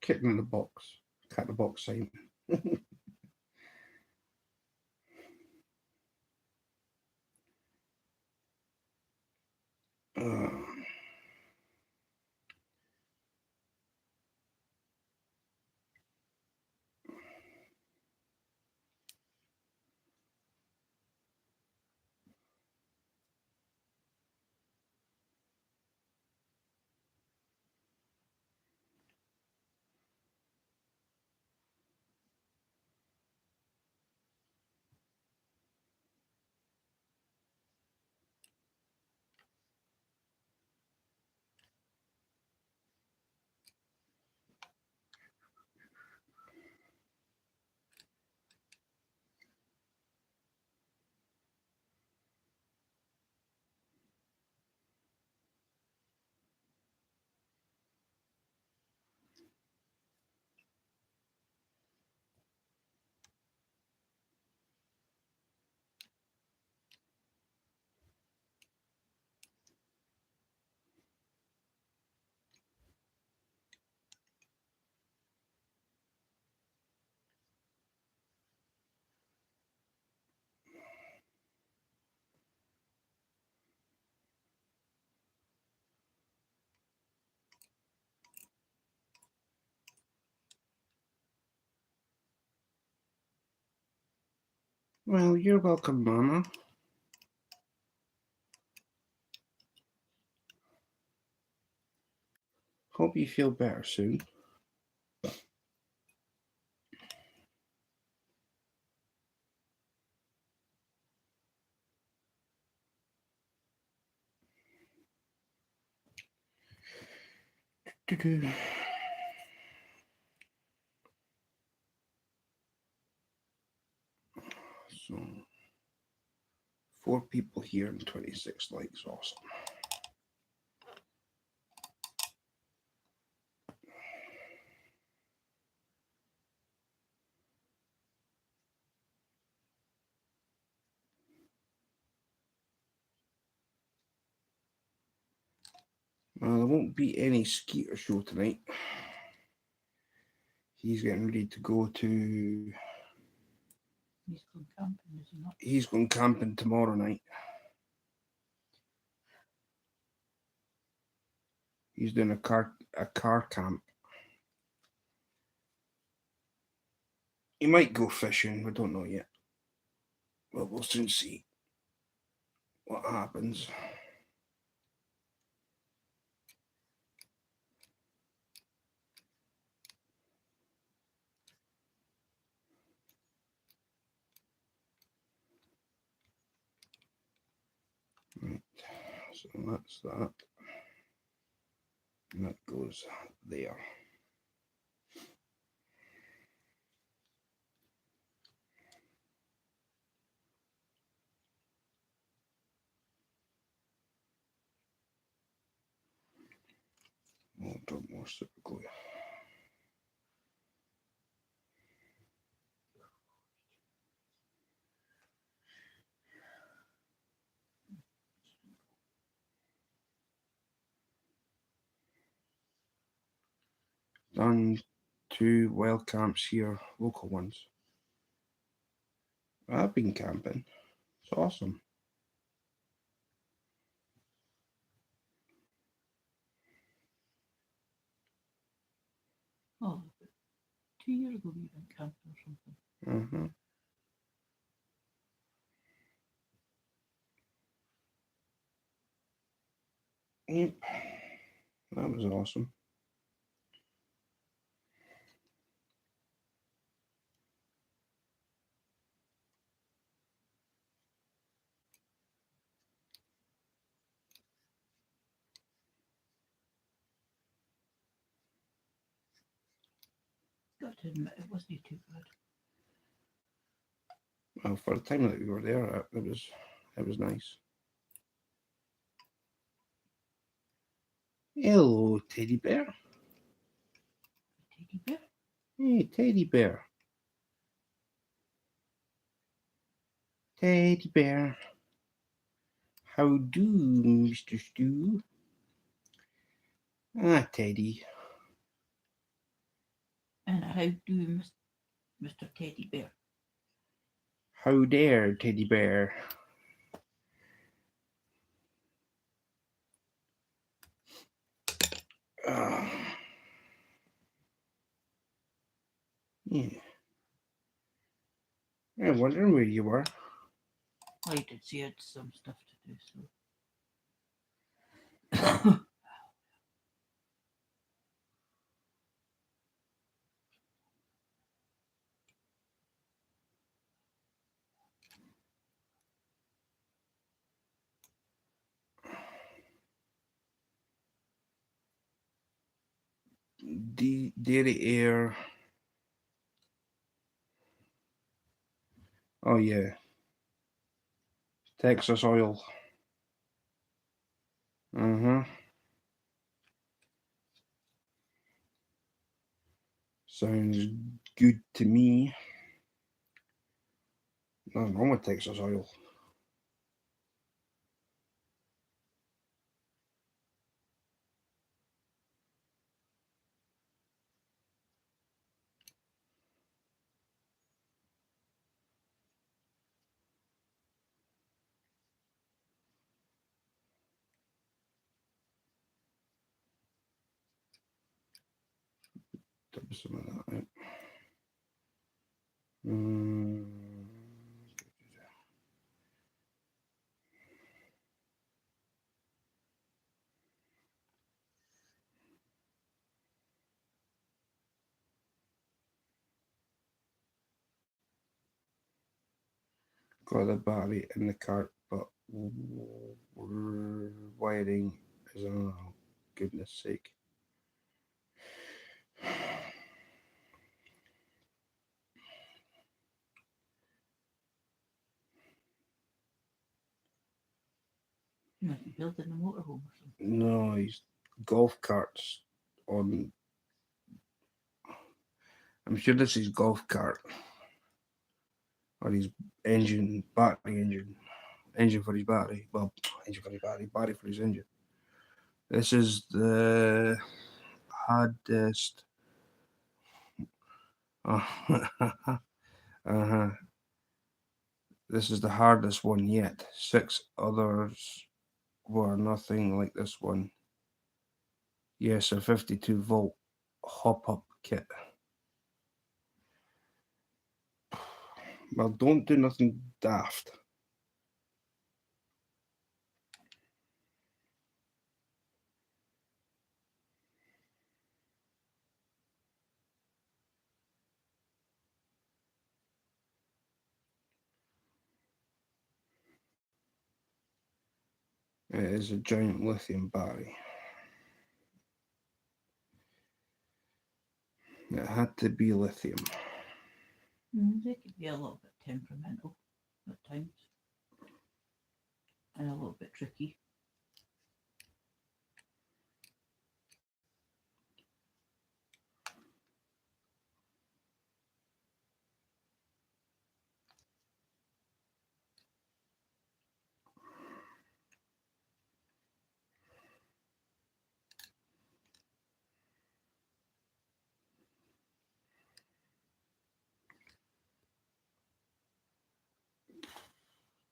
Kitten in the box. Cat in the box sign. Well, you're welcome, Mama. Hope you feel better soon. Do-do. So 4 people here and 26 likes. Awesome. Well, there won't be any Skeeter show tonight. He's getting ready to go to.
He's going camping, is he not?
He's going camping tomorrow night. He's doing a car camp. He might go fishing. We don't know yet. Well, we'll soon see what happens. Right. So that's that. And that goes there. We'll drop more super glue. Done 2 wild camps here, local ones. I've been camping. It's awesome.
Oh, 2 years ago we went camping or something.
Uh-huh. Yep. That was awesome.
Got to admit, it wasn't too bad.
Well, for the time that we were there, it was nice. Hello, teddy bear.
Teddy bear?
Hey, teddy bear. Teddy bear. How do, Mr. Stew? Ah, Teddy.
And how do Mr. Teddy Bear?
How dare, teddy bear? Yeah. I'm wondering where you were.
I did see I had some stuff to do, so.
Dairy air. Oh yeah. Texas oil. Uh-huh. Sounds good to me. Nothing wrong with Texas oil. Dip some of that out. Got the battery in the cart, but wiring is, oh, goodness sake.
Like building a motorhome or something.
No, he's golf carts on. I'm sure this is golf cart or his engine, battery engine for his battery. Well, engine for his battery for his engine. This is the hardest. Uh-huh. This is the hardest one yet. 6 others were nothing like this one. Yes, a 52-volt hop-up kit. Well, don't do nothing daft. It is a giant lithium battery. It had to be lithium.
They could be a little bit temperamental at times. And a little bit tricky.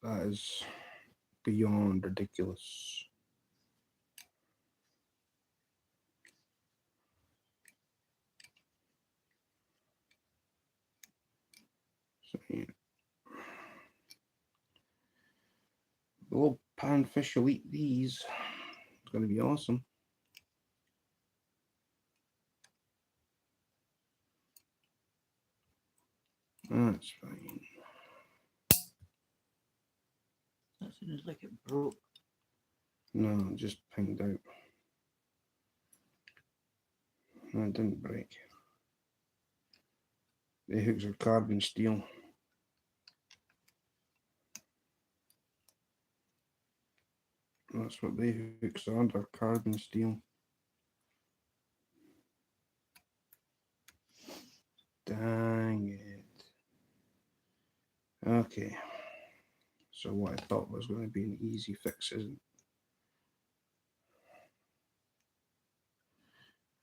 That is beyond ridiculous. So, yeah. The little panfish will eat these. It's going to be awesome. That's fine.
That sounds like it broke.
No, it just pinged out. No, it didn't break. The hooks are carbon steel. That's what the hooks are, they're carbon steel. Dang it. Okay. So what I thought was going to be an easy fix isn't.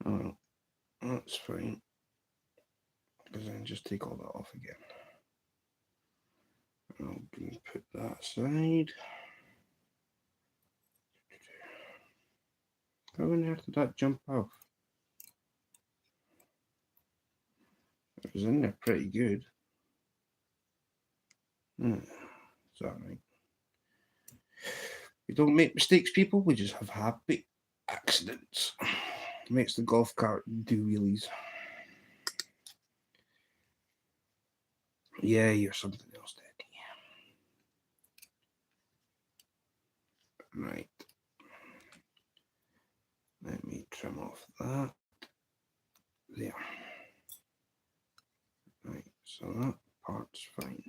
Oh well, that's fine. Because then just take all that off again. I'll put that aside. How on earth did that jump off? It was in there pretty good. It's alright. We don't make mistakes, people. We just have happy accidents. Makes the golf cart do wheelies. Yeah, you're something else, Daddy. Right. Let me trim off that. There. Right, so that part's fine.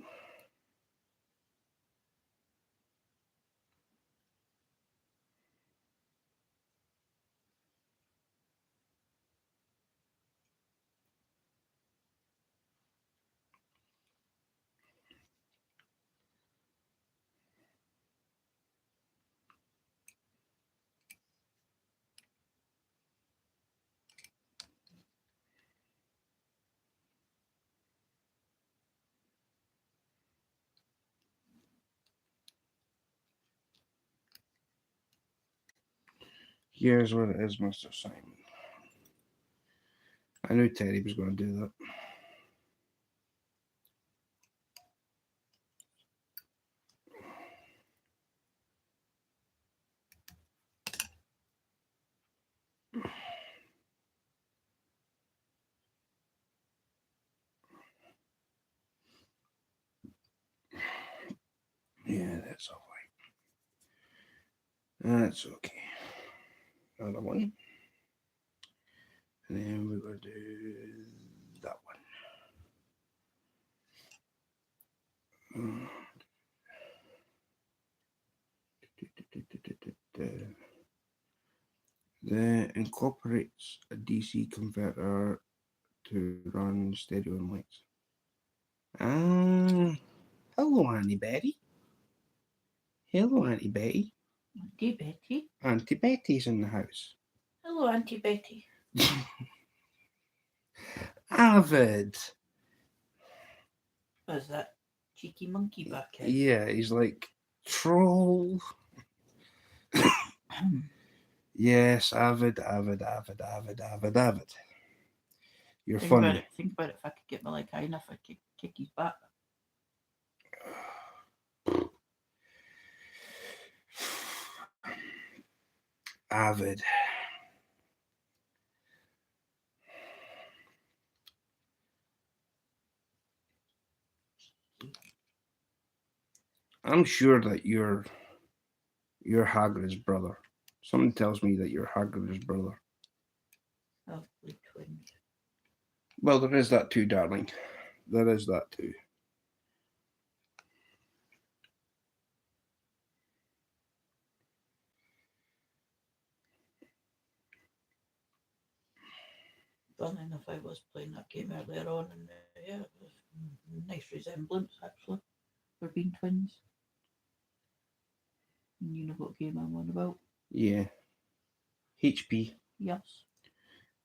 Here's what it is, Mr. Simon. I knew Teddy was going to do that. Yeah, that's all right. That's okay. Another one. And then we're going to do that one. incorporates a DC converter to run stereo and lights. Hello, Auntie Betty. Hello, Auntie Betty.
Auntie Betty.
Auntie Betty's in the house.
Hello, Auntie Betty.
Avid.
Was that cheeky monkey back here?
Yeah, he's like, troll. Yes, Avid. You're
Think
funny.
about it. Think about it. If I could get my leg high enough, I'd kick his back.
Avid. I'm sure that you're Hagrid's brother. Someone tells me that you're Hagrid's brother.
Lovely twins.
Well, there is that too, darling. There is that too.
Funny enough, I was playing that game earlier on, and yeah, it was a nice resemblance actually for being twins. And you know what game I'm on about?
Yeah. HP.
Yes.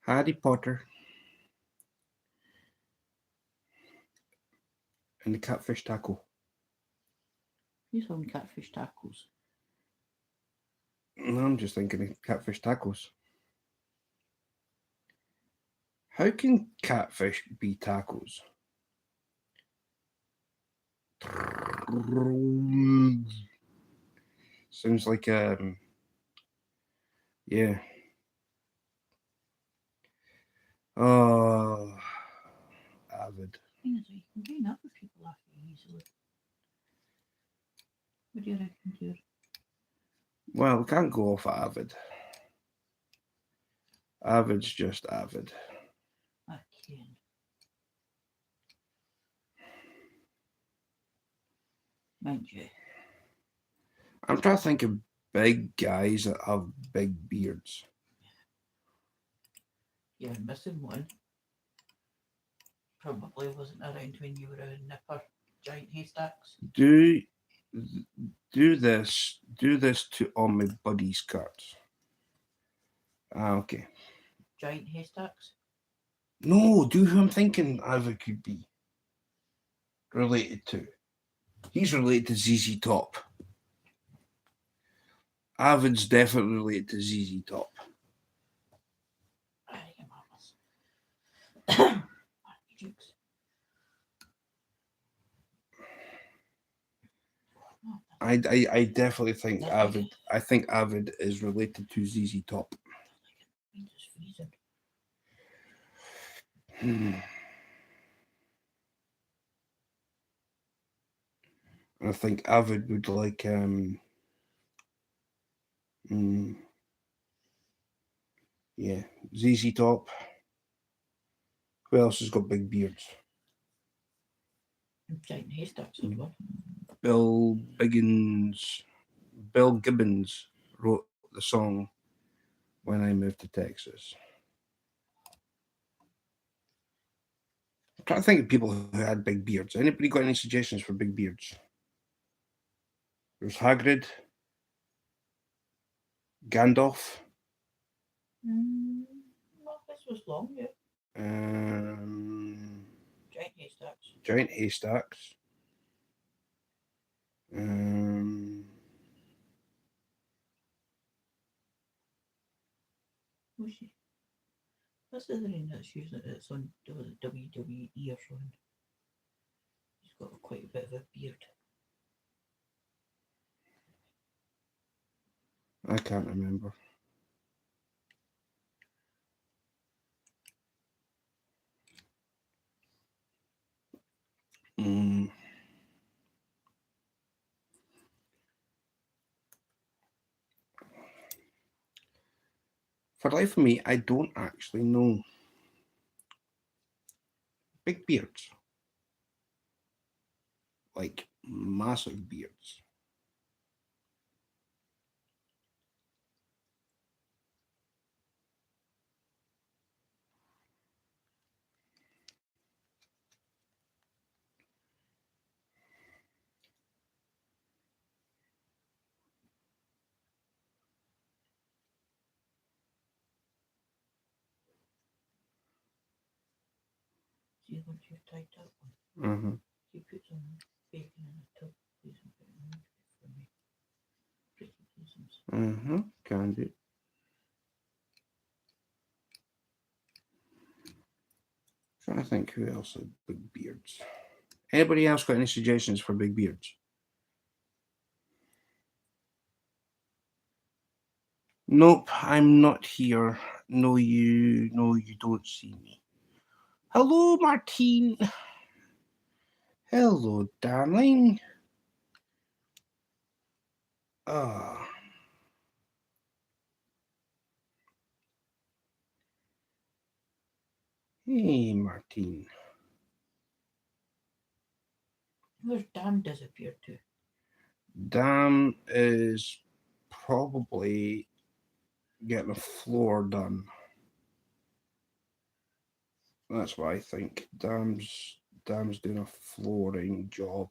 Harry Potter. And the catfish taco.
He's on catfish tacos.
No, I'm just thinking of catfish tacos. How can catfish be tacos? Sounds like yeah. Oh, Avid.
Thing is, you can gain up with people after you easily. What do you reckon, dear?
Well, we can't go off Avid. Avid's just Avid.
I can. Mind you.
I'm trying to think of big guys that have big beards.
You're missing one. Probably wasn't around when you were a nipper. Giant haystacks.
Do this to all my buddies' cards. Okay.
Giant haystacks?
No, do who I'm thinking Avid could be related to. He's related to ZZ Top. Avid's definitely related to ZZ Top.
I am honest. Jukes.
I definitely think Avid. I think Avid is related to ZZ Top.
I'm just freezing.
I think Avid would like yeah, ZZ Top. Who else has got big beards?
Giant haystacks as well.
Bill Gibbons wrote the song When I Moved to Texas. I'm trying to think of people who had big beards. Anybody got any suggestions for big beards? There's Hagrid, Gandalf.
Well, this was long, yeah. Giant haystacks.
Giant haystacks.
Who's she? What's the other name that's using it? It's on WWE or something. He's got quite a bit of a beard.
I can't remember. For the life of me, I don't actually know. Big beards. Like massive beards.
See, once you've tied that one,
Mm-hmm.
you put some bacon in a tub, please, and put it in for me. Pretty pleasant.
Mm-hmm. Can do. Trying to think who else had big beards. Anybody else got any suggestions for big beards? Nope, I'm not here. No, you don't see me. Hello, Martine. Hello, darling. Ah. Hey, Martine.
Where's Dan disappeared to?
Dan is probably getting a floor done. That's what I think. Dan's doing a flooring job.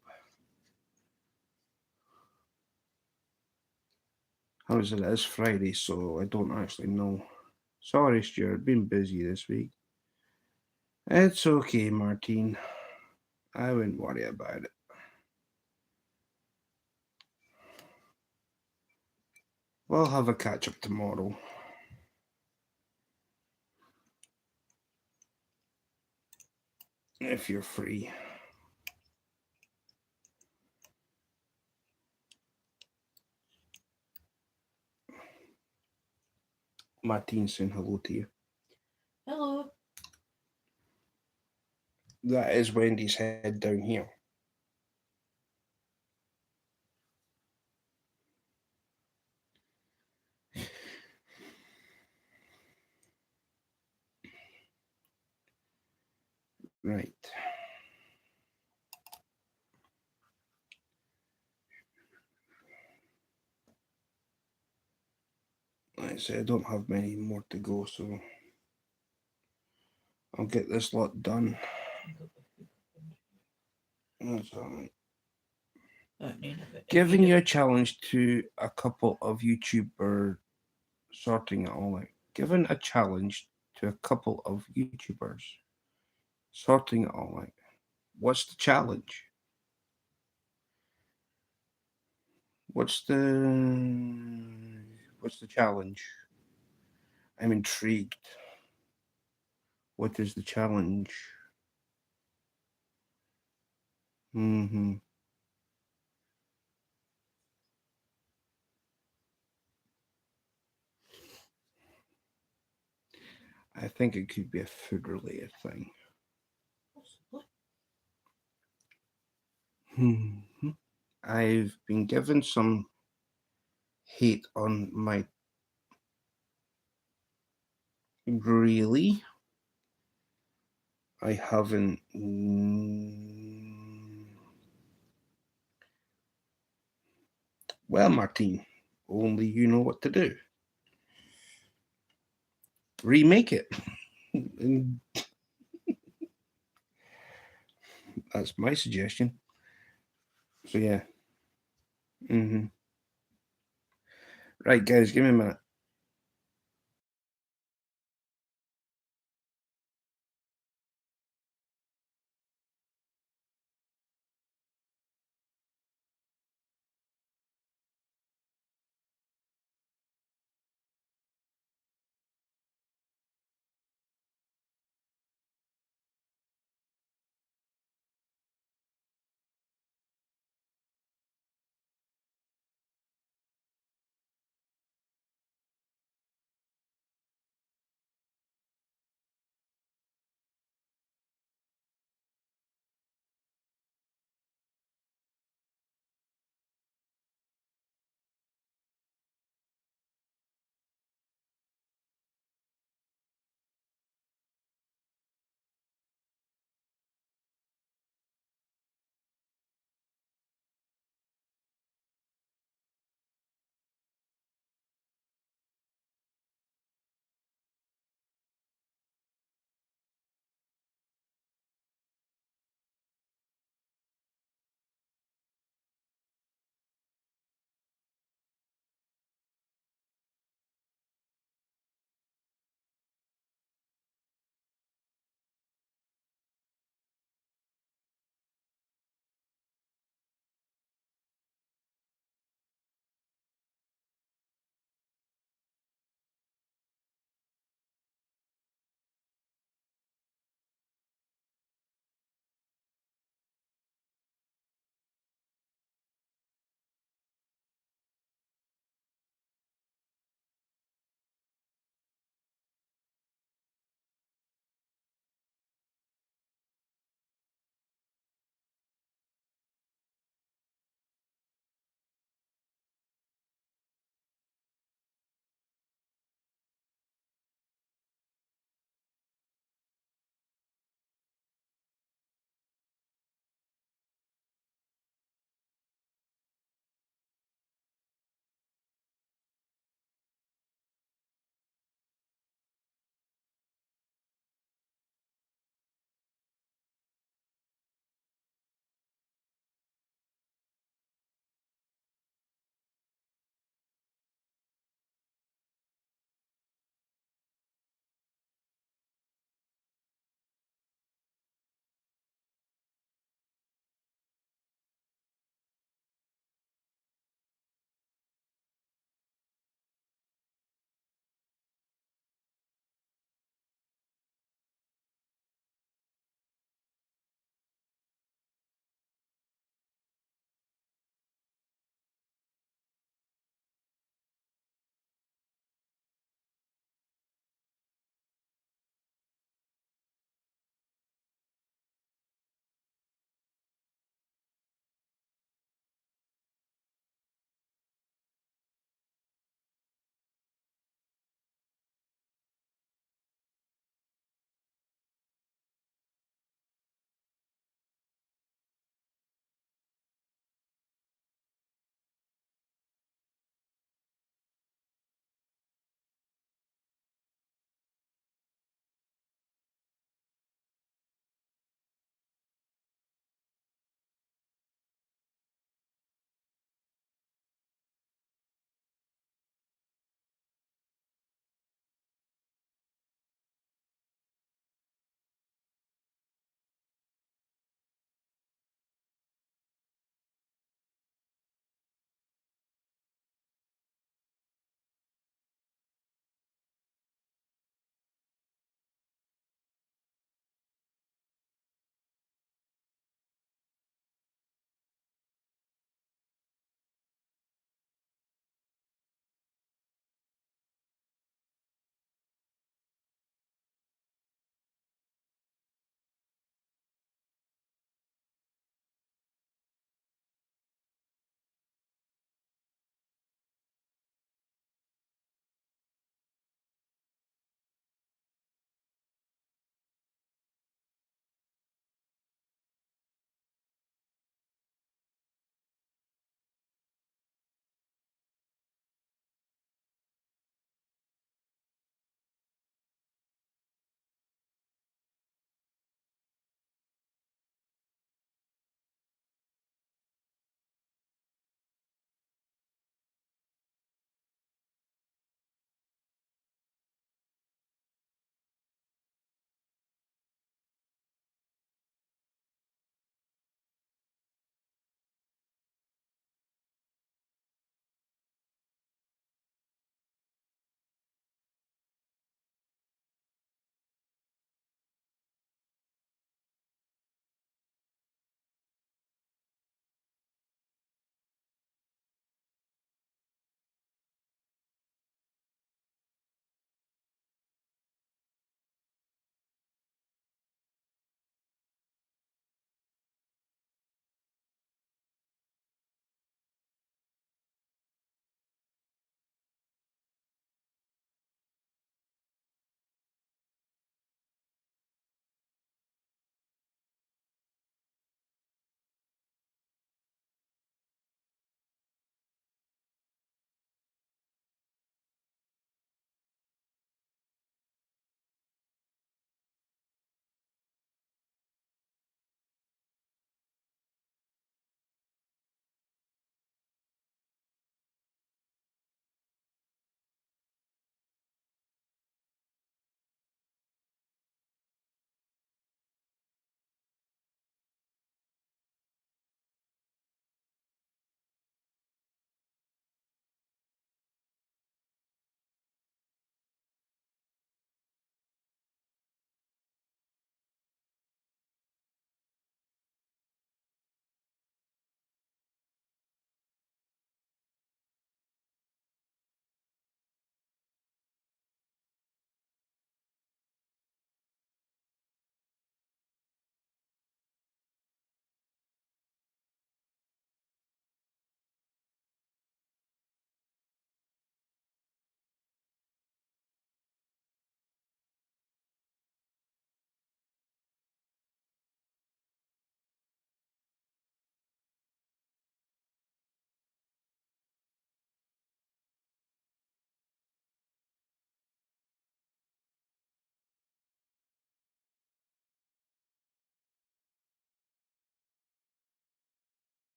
How is it? It is Friday, so I don't actually know. Sorry, Stuart. Been busy this week. It's okay, Martine. I wouldn't worry about it. We'll have a catch up tomorrow. If you're free. Martine saying hello to you.
Hello.
That is Wendy's head down here. Right. Like I say, I don't have many more to go, so I'll get this lot done. That's all right. Giving you a challenge to a couple of YouTubers sorting it all out. Given a challenge to a couple of YouTubers sorting it all out. What's the challenge? What's the challenge? I'm intrigued. What is the challenge? Mm-hmm. I think it could be a food related thing. Hmm. I've been given some hate on my. Really? I haven't. Well, Martine, only you know what to do. Remake it. And that's my suggestion. So, yeah. Mm-hmm. Right, guys, give me a minute.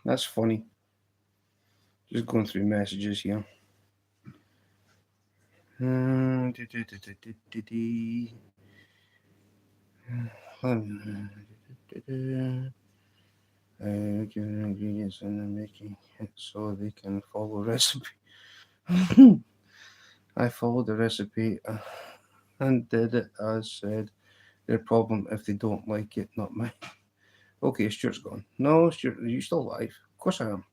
That's funny. Just going through messages here. Giving ingredients and then making it so they can follow recipe. I followed the recipe and did it as said. Their problem if they don't like it, not mine. Okay, Stuart's gone. No, Stuart, are you still alive? Of course I am.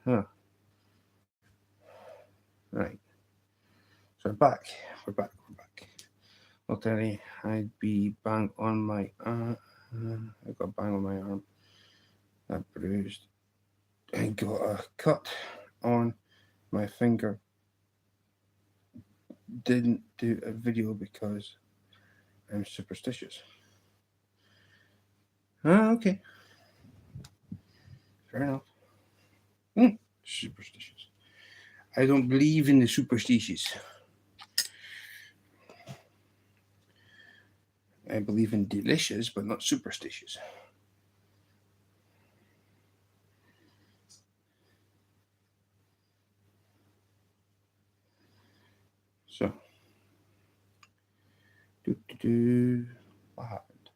Huh. Right. So we're back. We're back. I'll tell you, I'd be bang on my I got bang on my arm. That bruised. I got a cut on my finger. Didn't do a video because I'm superstitious. Okay. Fair enough. Superstitious. I don't believe in the superstitious. I believe in delicious, but not superstitious. So, what happened?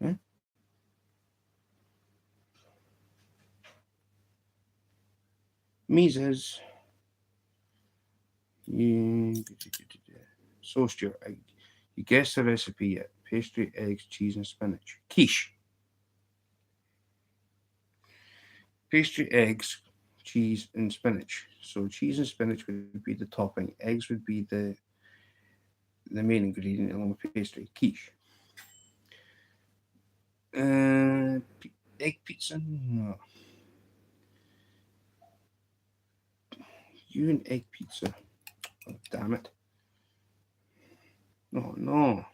Huh? Mises. So, Stuart, you guessed the recipe yet? Pastry, eggs, cheese, and spinach. Quiche. Pastry, eggs, cheese, and spinach. So cheese and spinach would be the topping. Eggs would be the main ingredient along with pastry. Quiche. Egg pizza? No. You and egg pizza. Oh, damn it. Oh, no.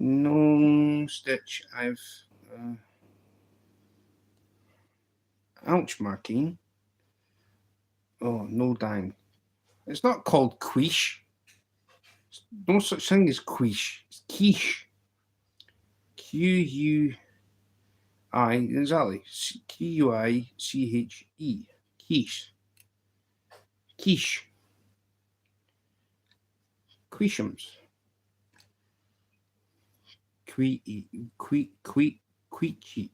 No, Stitch. I've... ouch, Martine. Oh, no dang. It's not called quiche. No such thing as quiche. It's quiche. Q-U-I, exactly. Q-U-I-C-H-E. Quiche. Quiche. Quichums. Queechy.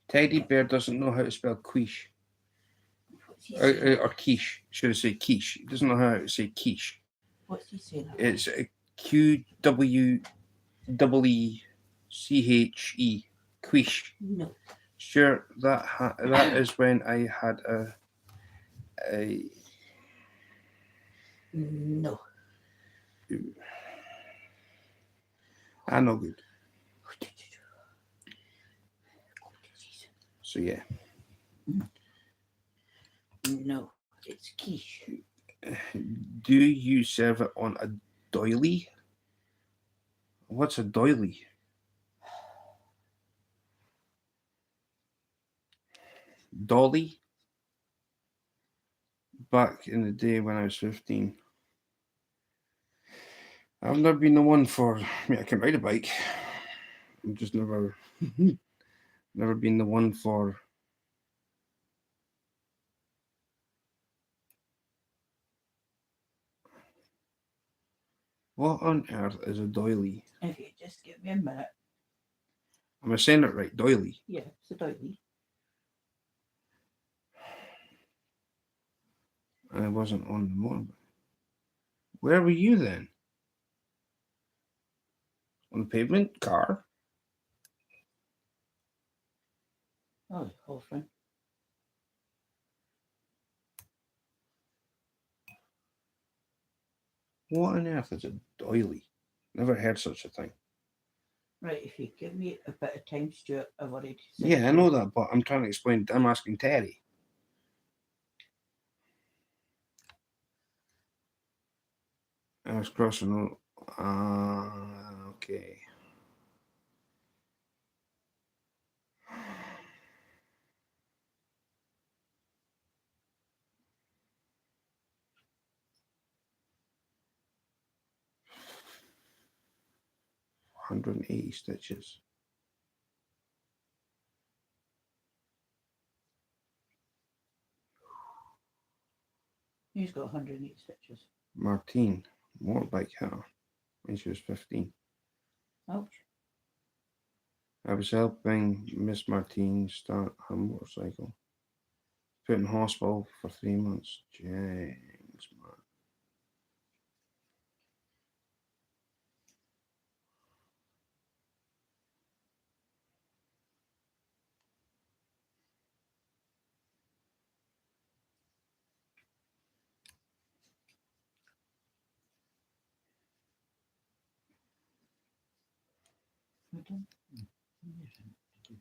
Teddy Bear doesn't know how to spell quiche. Or quiche. Should I say quiche? He doesn't know how to say quiche.
What's he saying?
It's Q-W-E-E-C-H-E. Quiche.
No.
Sure, that is when I had a
No.
I know good. So yeah.
No, it's quiche.
Do you serve it on a doily? What's a doily? Dolly? Back in the day when I was 15. I've never been the one for... I mean, I can ride a bike. I've just never... never been the one for... What on earth is a doily?
If you just give me a minute.
Am I saying it right? Doily?
Yeah, it's a doily.
I wasn't on the motorbike. Where were you then? On the pavement? Car?
Oh, Hawthorne.
What on earth is a doily? Never heard such a thing.
Right, if you give me a bit of time, Stuart, I've already said
Yeah, I know that, but I'm trying to explain. I'm asking Terry. I was crossing. Okay. $180 stitches.
He's got 108 stitches.
Martine, motorbike her when she was 15.
Ouch.
I was helping Miss Martine start her motorcycle. Put in hospital for 3 months. James, man.
Hold on. Yes, I need to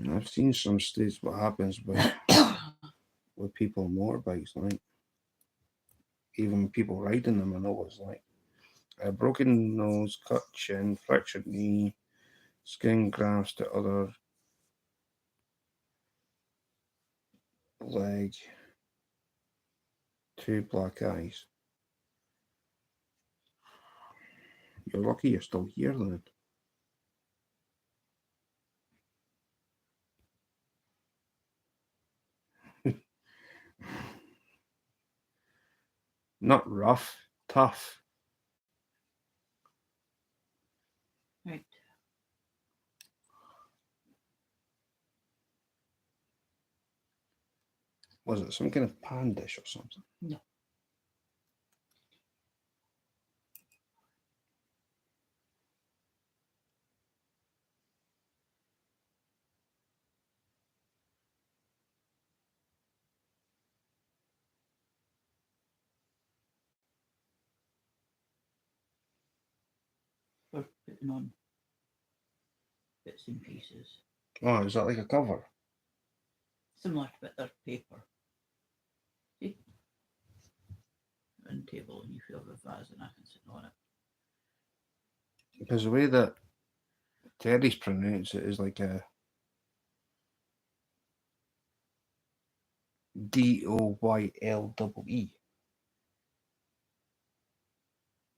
do.
I've seen some states what happens with people on motorbikes, like even people riding them. I know what it's like. A broken nose, cut chin, fractured knee, skin grafts to other leg, 2 black eyes. You're lucky you're still here then. Not rough, tough.
Right.
Was it some kind of pan dish or something?
No. For putting on bits and pieces.
Oh, is that like a cover?
Similar to bitter paper. See? On table and you feel the vase and nothing sitting on it.
Because the way that Terry's pronounced it is like a DOYLEE.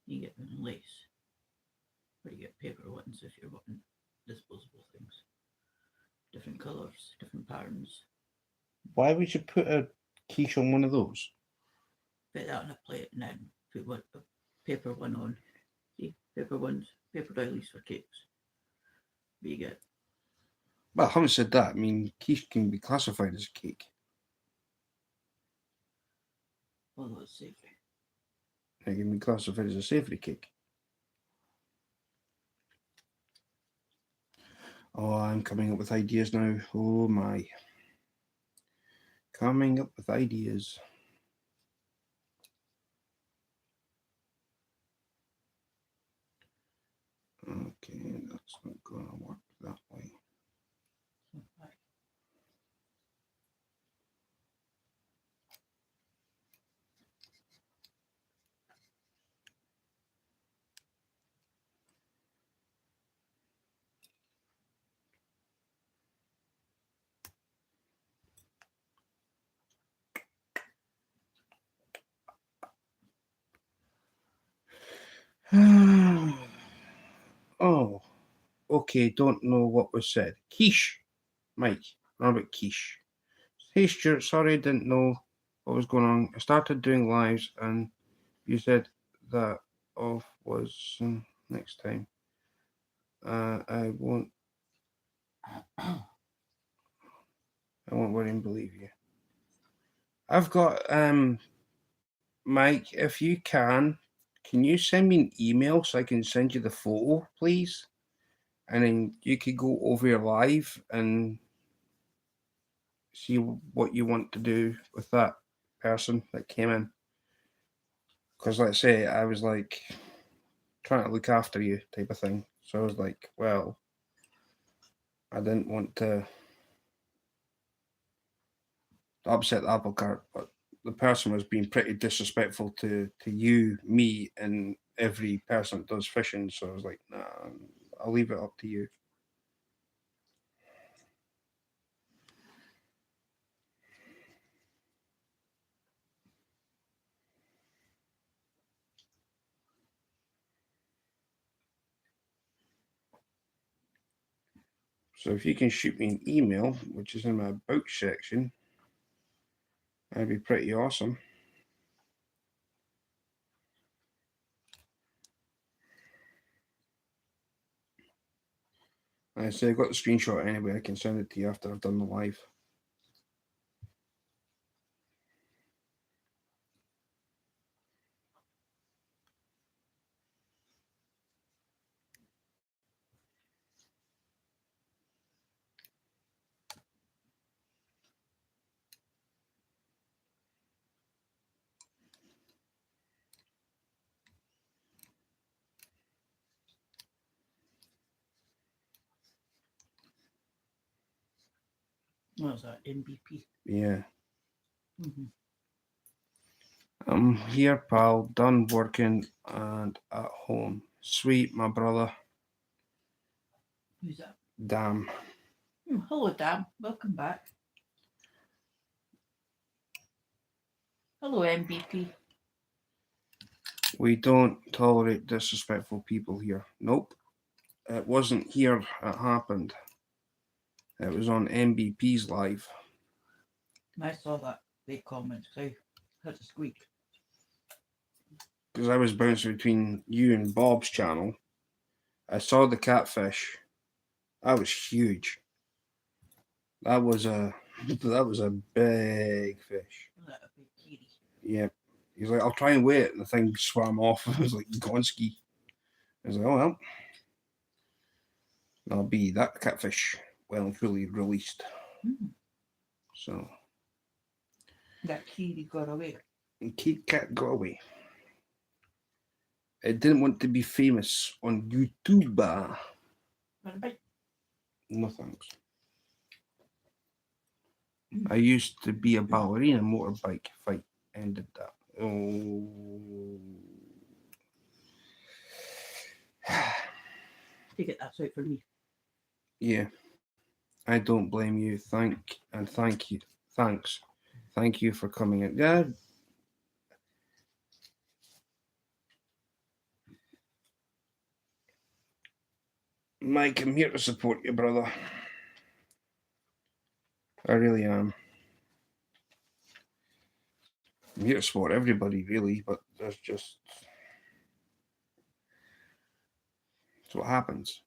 You get them in lace. Or you get paper ones if you're wanting disposable things. Different colours, different patterns.
Why would you put a quiche on one of those?
Put that on a plate and then put a paper one on. See, paper ones, paper doilies for cakes. But you get
Well, having said that, I mean, quiche can be classified as a cake.
although it's savoury.
It can be classified as a savoury cake. Oh, I'm coming up with ideas now. Oh my. Coming up with ideas. Okay, that's not going to work that way. Oh, okay, don't know what was said. Quiche, Mike, Robert Quiche. Hey Stuart, sorry I didn't know what was going on. I started doing lives and you said that off was next time. I won't worry and believe you. I've got Mike, if you can you send me an email so I can send you the photo, please? And then you could go over your live and see what you want to do with that person that came in. Because, let's say, I was like trying to look after you, type of thing. So I was like, well, I didn't want to upset the apple cart, but the person was being pretty disrespectful to you, me, and every person that does fishing. So I was like, nah, I'll leave it up to you. So if you can shoot me an email, which is in my about section, that'd be pretty awesome. I say I got the screenshot anyway. I can send it to you after I've done the live.
What was that? MVP.
Yeah.
Mm-hmm.
I'm here, pal. Done working and at home. Sweet, my brother.
Who's that?
Damn.
Hello, Dan. Welcome back. Hello, MVP.
We don't tolerate disrespectful people here. Nope. It wasn't here it happened. It was on MBP's live.
I saw that big comment. I heard a squeak.
Because I was bouncing between you and Bob's channel. I saw the catfish. That was huge. That was a big fish.
Was that a big kitty?
Yeah. He's like, I'll try and wait. And the thing swam off. It was like Gonski. I was like, oh well. That'll be that catfish well and truly released.
Mm.
So
That kitty got away.
and Kit Kat got away. It didn't want to be famous on YouTube.
What about?
No thanks. I used to be a ballerina. Motorbike fight ended that. Oh.
Take it, that's out for me.
Yeah. I don't blame you. Thank you. Thanks. Thank you for coming in. Yeah. Mike, I'm here to support you, brother. I really am. I'm here to support everybody, really, but there's just... That's what happens.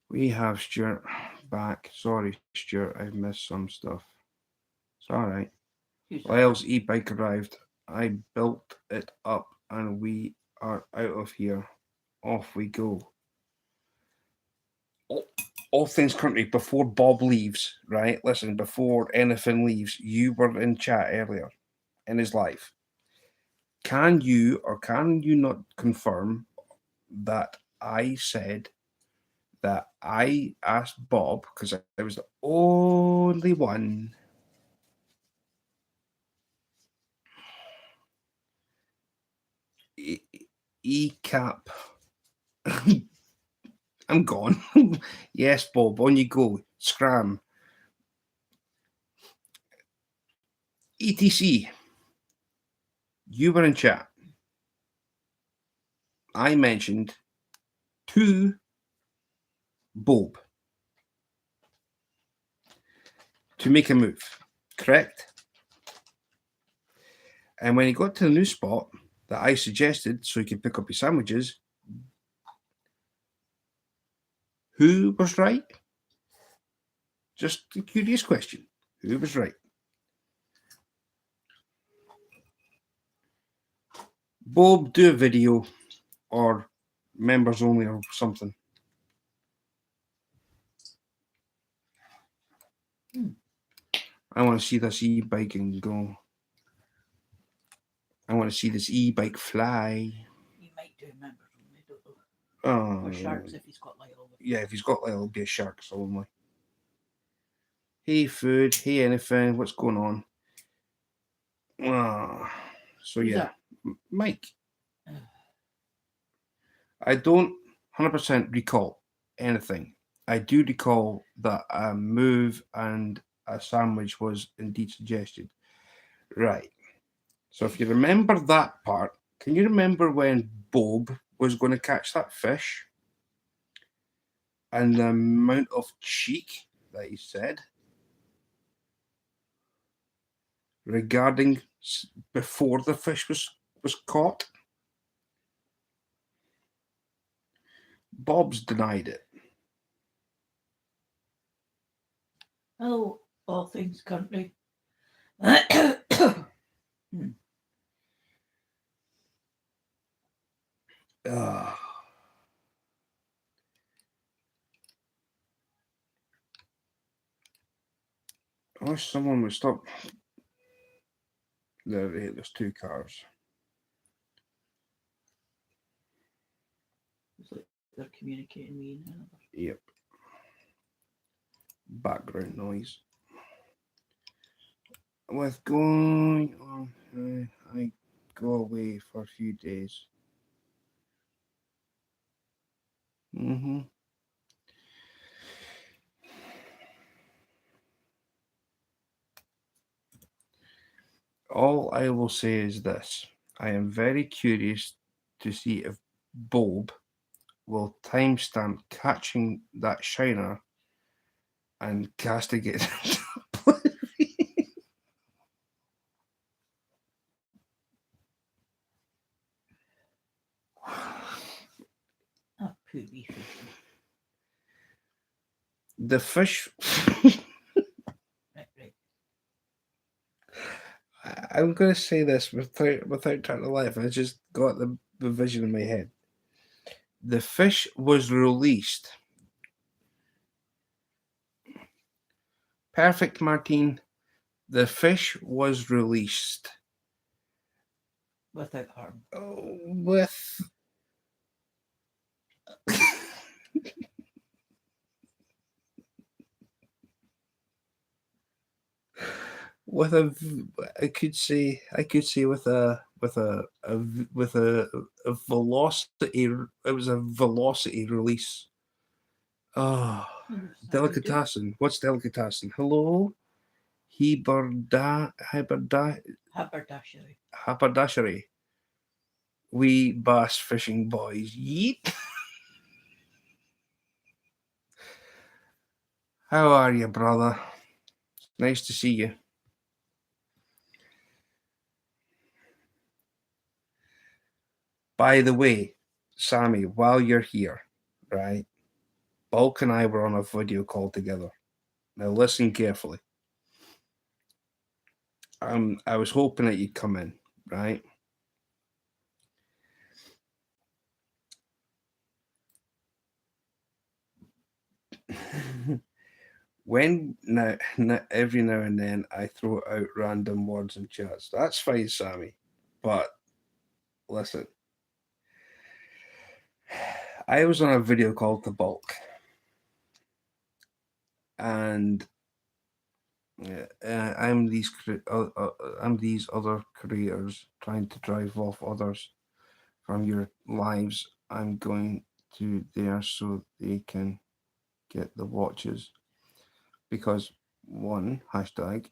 We have Stewart back. Sorry, Stewart, I've missed some stuff. It's alright.
Who's that?
Lyle's e-bike arrived. I built it up and we are out of here. Off we go. All things currently, before Bob leaves, right? Listen, before anything leaves, you were in chat earlier in his live. Can you or can you not confirm that I said that I asked Bob, because I was the only one E-cap. I'm gone. Yes, Bob, on you go. Scram. ETC. You were in chat. I mentioned to Bob to make a move, correct? And when he got to the new spot that I suggested so he could pick up his sandwiches, who was right? Just a curious question. Who was right? Bob, do a video or members only or something. I want to see this e-bike and go. I want to see this e-bike fly.
You might do members only, don't know.
Oh,
Or sharks if he's got Lyle with him.
yeah, if he's got Lyle, it'll be a sharks only. Hey, food. Hey, anything. What's going on? So
Who's
yeah,
that?
Mike. I don't 100% recall anything. I do recall that a move and a sandwich was indeed suggested. Right. So if you remember that part, can you remember when Bob was going to catch that fish? And the amount of cheek that he said regarding before the fish was caught? Bob's denied it.
Oh, all things country.
I wish someone would stop. There's two cars.
It's like they're communicating me and another.
Yep. Background noise. With going on, I go away for a few days. All I will say is this. I am very curious to see if Bob will timestamp catching that shiner and casting it into oblivion.
Ah, poor wee fish.
The fish.
Right.
I'm going to say this without trying to laugh. I just got the vision in my head. The fish was released. Perfect, Martine. The fish was released.
Without harm.
With with a, I could say with a velocity. It was a velocity release. Oh, delicatessen. What's delicatessen? Hello, haberdashery. We bass fishing boys. Yeet. How are you, brother? Nice to see you. By the way, Sammy, while you're here, right? Bulk and I were on a video call together. Now listen carefully. I was hoping that you'd come in, right? Every now and then I throw out random words in chats. That's fine, Sammy. But listen, I was on a video call to Bulk, and I'm these other creators trying to drive off others from your lives. I'm going to there so they can get the watches, because one, hashtag,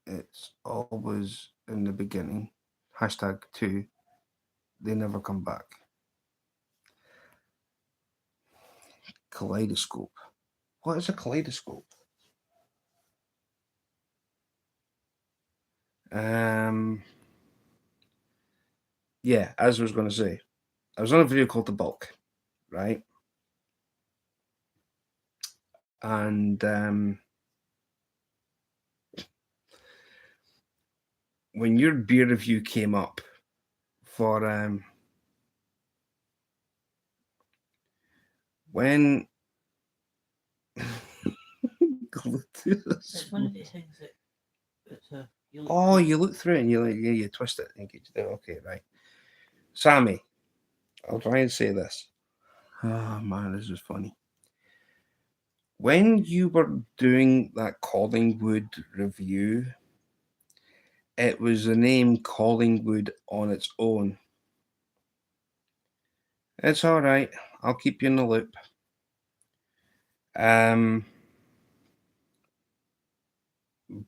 it's always in the beginning. Hashtag two, they never come back. Kaleidoscope. What is a kaleidoscope? Yeah, as I was going to say, I was on a video called The Bulk, right? And when your beer review came up for when
It's one of the things that it's you look
oh,
through.
you look through it and you like you twist it and get okay, right. Sammy, I'll try and say this. Oh man, this is funny. When you were doing that Collingwood review, it was the name Collingwood on its own. It's all right. I'll keep you in the loop.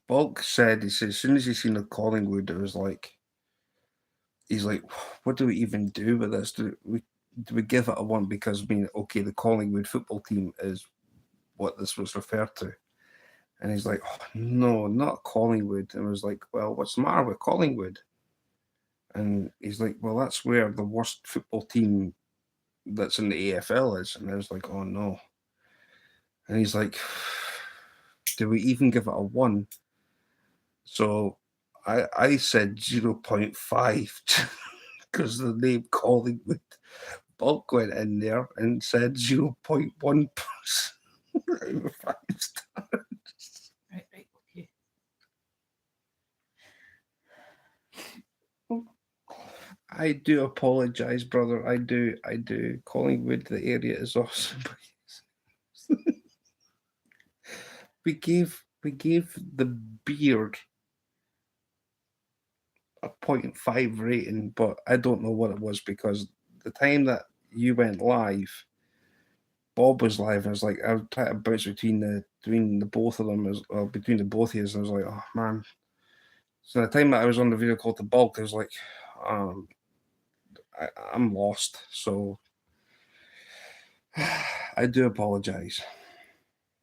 Bulk said, he said, as soon as he seen the Collingwood, it was like, he's like, what do we even do with this? Do we give it a one? Because, I mean, okay, the Collingwood football team is what this was referred to. And he's like, oh, no, not Collingwood. And I was like, well, what's the matter with Collingwood? And he's like, well, that's where the worst football team that's in the AFL is. And I was like, oh, no. And he's like, do we even give it a one? So I said 0.5 because the name Collingwood. Bulk went in there and said 0.1 out of 5 stars.
Right, okay.
I do apologise, brother. I do. Collingwood, the area is awesome. we gave the beard a 0.5 rating, but I don't know what it was because the time that you went live, Bob was live. I was like, I was trying to bounce between the both of them, between the both of us. I was like, oh man. So the time that I was on the video call to Bulk, I was like, I'm lost. So I do apologise.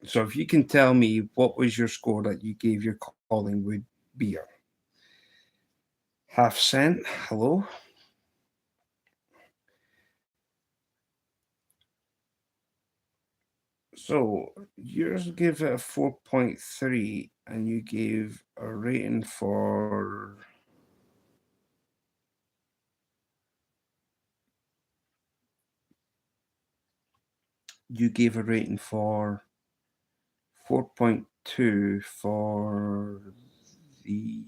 So if you can tell me what was your score that you gave your Collingwood beer? Half cent. Hello. So yours gave it a 4.3, and you gave a rating for. You gave a rating for 4.2 for the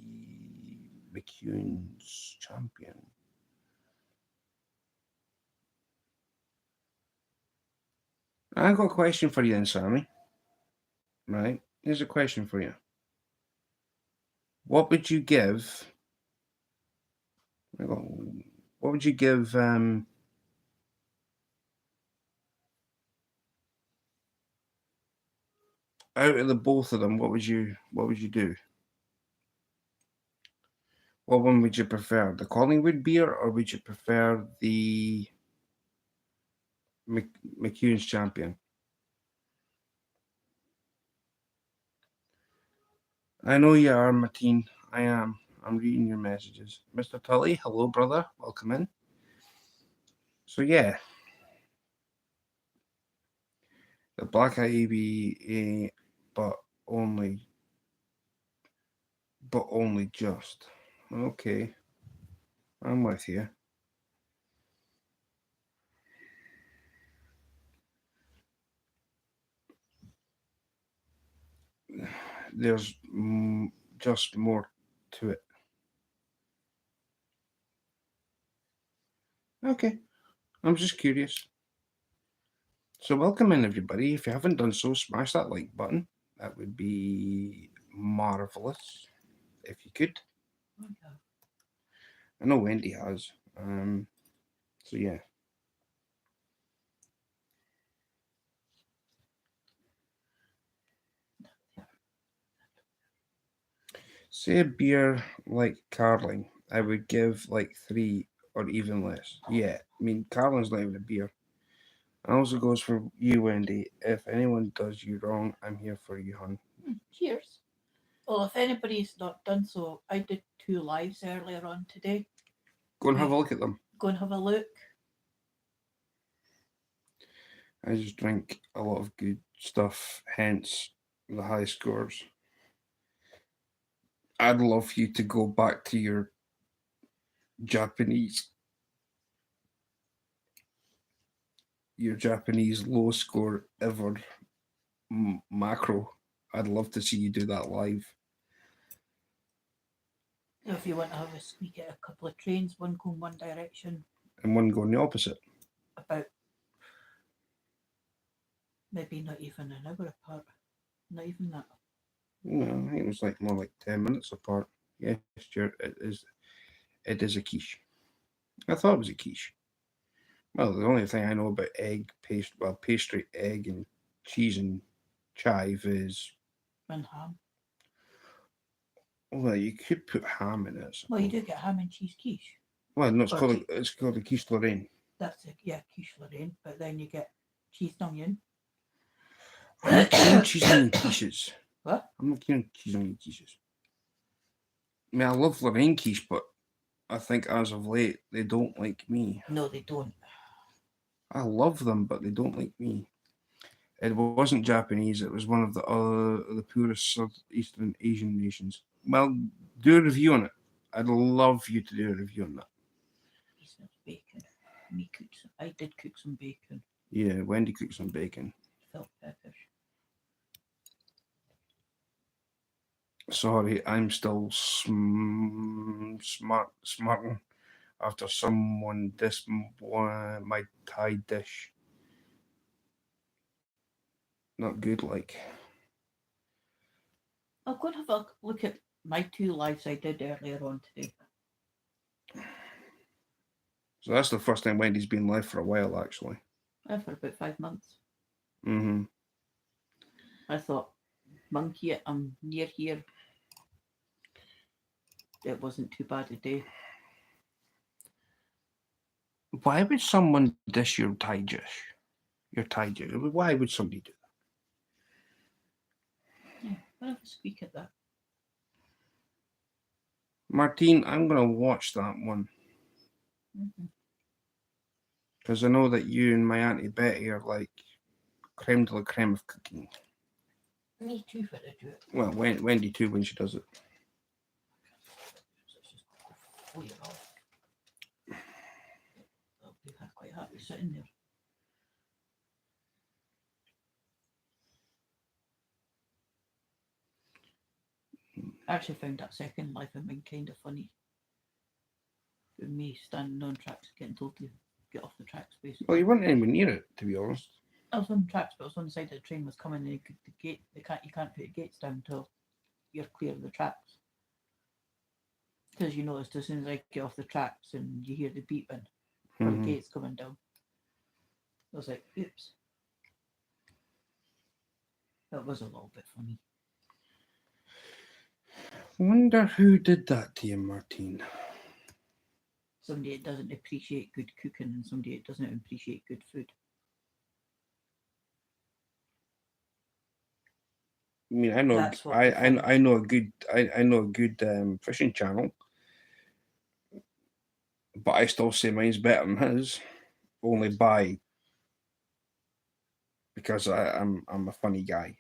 McEwen's champion. I've got a question for you then, Sammy. Right? Here's a question for you. What would you give? What would you give? Out of the both of them, what would you do? What one would you prefer? The Collingwood beer, or would you prefer the McEwen's champion? I know you are, Martine. I am. I'm reading your messages. Mr. Tully, hello, brother. Welcome in. So, yeah. The Black IAB, but only just. Okay. I'm with you. There's just more to it. Okay. I'm just curious. So welcome in, everybody. If you haven't done so, smash that like button. That would be marvelous if you could.
Okay.
I know Wendy has. So yeah. Say a beer like Carling, I would give like 3 or even less. Yeah, I mean Carling's not even a beer. And also goes for you, Wendy. If anyone does you wrong, I'm here for you, hon.
Cheers. Well, if anybody's not done so, I did 2 lives earlier on today.
Go and have a look at them.
Go and have a look.
I just drink a lot of good stuff, hence the high scores. I'd love you to go back to your Japanese. your Japanese low score ever macro. I'd love to see you do that live.
So if you want to have a squeak at a couple of trains, one going one direction,
And one going the opposite.
about maybe not even an hour apart. Not even that.
No, I think it was like more like 10 minutes apart. Yes, Stuart, it is a quiche. I thought it was a quiche. Well, the only thing I know about pastry, egg, and cheese and chive is,
And ham.
well, you could put ham in it.
Well, you do get ham and cheese quiche.
Well, no,
Or
it's called a quiche Lorraine.
That's it, yeah, quiche Lorraine. But then you get cheese and onion.
I'm not keen on cheese onion quiches.
What?
I'm not keen on cheese onion quiches. I mean, I love Lorraine quiche, but I think as of late they don't like me.
No, they don't.
I love them, but they don't like me. It wasn't Japanese. It was one of the poorest Southeastern Asian nations. Well, do a review on it. I'd love you to do a review on that.
He says bacon. I did cook some bacon.
Yeah, Wendy cooked some bacon.
Felt pepper.
Sorry, I'm still smarting after someone dissed my Thai dish. Not good, like.
I'll go and have a look at my 2 lives I did earlier on today.
So that's the first time Wendy's been live for a while, actually.
For about 5 months.
Mm-hmm.
I thought, monkey, I'm near here. It wasn't too bad a day.
Why would someone dish your Thai dish? Why would somebody do that?
Yeah, I'll have a squeak at that.
Martine, I'm going to watch that one. Because I know that you and my Auntie Betty are like creme de la creme of cooking.
Me too, for I do it.
Well, Wendy too when she does it.
We're off. I'll be quite happy sitting there. I actually found that second life of mine kind of funny. With me standing on tracks, getting told to get off the tracks, basically.
Well, you weren't anywhere near it, to be honest.
I was on tracks, but I was on the side of the train was coming, and the gate. You can't put the gates down until you're clear of the tracks. Because you noticed as soon as I get off the tracks and you hear the beeping, or the gates coming down, I was like, oops. That was a little bit funny.
Wonder who did that to you, Martine.
Somebody that doesn't appreciate good cooking and somebody that doesn't appreciate good food.
I mean, I know I know a good fishing channel, but I still say mine's better than his, only because I'm a funny guy.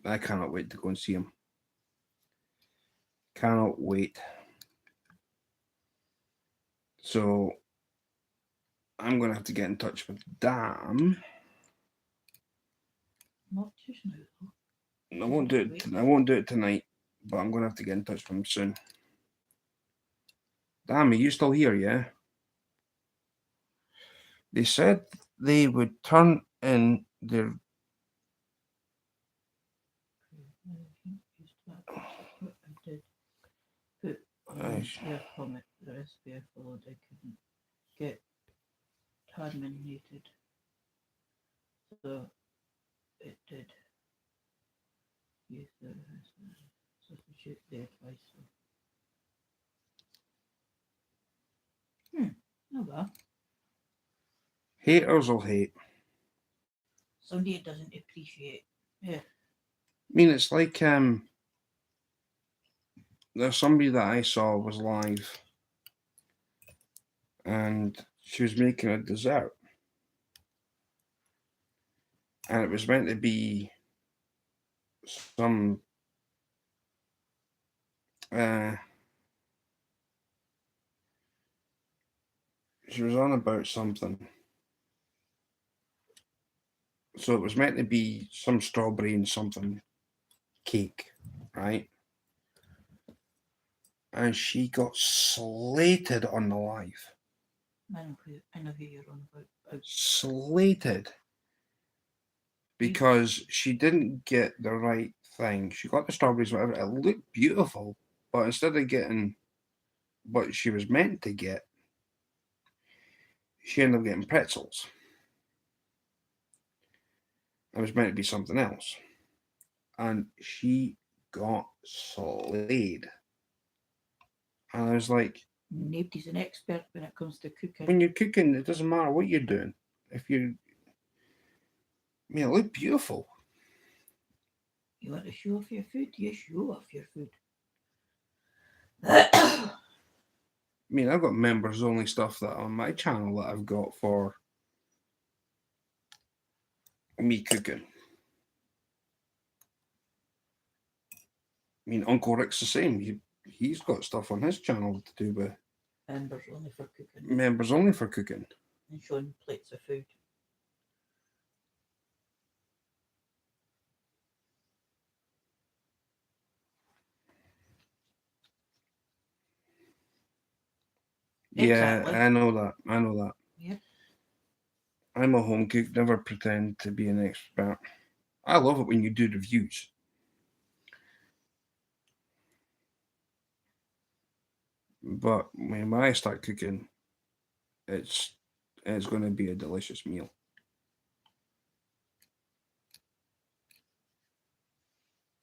I cannot wait to go and see him. Cannot wait. So I'm going to have to get in touch with Dan.
Not just now, though.
I won't do it tonight, but I'm going to have to get in touch with him soon. Dan, are you still here, yeah? They said they would turn in their...
I did put their comment, the recipe I followed, I couldn't get terminated. So it did use the substitute the advice. Oh well.
Haters will hate.
Somebody doesn't appreciate. Yeah.
I mean, it's like there's somebody that I saw was live, and she was making a dessert, and it was meant to be some She was on about something. So it was meant to be some strawberry and something cake, right? And she got slated on the live.
I know who you're on about.
Slated. Because she didn't get the right thing. She got the strawberries, whatever. It looked beautiful, but instead of getting what she was meant to get, she ended up getting pretzels. It was meant to be something else. And she got slayed. And I was like,
Nobody's an expert when it comes to cooking.
when you're cooking, it doesn't matter what you're doing. If you, I mean, it looked beautiful.
You want to show off your food? You show off your food.
I mean, I've got members only stuff that on my channel that I've got for me cooking. I mean, Uncle Rick's the same. He's got stuff on his channel to do with
Members only for cooking
members only for cooking.
and showing plates of food. Exactly.
Yeah, I know that. I know that.
Yep.
I'm a home cook. Never pretend to be an expert. I love it when you do reviews. But when I start cooking, it's going to be a delicious meal.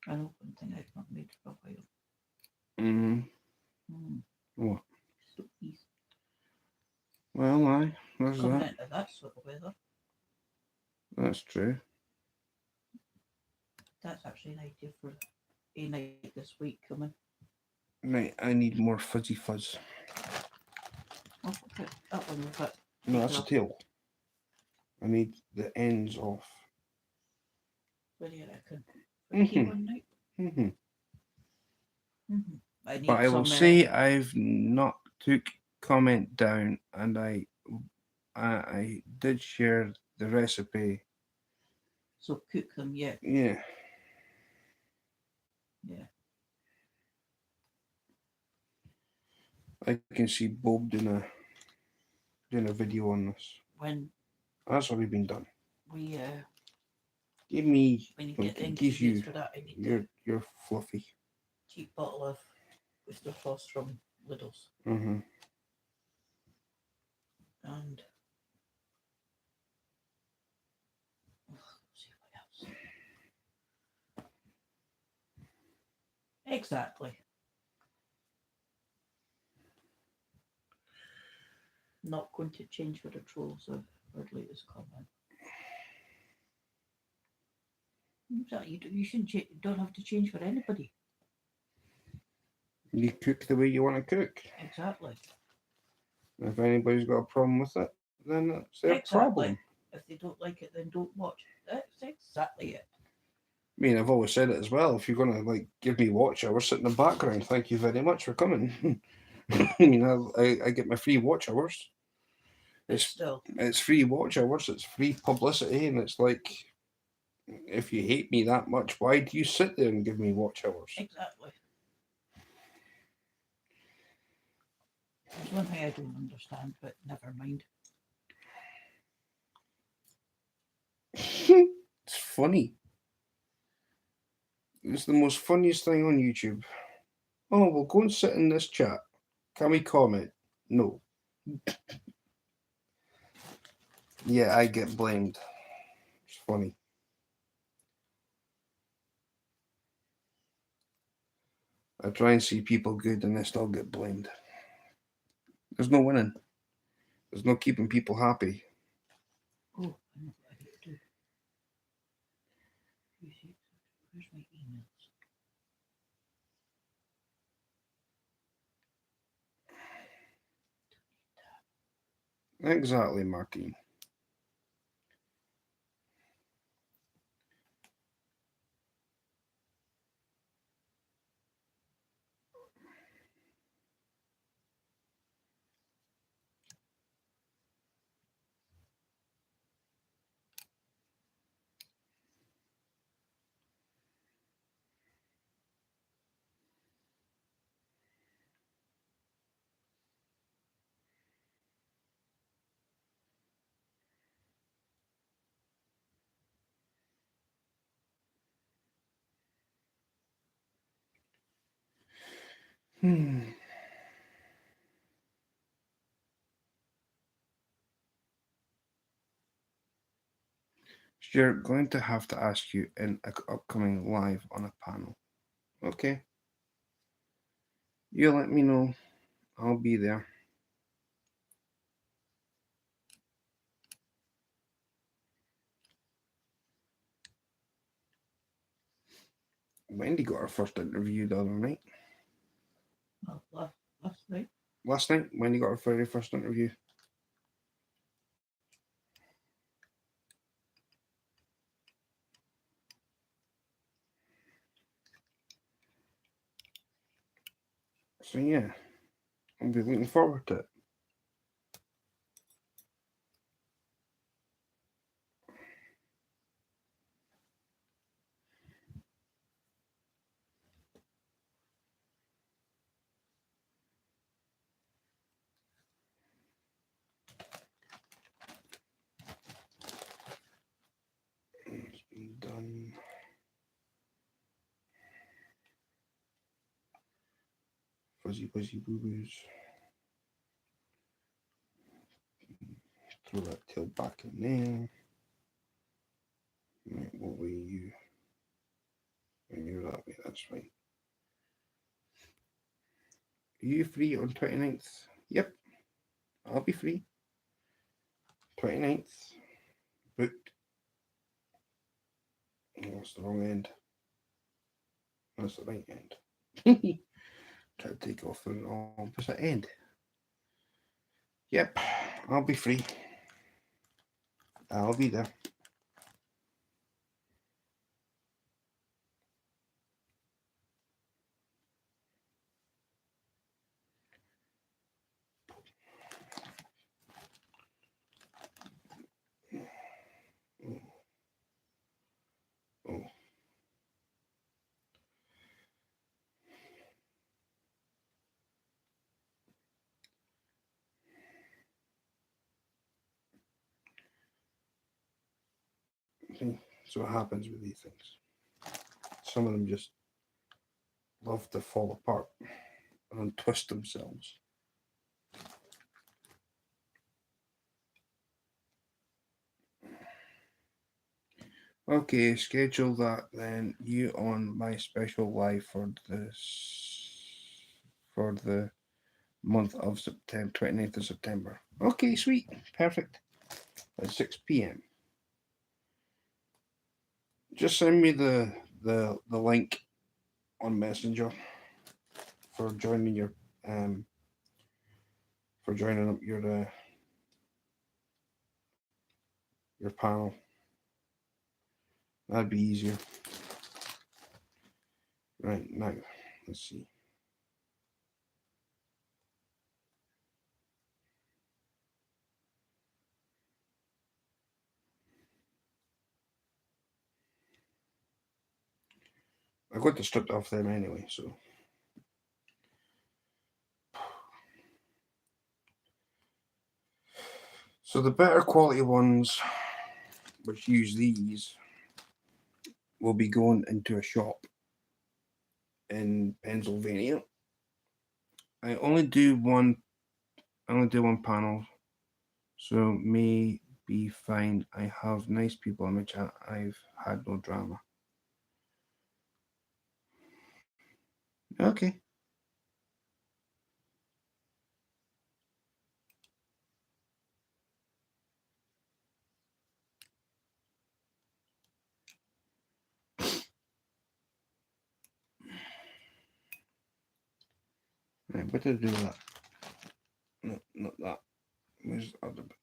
I know one thing I've not made for a while.
What?
Stokies.
Well, aye, there's
Coming
that.
into that sort of weather.
That's true.
That's actually an idea for a night this week coming.
Right, I need more fuzzy fuzz.
Oh, okay. That one with it.
No, that's a tail. I need the ends off.
What do you reckon? For tea
Mhm.
one night?
Mm-hmm.
I need
But I will
some,
say I've not took comment down, and I did share the recipe.
so cook them, yeah.
Yeah.
Yeah.
I can see Bob doing a video on this.
When
That's already been done.
we
Give me.
when you get the
It gives you
ingredients for that, I need
your fluffy.
a cheap bottle of oyster sauce from Lidl's
Mm-hmm.
and see what else. Exactly. Not going to change for the trolls of our latest comment. Exactly. You shouldn't don't have to change for anybody.
You cook the way you want to cook.
Exactly.
If anybody's got a problem with it, then that's their problem.
If they don't like it, then don't watch. That's exactly it.
I mean, I've always said it as well. If you're gonna give me watch hours, sit in the background. Thank you very much for coming. I mean, I get my free watch hours. It's free watch hours. It's free publicity, and it's like, if you hate me that much, why do you sit there and give me watch hours?
Exactly. There's one thing I don't understand, but never mind.
It's funny. It's the most funniest thing on YouTube. Oh, we'll go and sit in this chat. Can we comment? No. Yeah, I get blamed. It's funny. I try and see people good and I still get blamed. There's no winning. There's no keeping people happy.
Oh, I know what I need to do. Where's my emails?
Exactly, Martine. Stuart, going to have to ask you in an upcoming live on a panel. Okay? You let me know. I'll be there. Wendy got her first interview the other night.
Well, last night.
Last night, Wendy got her very first interview. So yeah, I'll be looking forward to it. It's been done. Fuzzy boo boos. Throw that tail back in there. Right, what way you? When you're that way, that's fine. Are you free on 29th? Yep, I'll be free. 29th. Booked. Oh, that's the wrong end. That's the right end. Try to take off the opposite end. Yep, I'll be free. I'll be there. Oh. See, so what happens with these things. Some of them just love to fall apart and twist themselves. Okay, schedule that then. You on my special live for the month of September, 29th of September. Okay, sweet, perfect. At 6 p.m. Just send me the link on Messenger for joining your for joining up your panel. That'd be easier. Right now, let's see. I got to strip off them anyway, so. So the better quality ones, which use these, will be going into a shop in Pennsylvania. I only do one panel, so may be fine. I have nice people in my chat. I've had no drama. Okay. Right, what did I do with that? No, not that. Where's the other bit?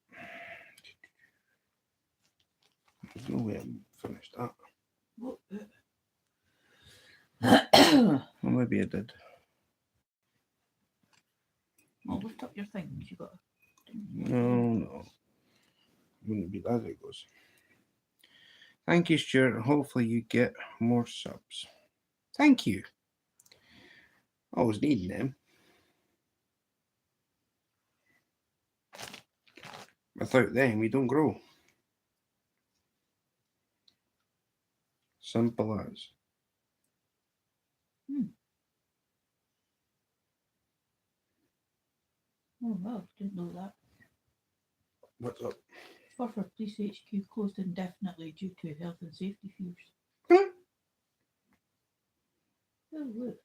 There's no way I'm finished that.
What?
Well, maybe I did.
Well, lift up your things. You got.
No. Wouldn't be that it goes. Thank you, Stuart. Hopefully you get more subs. Thank you. Always needing them. Without them, we don't grow. Simple as.
Oh, well, didn't know that.
What's up?
Forfar Police HQ closed indefinitely due to health and safety fears.
Hmm.
Oh, look.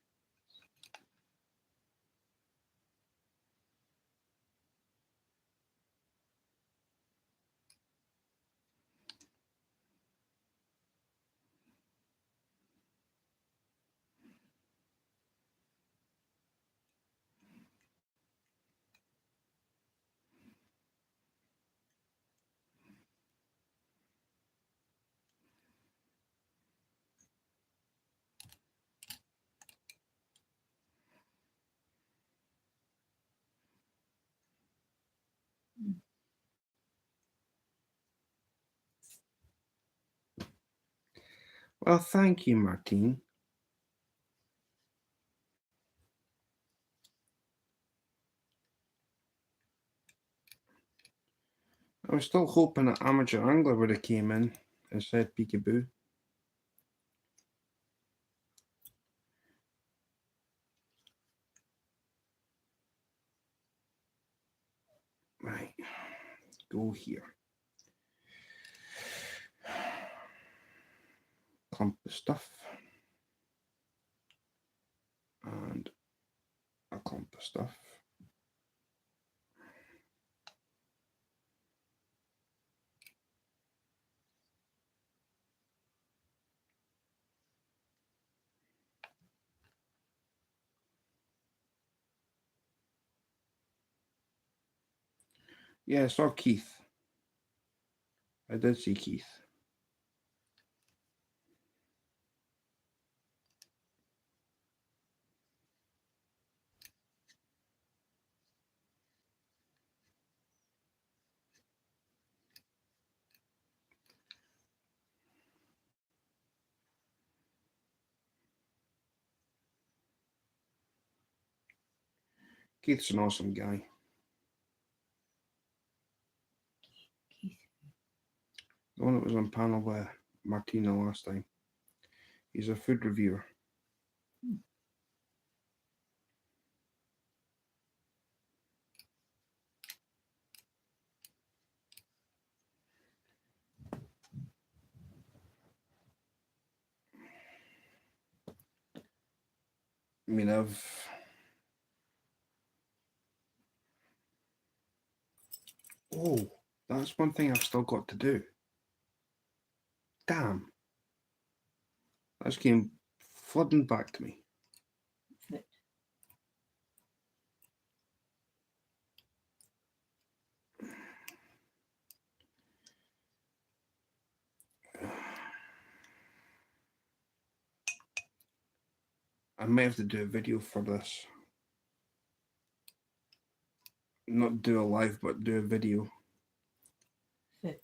Well, thank you, Martine. I was still hoping that Amateur Angler would have came in and said peekaboo. Right, go here. Clump of stuff. And a clump of stuff. Yeah, I saw Keith. I did see Keith. Keith's an awesome guy.
Keith.
The one that was on panel with Martina last time. He's a food reviewer. I mean, Oh, that's one thing I've still got to do. Damn. That came flooding back to me.
Fit.
I may have to do a video for this. Not do a live, but do a video.
Fit.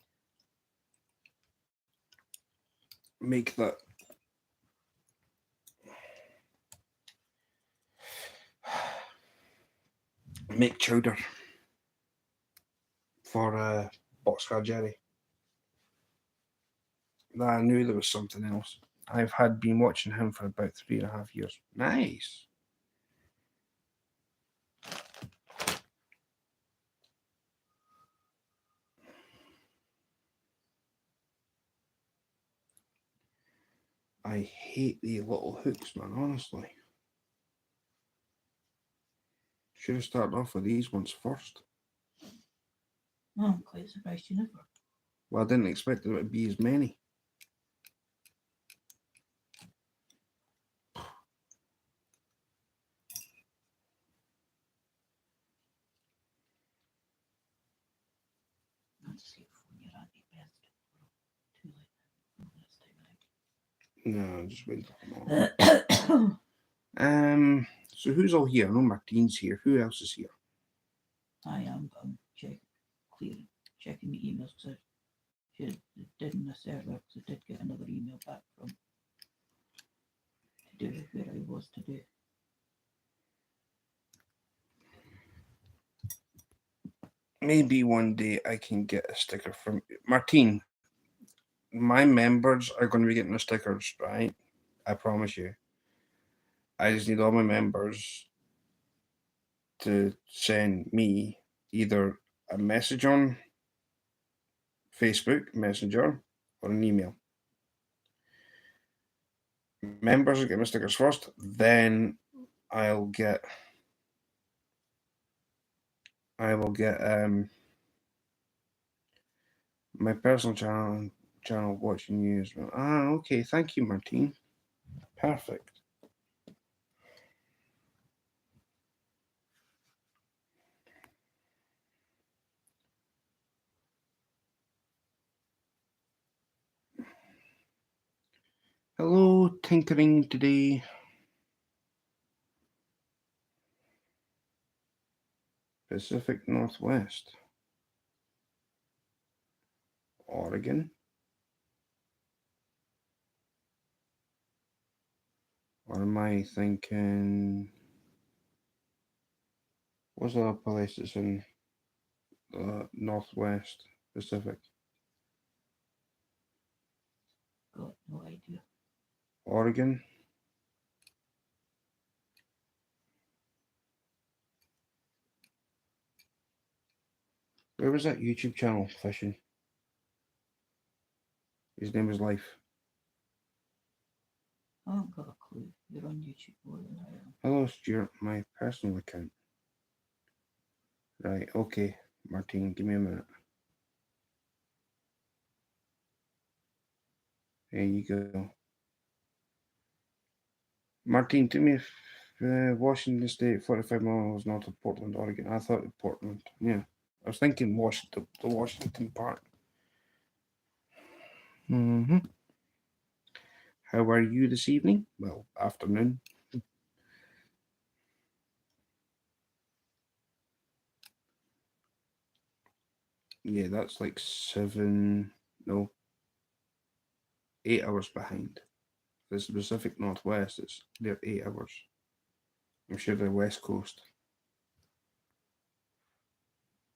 Make that. Make chowder for Boxcar Jerry. I knew there was something else. I've been watching him for about 3.5 years. Nice. I hate the little hooks, man, honestly. Should have started off with these ones first.
Oh, I'm quite surprised you never.
Well, I didn't expect there would be as many.
I'll just get phone your auntie best. Too late this time,
No, just wait till
I
tomorrow.
think.
So who's all here? I know Martine's here. Who else is here?
I am checking the emails because I did in this earlier because I did get another email back from to do where I was to do.
Maybe one day I can get a sticker from Martine. My members are going to be getting the stickers, right? I promise you. I just need all my members to send me either a message on Facebook Messenger or an email. Members will get my stickers first, then I will get my personal channel watching you as well. Okay, thank you, Martine. Perfect. Hello, tinkering today. Pacific Northwest. Oregon. Or am I thinking... What's the other place that's in the Northwest Pacific?
Got no idea.
Oregon. Where was that YouTube channel fishing? His name is Life.
I haven't got a clue. You're on YouTube more than I am.
Hello, Stewart. My personal account. Right, okay. Martine, give me a minute. There you go. Martine, do me Washington State, 45 miles north of Portland, Oregon. I thought of Portland. Yeah. I was thinking Washington, the Washington part. How are you this evening? Well, afternoon. Yeah, that's like 8 hours behind. The Pacific Northwest, they're 8 hours. I'm sure they're West Coast.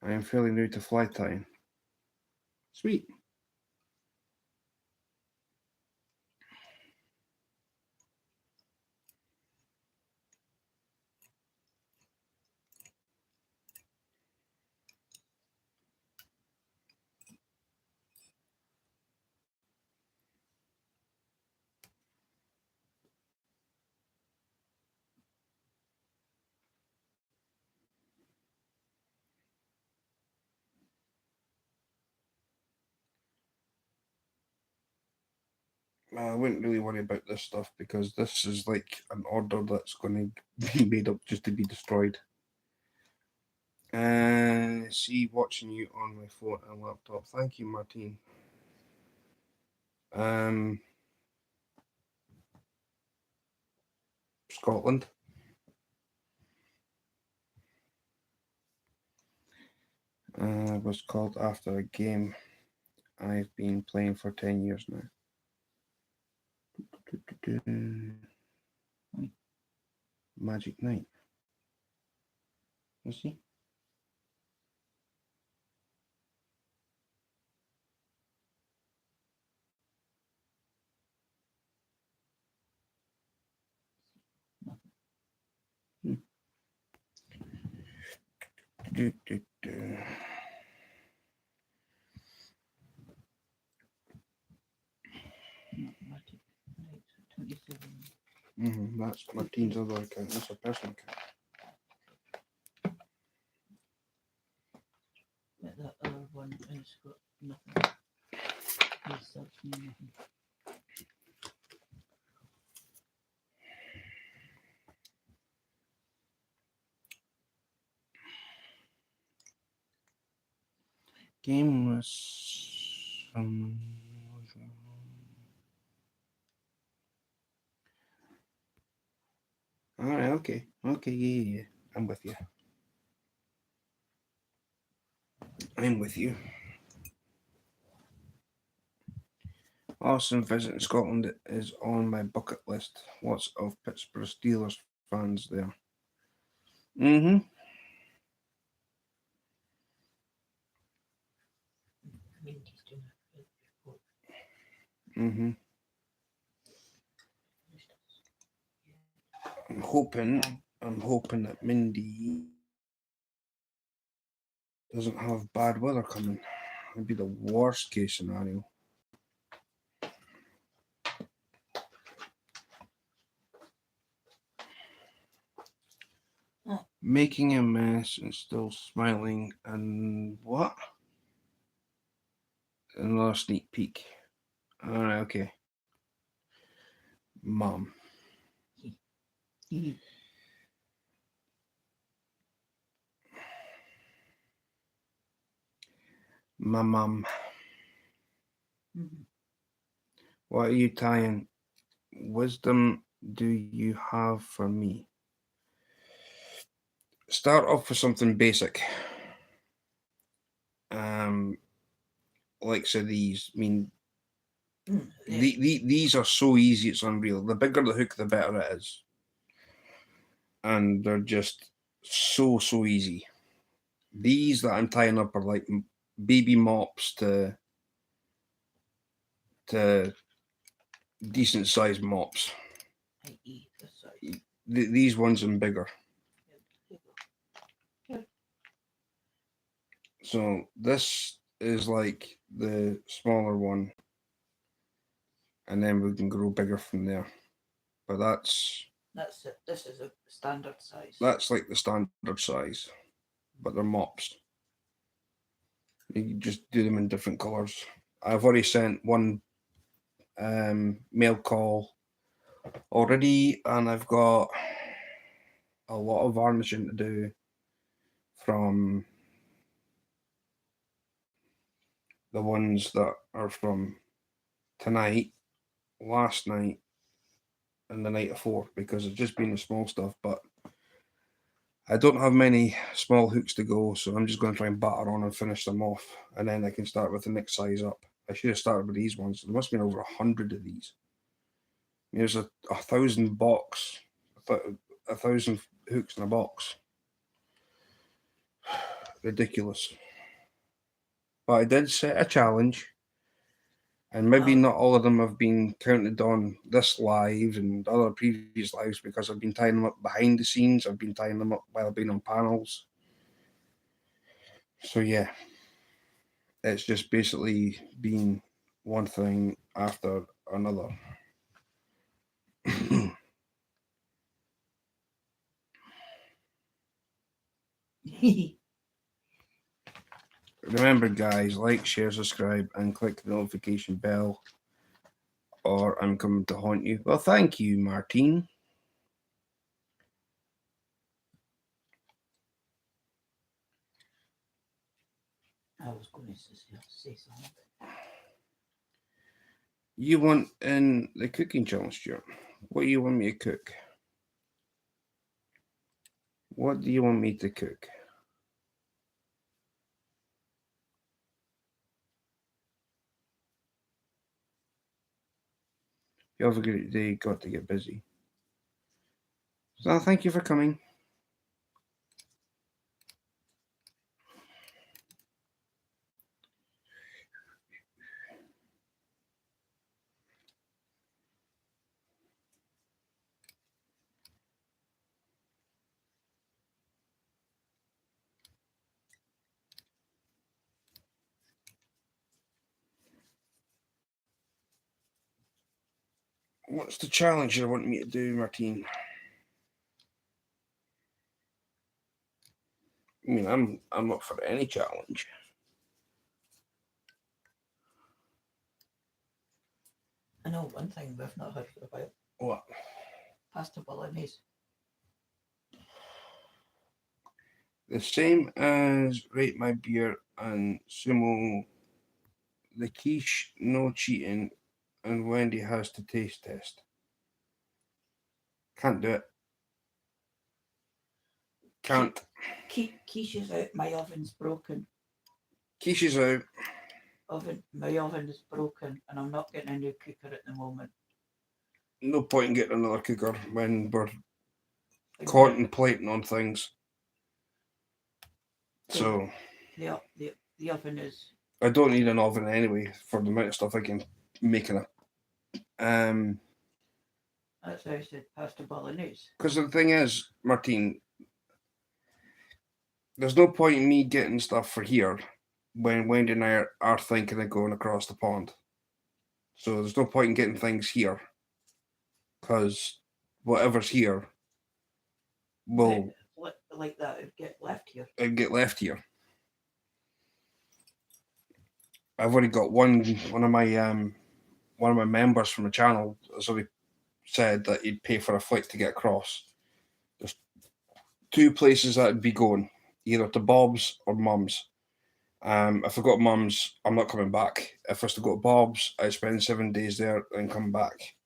I am fairly new to fly tying. Sweet. I wouldn't really worry about this stuff because this is like an order that's going to be made up just to be destroyed. See, watching you on my phone and laptop. Thank you, Martine. Scotland. Was called after a game I've been playing for 10 years now. Magic Night. Let's see.
Magic Night 27.
That's Martine's other account. That's her personal account.
But that other one has got nothing. His subs mean nothing.
Game was Alright, okay. Yeah. I'm with you. Awesome visiting Scotland is on my bucket list. Lots of Pittsburgh Steelers fans there.
Mindy's doing a report.
I'm hoping that Mindy doesn't have bad weather coming. It'd be the worst case scenario.
Oh.
Making a mess and still smiling, and what? Another sneak peek. Alright, okay. Mom. My mum.
Mhm.
What are you tying? Wisdom do you have for me? Start off with something basic. Like so these. I mean,
Yeah.
these are so easy, it's unreal. The bigger the hook, the better it is. And they're just so easy. These that I'm tying up are like baby mops to decent sized mops.
i.e. this size.
These ones are bigger.
There you go.
So this is like the smaller one, and then we can grow bigger from there. But that's
That's it. This is a standard size.
that's like the standard size, but they're mops. You can just do them in different colours. I've already sent one mail call already, and I've got a lot of varnishing to do from the ones that are from tonight, last night, and the night before, because it's just been the small stuff. But I don't have many small hooks to go, so I'm just going to try and batter on and finish them off, and then I can start with the next size up. I should have started with these ones. There must have been over 100 of these. There's a 1,000 box, 1,000 hooks in a box. Ridiculous. But I did set a challenge, and maybe not all of them have been counted on this live and other previous lives because I've been tying them up behind the scenes. I've been tying them up while I've been on panels. So yeah, it's just basically been one thing after another. Remember, guys, like, share, subscribe, and click the notification bell, or I'm coming to haunt you. Well, thank you, Martine.
I was going to say something.
You want in the cooking challenge, Stuart? What do you want me to cook? What do you want me to cook? You have a great day. Got to get busy. So thank you for coming. What's the challenge you want me to do, Martine? I mean, I'm up for any challenge.
I know one thing we've not heard about.
What?
Pasta bolognese.
The same as Rate My Beer and Sumo. The quiche, no cheating, and Wendy has to taste test. Can't do it. Can't.
Quiche is out. My oven's broken.
Quiche is out.
My oven is broken, and I'm not getting a new cooker at the moment.
No point in getting another cooker when we're contemplating on things. So
the oven is.
I don't need an oven anyway for the amount of stuff I can make in it.
That's why I said pasta bolognese.
Because the thing is, Martine, there's no point in me getting stuff for here when Wendy and I are thinking of going across the pond. So there's no point in getting things here because whatever's here will
Like that would get left here.
get left here. I've already got one of my members from the channel has already said that he'd pay for a flight to get across. There's two places that would be going, either to Bob's or Mum's. If I go to Mum's, I'm not coming back. If I was to go to Bob's, I'd spend 7 days there and come back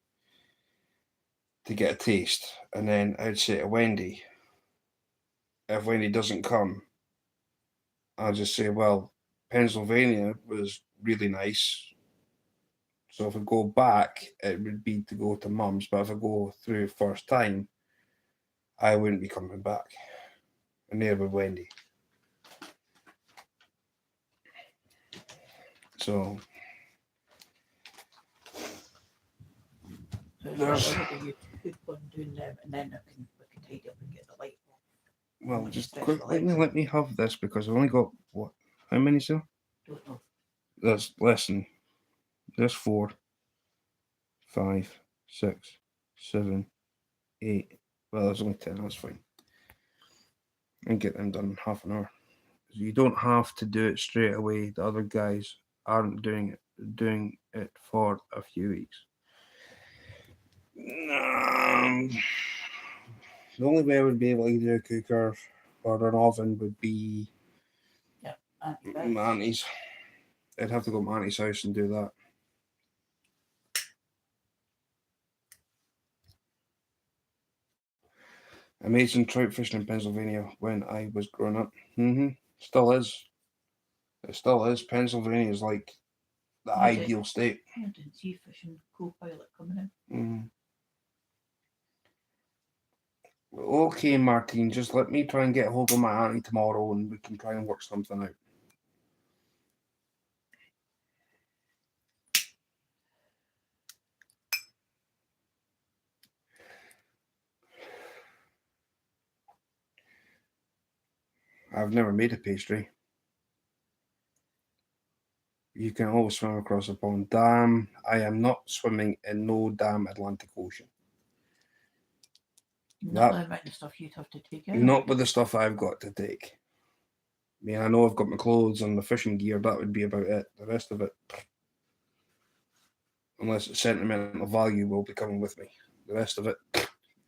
to get a taste. And then I'd say to Wendy, if Wendy doesn't come, I'll just say, well, Pennsylvania was really nice. So if I go back, it would be to go to Mum's. But if I go through first time, I wouldn't be coming back. And there with Wendy. So there's
You could go and do them, and then we can tidy up and get the light off.
well,
When you
just
stretch
quick.
the
Let
legs.
me have this because I've only got what? How many, sir?
Don't know.
There's listen. There's 4, 5, 6, 7, 8. Well, there's only 10. That's fine. And get them done in half an hour. You don't have to do it straight away. The other guys aren't doing it for a few weeks. The only way I would be able to do a cooker or an oven would be my auntie's. I'd have to go to my auntie's house and do that. I made some trout fishing in Pennsylvania when I was growing up. Still is. It still is. Pennsylvania is like the ideal state.
I didn't see fishing co-pilot coming in.
Mm. Okay, Martine, just let me try and get hold of my auntie tomorrow and we can try and work something out. I've never made a pastry. You can always swim across a pond. Damn, I am not swimming in no damn Atlantic Ocean.
Not the amount of stuff you'd have to take out.
Not with the stuff I've got to take. I mean, I know I've got my clothes and my fishing gear. That would be about it. The rest of it, unless it's sentimental value, will be coming with me. The rest of it,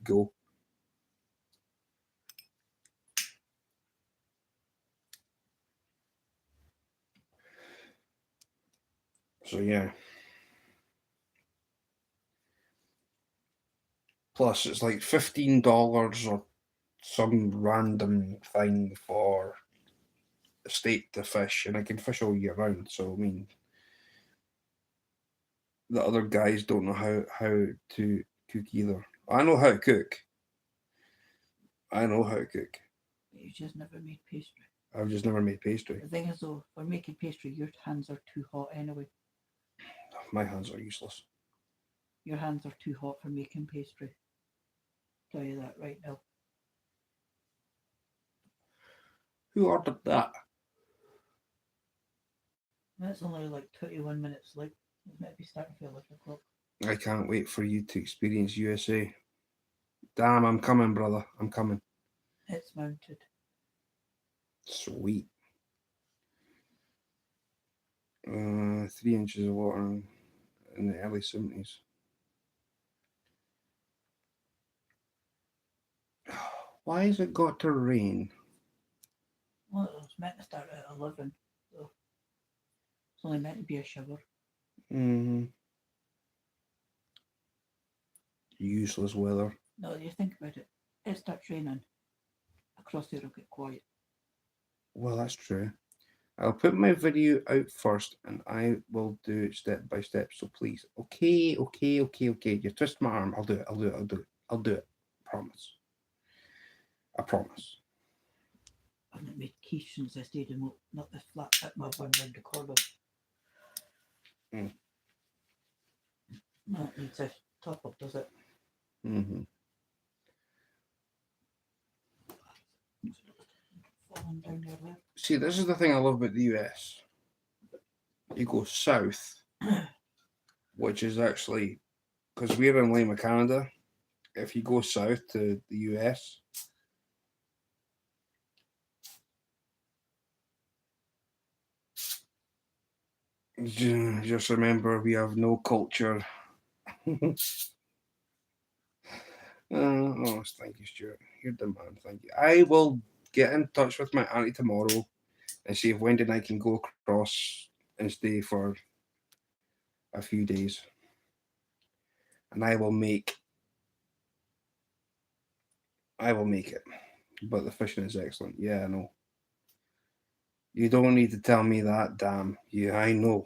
go. So yeah. Plus, it's like $15 or some random thing for a state to fish, and I can fish all year round. So I mean, the other guys don't know how to cook either. I know how to cook.
You just never made pastry.
I've just never made pastry.
The thing is, though, for making pastry, your hands are too hot anyway.
My hands are useless.
Your hands are too hot for making pastry. Tell you that right now.
Who ordered that?
That's only like 21 minutes late. It might be starting for 11 o'clock.
I can't wait for you to experience USA. Damn, I'm coming, brother. I'm coming.
It's mounted.
Sweet. 3 inches of water in the early 70s. Why has it got to rain?
Well, it was meant to start at 11. So it's only meant to be a shower.
Useless weather.
No, you think about it. It starts raining. Across there will get quiet.
Well, that's true. I'll put my video out first and I will do it step by step. So please. Okay. You twist my arm. I'll do it. Promise. I promise.
I haven't made quiche since I stayed in not the flat bit my one round the corner. No, it needs a top up, does it?
Mm-hmm.
Falling down there left.
See, this is the thing I love about the US. You go south, which is actually because we're in Lima, Canada. If you go south to the US, just remember we have no culture. Oh, thank you, Stuart. You're the man. Thank you. I will get in touch with my auntie tomorrow and see if Wendy and I can go across and stay for a few days. And I will make it. But the fishing is excellent. Yeah, I know. You don't need to tell me that, damn. Yeah, I know.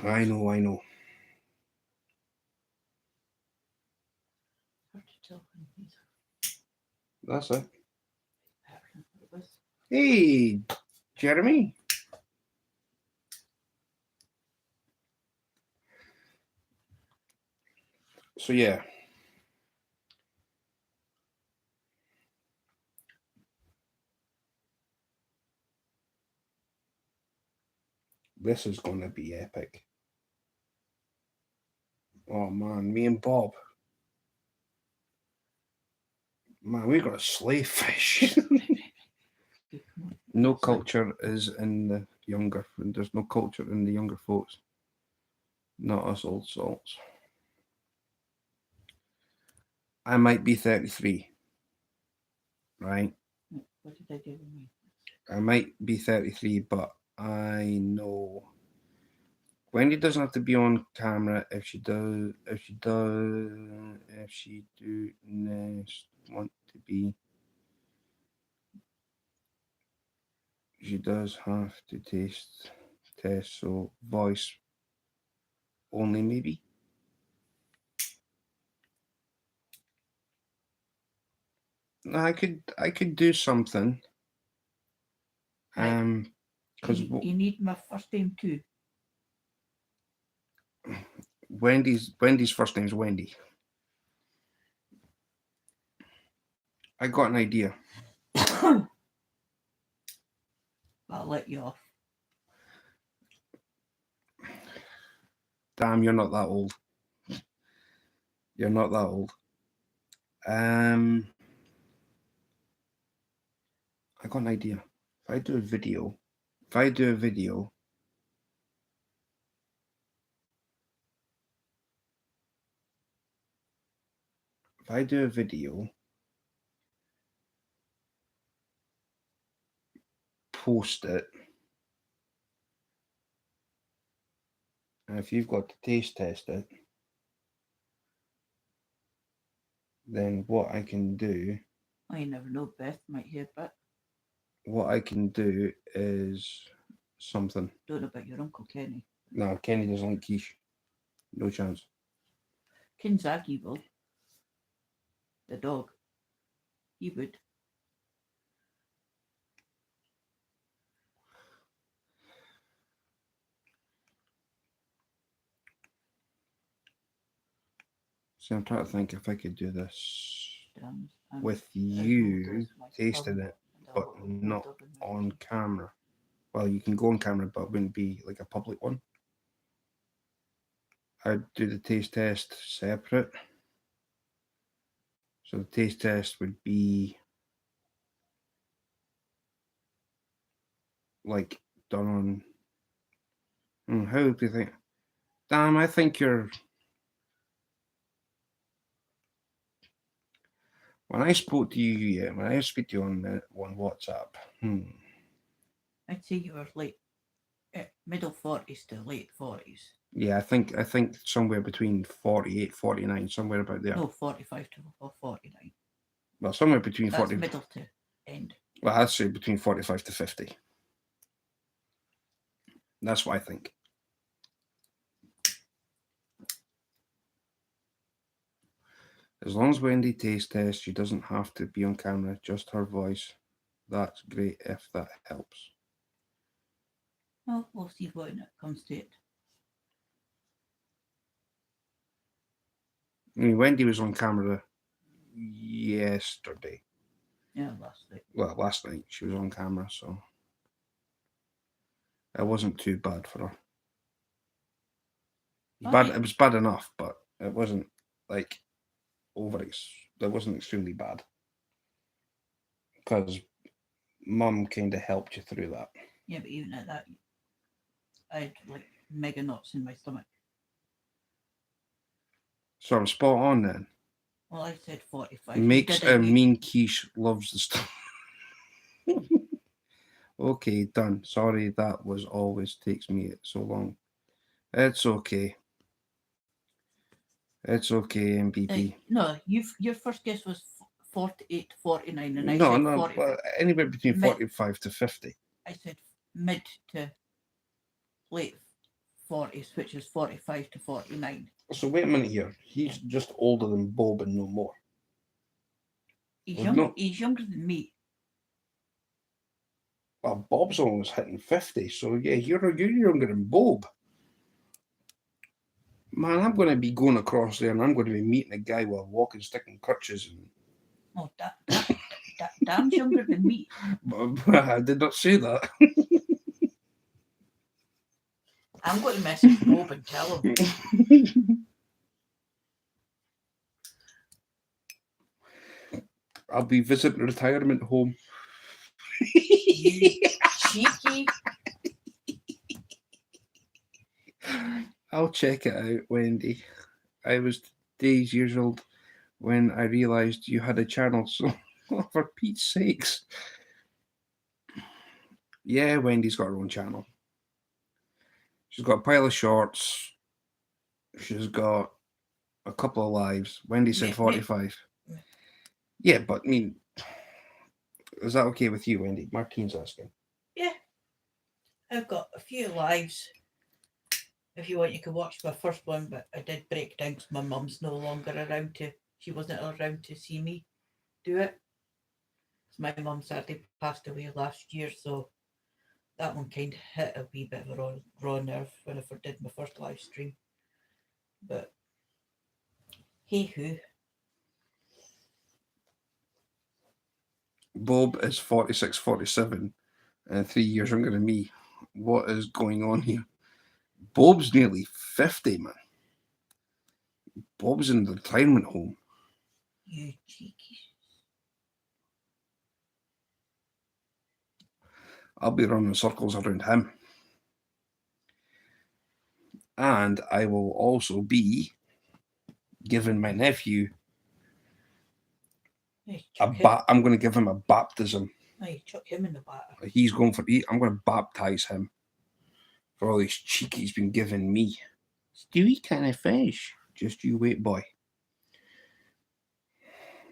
I know.
Hard to tell when these
That's it.
are what it was.
Hey, Jeremy. So yeah. This is going to be epic. Oh man, me and Bob. Man, we got a slay fish.
Okay, come on.
No culture is in the younger. There's no culture in the younger folks. Not us old salts. I might be 33, right?
What did I do with me?
I might be 33, but I know Wendy doesn't have to be on camera if she do next want to be. She does have to test, so voice only maybe. I could do something.
Right.
Because
You need my first name too.
Wendy's first name's Wendy. I got an idea.
I'll let you off.
Damn, you're not that old. You're not that old. I got an idea. If I do a video, if I do a video post it, and if you've got to taste test it, then what I can do
I never know. Beth might hear, but
is something.
don't know about your Uncle Kenny.
No, Kenny doesn't like quiche. No chance.
Ken Zaggy will. The dog. He would.
See, I'm trying to think if I could do this
Damn,
with
as old
you
as my
tasting
thumb
it,
and a
but
little
not
older than my
on
feet.
camera. Well, you can go on camera, but it wouldn't be like a public one. I'd do the taste test separate. So the taste test would be like done on. How do you think? Damn, I think you're. When I spoke to you, when I speak to you on WhatsApp,
I'd say you were like middle 40s to late 40s.
yeah, I think somewhere between 48, 49, somewhere about there.
No, 45 to 49.
Well, somewhere between
That's
40.
middle to end.
Well, I'd say between 45 to 50. That's what I think. As long as Wendy taste tests, she doesn't have to be on camera, just her voice. That's great if that helps.
Well, we'll see when it comes to it.
I mean, Wendy was on camera yesterday.
Yeah, last night.
Well, last night she was on camera, so it wasn't too bad for her. Bad. It was bad enough, but it wasn't like It wasn't extremely bad because Mum kind of helped you through that.
Yeah, but even at that, I had like mega knots in my stomach.
So I'm spot on then.
Well, I said 45.
Makes a mean quiche loves the stuff. Okay, done. Sorry, that was always takes me so long. It's okay. It's okay, MBB.
No, your first guess was 48 to 49, and I
No,
said
no,
40.
but anywhere between
Mid.
45 to 50.
I said mid to late 40s, which is 45 to 49.
So wait a minute here. He's just older than Bob and no more.
He's,
Well, no.
He's younger than me.
Well, Bob's almost hitting 50, so yeah, you're younger than Bob. Man, I'm going to be going across there and I'm going to be meeting a guy with a walking stick and crutches.
Oh, Dan's younger than me.
I did not say that.
I'm going to message Bob and tell him.
I'll be visiting a retirement home.
You cheeky.
I'll check it out, Wendy. I was years old when I realised you had a channel, so for Pete's sakes. Yeah, Wendy's got her own channel. She's got a pile of shorts. She's got a couple of lives. Wendy said 45. Yeah, but I mean, is that okay with you, Wendy? Martine's asking.
Yeah. I've got a few lives. If you want, you can watch my first one, but I did break down because my mum's no longer around she wasn't around to see me do it. My mum sadly passed away last year, so that one kind of hit a wee bit of a raw nerve when I did my first live stream. But hey who.
Bob is 46, 47, and 3 years younger than me. What is going on here? Bob's nearly 50, man. Bob's in the retirement home.
You cheeky.
I'll be running circles around him. And I will also be giving my nephew I'm going to give him a baptism.
Hey, chuck him in the batter.
He's going for I'm going to baptize him for all these cheek he's been giving me. Stewie kind of fish. Just you wait, boy.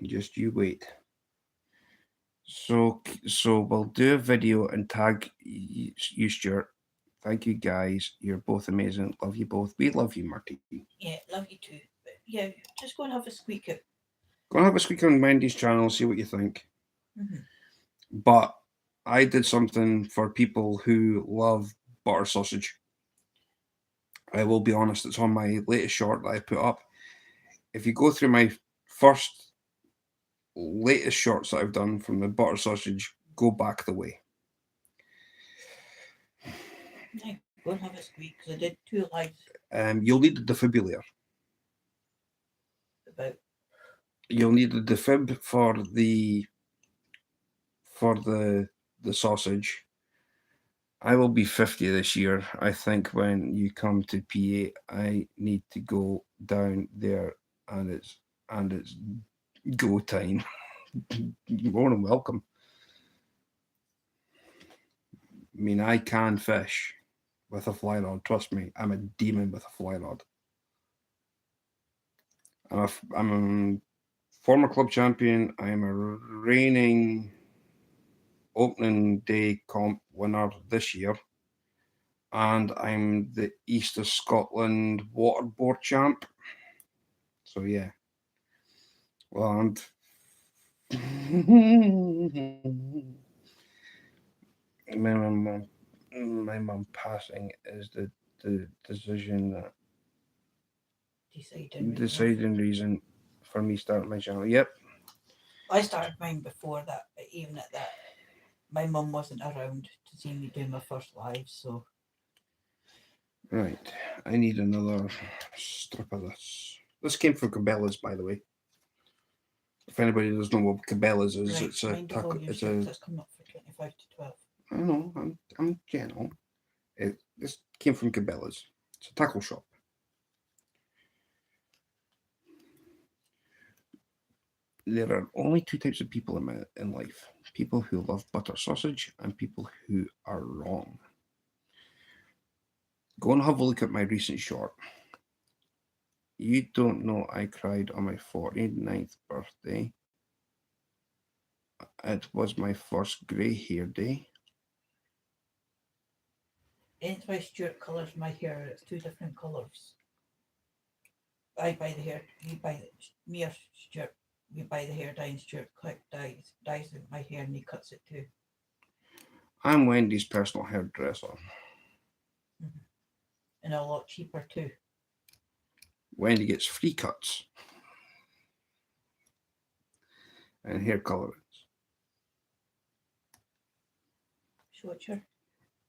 Just you wait. So we'll do a video and tag you, Stuart. Thank you, guys. You're both amazing. Love you both. We love you, Martine.
Yeah, love you too. But yeah, just go and have a squeak out.
Go and have a squeak on Wendy's channel, see what you think.
Mm-hmm.
But I did something for people who love butter sausage. I will be honest, it's on my latest short that I put up. If you go through my latest shorts that I've done from the butter sausage, go back the way.
Yeah, go and have a squeak because I did 2 lives.
You'll need a defibrillator. You'll need a defib for the sausage. I will be 50 this year. I think when you come to PA, I need to go down there, and it's go time. You're more than welcome. I mean, I can fish with a fly rod. Trust me, I'm a demon with a fly rod. I'm a former club champion. I'm a reigning opening day comp winner this year, and I'm the East of Scotland waterboard champ. So yeah, well, and my mum passing is the decision that deciding reason for me starting my channel. Yep.
I started mine before that, but even at that, my mum wasn't around to see me do my first live, so
Right, I need another strip of this. This came from Cabela's, by the way. If anybody doesn't know what Cabela's is,
right,
it's a
mind the volume
it's
shift
a.
that's coming up for 25 to 12.
I know I'm gentle. This came from Cabela's. It's a tackle shop. There are only two types of people in life: people who love butter sausage and people who are wrong. Go and have a look at my recent short. You don't know I cried on my 49th birthday. It was my first grey hair day.
Hence why Stewart colours my hair, it's two different colours. I buy the hair, we buy the, me or Stewart, we buy the hair dye and Stewart dyes my hair and he cuts it too.
I'm Wendy's personal hairdresser.
And a lot cheaper too.
Wendy gets free cuts and hair colorings.
So what's your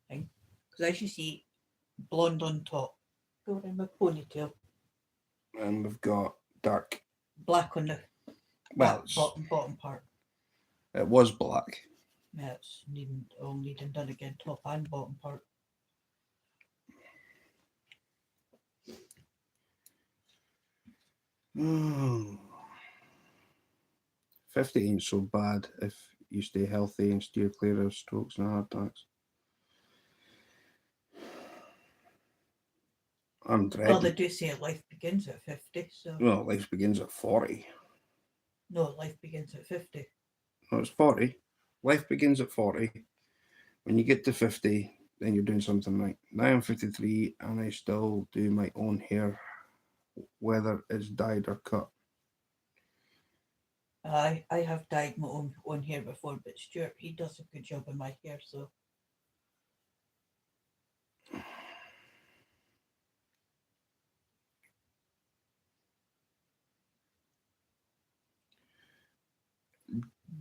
thing? Because as you see, blonde on top, go around my ponytail,
And we've got dark.
black on the
Well,
bottom part.
it was black.
Yeah, it's all needing done again, top and bottom part.
Oh. 50 ain't so bad if you stay healthy and steer clear of strokes and heart attacks. I'm
Well, they
dreading.
do say life begins at 50, so.
Well, life begins at 40.
No, life begins at 50.
No, it's 40. Life begins at 40. When you get to 50, then you're doing something right. Now I'm 53 and I still do my own hair, whether it's dyed or cut.
I have dyed my own hair before, but Stuart, he does a good job in my hair, so.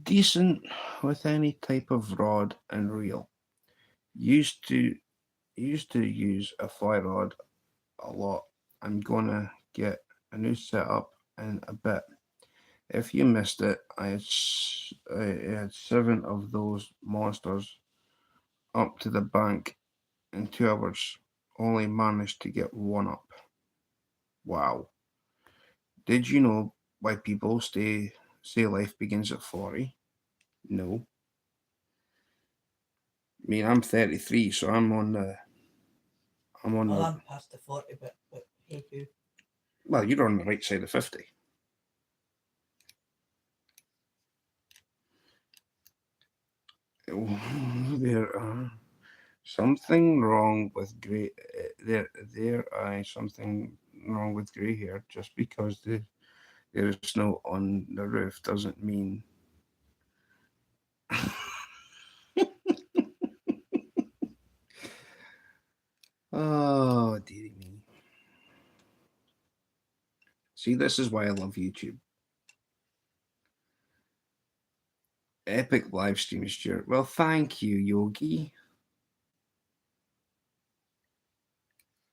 Decent with any type of rod and reel. Used to use a fly rod a lot. I'm gonna get a new setup in a bit. If you missed it, I had 7 of those monsters up to the bank in 2 hours. Only managed to get 1 up. Wow. Did you know why people say life begins at 40? No. I mean, I'm 33, so I'm on the.
Well, I'm past the 40, but hey, who?
Well, you're on the right side of 50. There are something wrong with grey. Something wrong with grey hair. Just because there is snow on the roof doesn't mean. Oh, dearie me. See, this is why I love YouTube. Epic live stream, Stuart. Well, thank you, Yogi.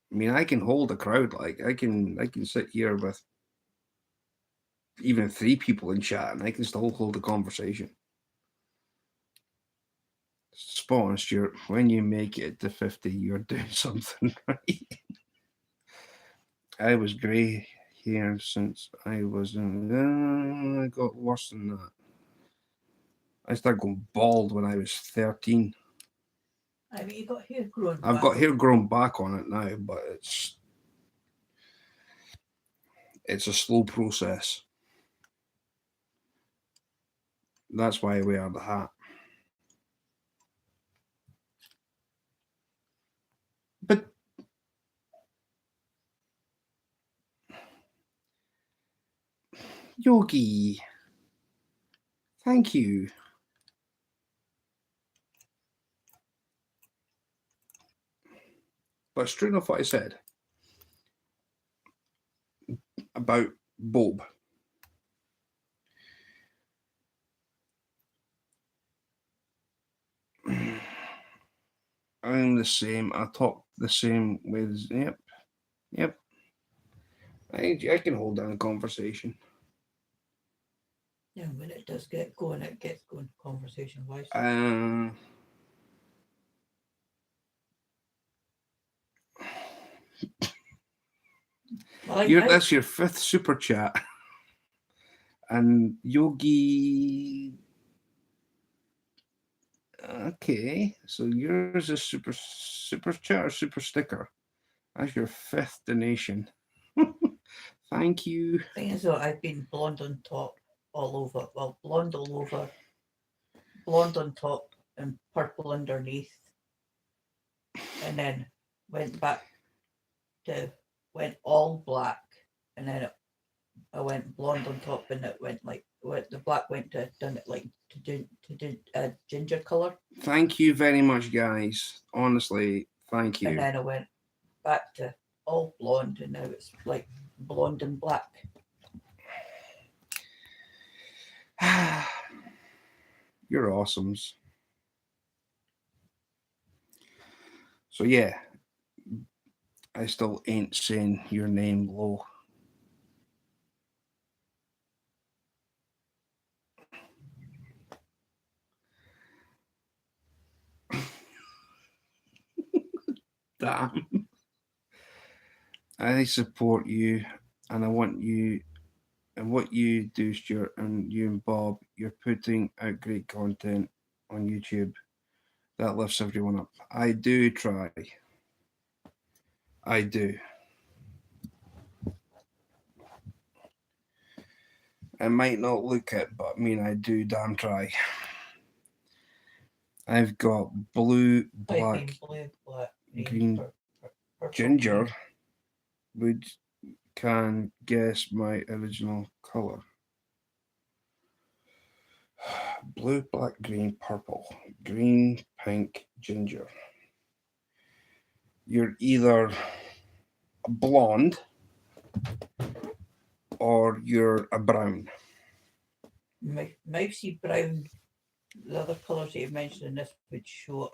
I mean, I can hold a crowd. Like I can sit here with even 3 people in chat, and I can still hold a conversation. Spot on, Stuart. When you make it to 50, you're doing something right. I was grey hair since I was in. I got worse than that. I started going bald when I was 13.
I mean, you got hair growing
I've
back.
got hair growing back on it now, but it's a slow process. That's why I wear the hat. But Yogi, thank you. But it's true enough what I said about Bob. I'm the same. I talk the same with. Yep. I can hold down a conversation.
Yeah, when it does get going, it gets going conversation wise.
That's your 5th super chat, and Yogi. Okay, so yours is super chat or super sticker. That's your 5th donation. Thank you.
Thing is, though, I've been blonde on top all over. Well, blonde all over, blonde on top, and purple underneath, and then went back to went all black, and then I went blonde on top, and it went like the black went to done it like to ginger color.
Thank you very much, guys. Honestly, thank you.
And then I went back to all blonde, and now it's like blonde and black.
You're awesomes. So yeah, I still ain't saying your name low. Damn. I support you, and I want you, and what you do, Stuart, and you and Bob, you're putting out great content on YouTube that lifts everyone up. I do try. I do. I might not look it, but I mean, I do damn try. I've got blue, black, green,
purple,
ginger.
green.
Would can guess my original color. Blue, black, green, purple, green, pink, ginger. You're either a blonde or you're a brown.
Mousy brown. The other colours that you mentioned in this would show up.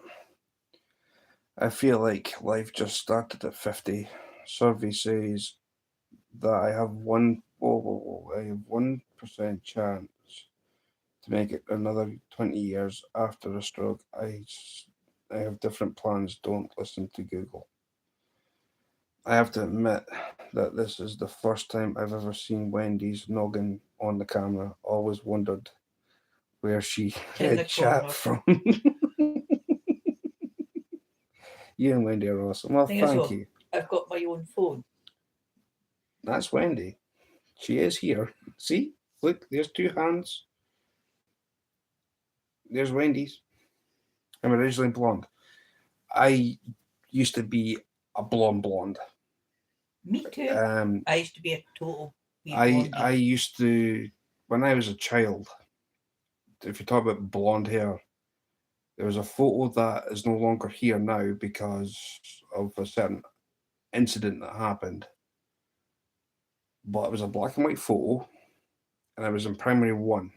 I feel like life just started at 50. Survey says that I have 1% chance to make it another 20 years after a stroke. I have different plans. Don't listen to Google. I have to admit that this is the first time I've ever seen Wendy's noggin on the camera. Always wondered where she read chat from. You and Wendy are awesome. Well, thank you.
I've got my own phone.
That's Wendy. She is here. See? Look, there's 2 hands. There's Wendy's. I'm originally blonde. I used to be a blonde.
Me too. I used to be a total.
I used to, when I was a child, if you talk about blonde hair, there was a photo that is no longer here now because of a certain incident that happened. But it was a black and white photo, and I was in primary 1.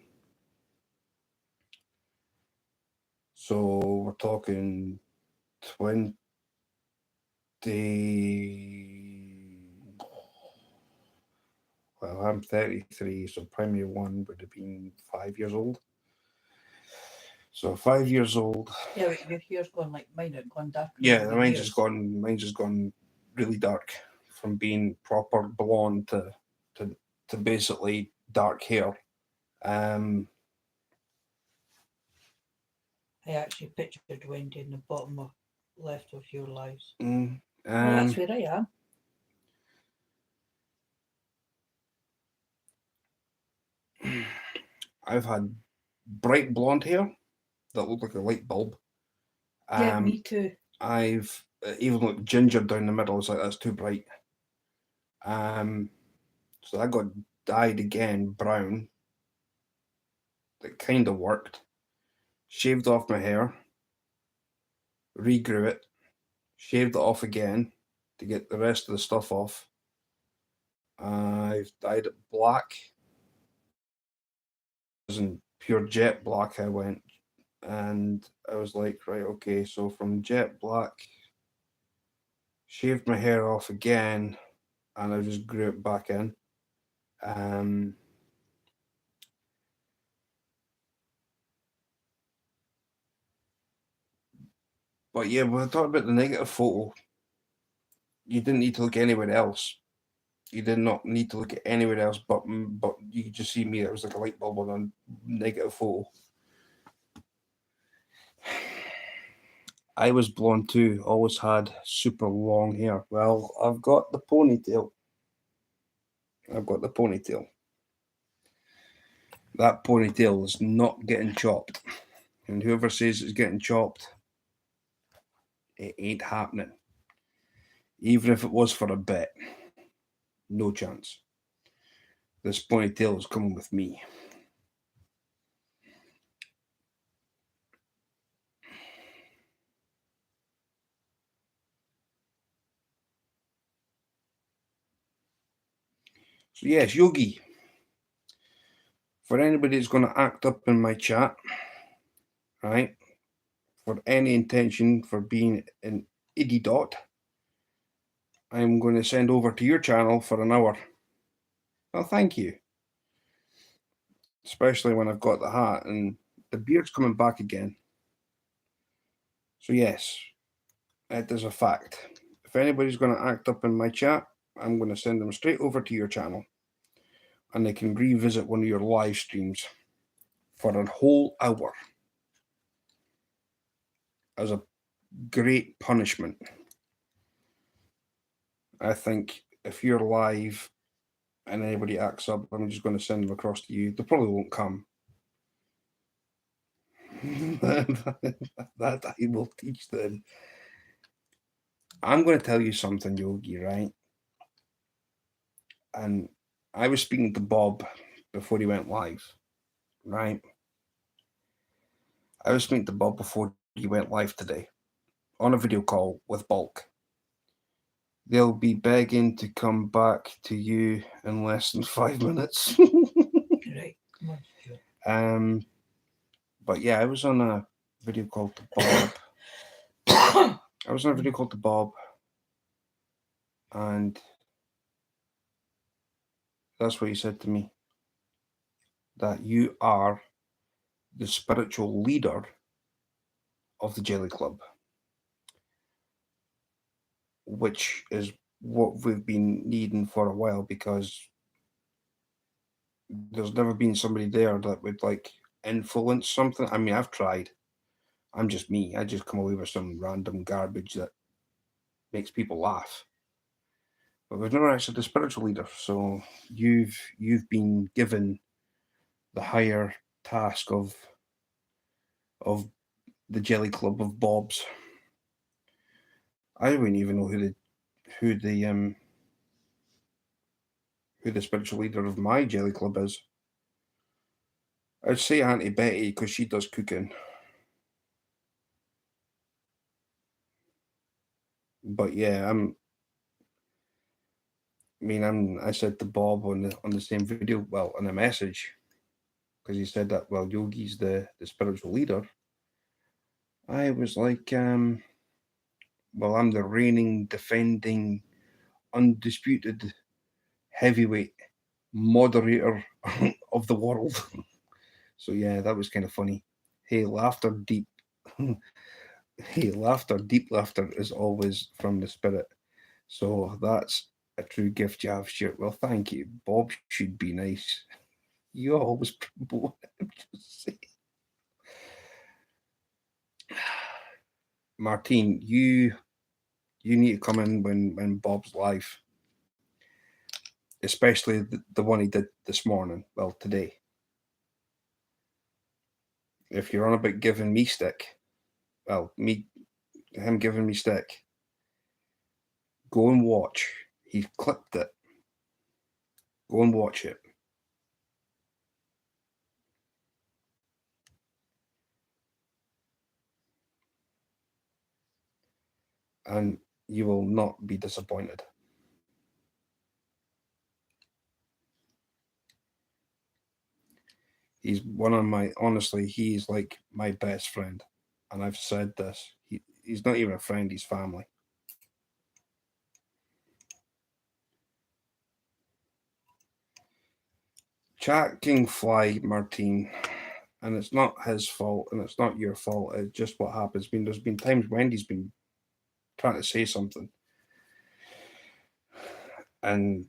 So we're talking 20. Well, I'm 33, so primary 1 would have been 5 years old. So 5 years old.
Yeah, but your hair's gone like mine. It's gone dark.
Yeah, mine's just gone really dark from being proper blonde to basically dark hair.
I actually pictured Wendy in the bottom of left of your lives. Well, that's where I am.
I've had bright blonde hair that looked like a light bulb.
Yeah, me too.
I've even looked ginger down the middle. It's like, that's too bright. So I got dyed again brown. That kind of worked. Shaved off my hair. Regrew it. Shaved it off again to get the rest of the stuff off. I've dyed it black. It wasn't pure jet black. I went and I was like, right, okay, so from jet black, shaved my hair off again, and I just grew it back in. Um, but yeah, when I talked about the negative photo, you didn't need to look anywhere else. You did not need to look at anywhere else, but you could just see me. It was like a light bulb on a negative photo. I was blonde too. Always had super long hair. Well, I've got the ponytail. I've got the ponytail. That ponytail is not getting chopped. And whoever says it's getting chopped, it ain't happening. Even if it was for a bit, no chance. This ponytail is coming with me. So yes, Yogi. For anybody that's going to act up in my chat, right? For any intention for being an idiot, I'm going to send over to your channel for an hour. Well, thank you. Especially when I've got the hat and the beard's coming back again. So yes, it is a fact. If anybody's going to act up in my chat, I'm going to send them straight over to your channel. And they can revisit one of your live streams for a whole hour as a great punishment. I think if you're live and anybody acts up, I'm just going to send them across to you. They probably won't come. That I will teach them. I'm going to tell you something, Yogi, right? And I was speaking to Bob before he went live, right? I was speaking to Bob before he went live today on a video call with Bulk. They'll be begging to come back to you in less than 5 minutes.
Right. Come on, Stuart.
But yeah, I was on a video call to Bob. And that's what he said to me. That you are the spiritual leader of the Jelly Club, which is what we've been needing for a while, because there's never been somebody there that would like influence something. I mean, I've tried. I'm just me. I just come away with some random garbage that makes people laugh. But we've never actually the spiritual leader. So you've been given the higher task of the Jelly Club of Bobs. I don't even know who the spiritual leader of my Jelly Club is. I'd say Auntie Betty because she does cooking. But yeah, I said to Bob on the same video, well, on a message, because he said that, well, Yogi's the spiritual leader. I was like, well, I'm the reigning, defending, undisputed heavyweight moderator of the world. So yeah, that was kind of funny. Hey, laughter deep. Hey, deep laughter is always from the spirit. So that's a true gift you have, Stuart. Well, thank you. Bob should be nice. You always promote him. Just say. Martine, you need to come in when Bob's live, especially the one he did this morning. Well, today. If you're on about giving me stick, well, him giving me stick, go and watch. He clipped it. Go and watch it. And you will not be disappointed. He's one of my, honestly, he's like my best friend. And I've said this. He's not even a friend, he's family. Chat King Fly, Martine, and it's not his fault and it's not your fault. It's just what happens. I mean, there's been times Wendy's been trying to say something, and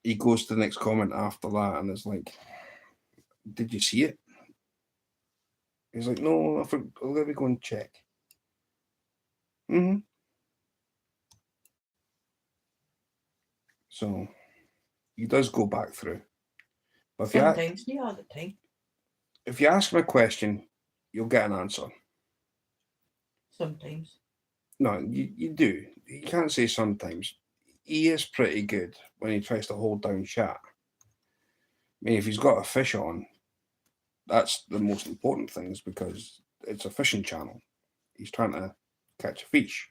he goes to the next comment after that, and it's like, "Did you see it?" He's like, "No, let me go and check." Mm-hmm. So he does go back through. But
Sometimes, not all the time.
if you ask him a question, you'll get an answer.
Sometimes.
No, you do. You can't say sometimes. He is pretty good when he tries to hold down chat. I mean, if he's got a fish on, that's the most important thing, is because it's a fishing channel. He's trying to catch a fish.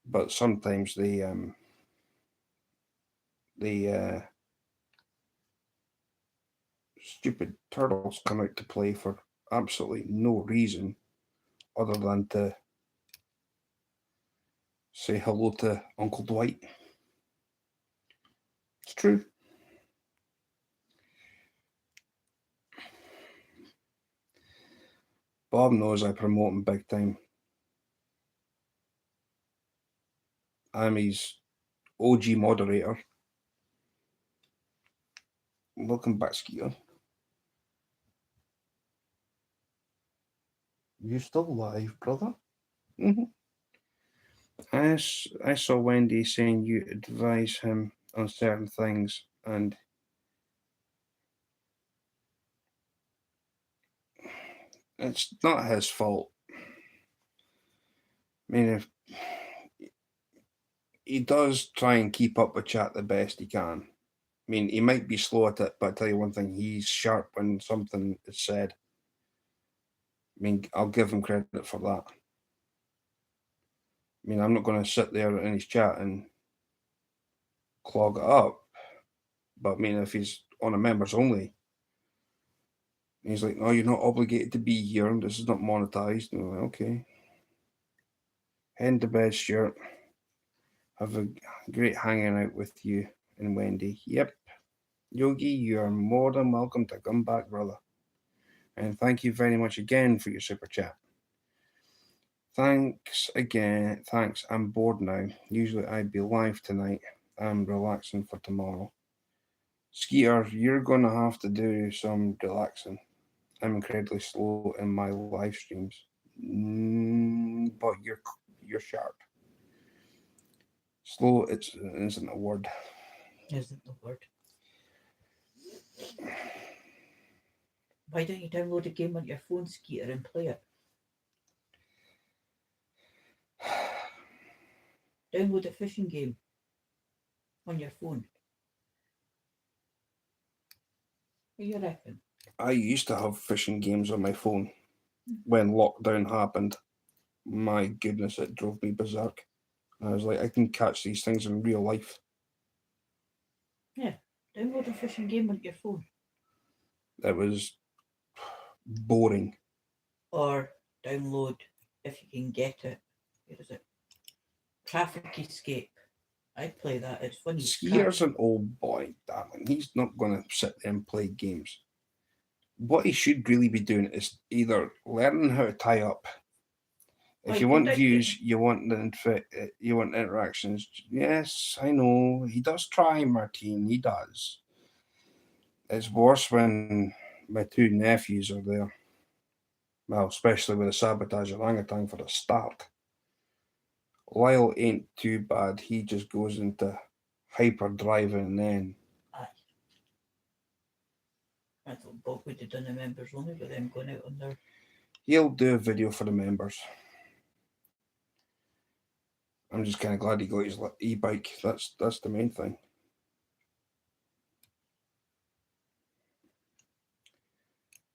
But sometimes the stupid turtles come out to play for absolutely no reason other than to say hello to Uncle Dwight. It's true. Bob knows I promote him big time. I'm his OG moderator. Welcome back, Skeeter. You still live, brother? Mm-hmm. I saw Wendy saying you advise him on certain things, and it's not his fault. I mean, if he does try and keep up with chat the best he can. I mean, he might be slow at it, but I tell you one thing, he's sharp when something is said. I mean, I'll give him credit for that. I mean, I'm not going to sit there in his chat and clog it up. But I mean, if he's on a members only, he's like, "No, you're not obligated to be here, and this is not monetized." And I'm like, okay. Head to bed, Stuart. Have a great hanging out with you and Wendy. Yep. Yogi, you are more than welcome to come back, brother. And thank you very much again for your super chat. Thanks again. Thanks. I'm bored now. Usually I'd be live tonight. I'm relaxing for tomorrow. Skeeter, you're going to have to do some relaxing. I'm incredibly slow in my live streams. But you're sharp. Slow isn't a word.
Isn't the word. Why don't you download a game on your phone, Skeeter, and play it? Download a fishing game on your phone. What do you reckon?
I used to have fishing games on my phone when lockdown happened. My goodness, it drove me berserk. I was like, I can catch these things in real life.
Yeah, download a fishing game on your phone.
It was boring.
Or download, if you can get it, what is it? Traffic Escape. I'd play that. It's funny.
Skeeter's an old boy, darling. He's not going to sit there and play games. What he should really be doing is either learning how to tie up. If you want views, you want you want interactions. Yes, I know he does try, Martine. He does. It's worse when my two nephews are there. Well, especially with the sabotage orangutan for a start. Lyle ain't too bad. He just goes into hyperdrive and then.
Aye. I thought Bob would have done the members only with them going out on their.
He'll do a video for the members. I'm just kind of glad he got his e-bike. That's the main thing.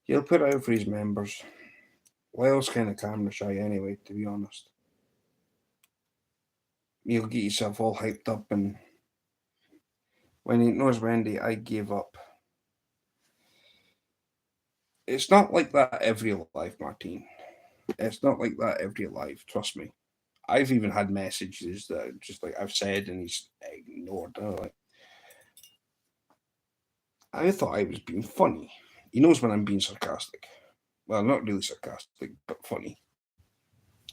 He'll put it out for his members. Lyle's kind of camera shy anyway, to be honest. You'll get yourself all hyped up and When he knows Wendy, I gave up. It's not like that every life, Martine. It's not like that every life, trust me. I've even had messages that just like I've said and he's ignored. I thought I was being funny. He knows when I'm being sarcastic. Well, not really sarcastic, but funny.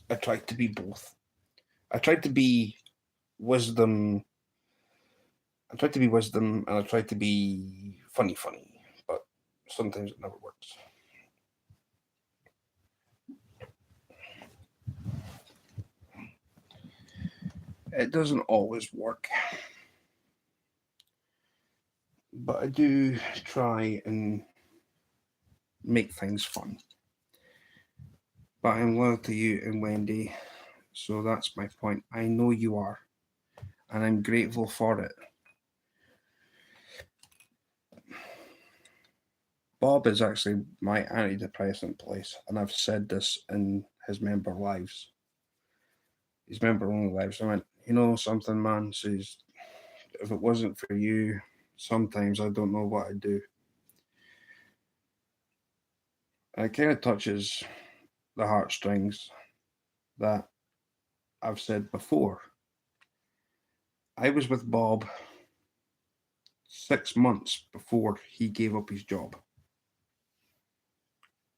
I tried to be both. I tried to be wisdom. I tried to be wisdom and I tried to be funny, but sometimes it never works. It doesn't always work. But I do try and make things fun. But I'm loyal to you and Wendy, so that's my point. I know you are, and I'm grateful for it. Bob is actually my antidepressant place, and I've said this in his member lives. His member only lives. I went, you know something, man, says if it wasn't for you, sometimes I don't know what I'd do. And it kind of touches the heartstrings that I've said before. I was with Bob 6 months before he gave up his job.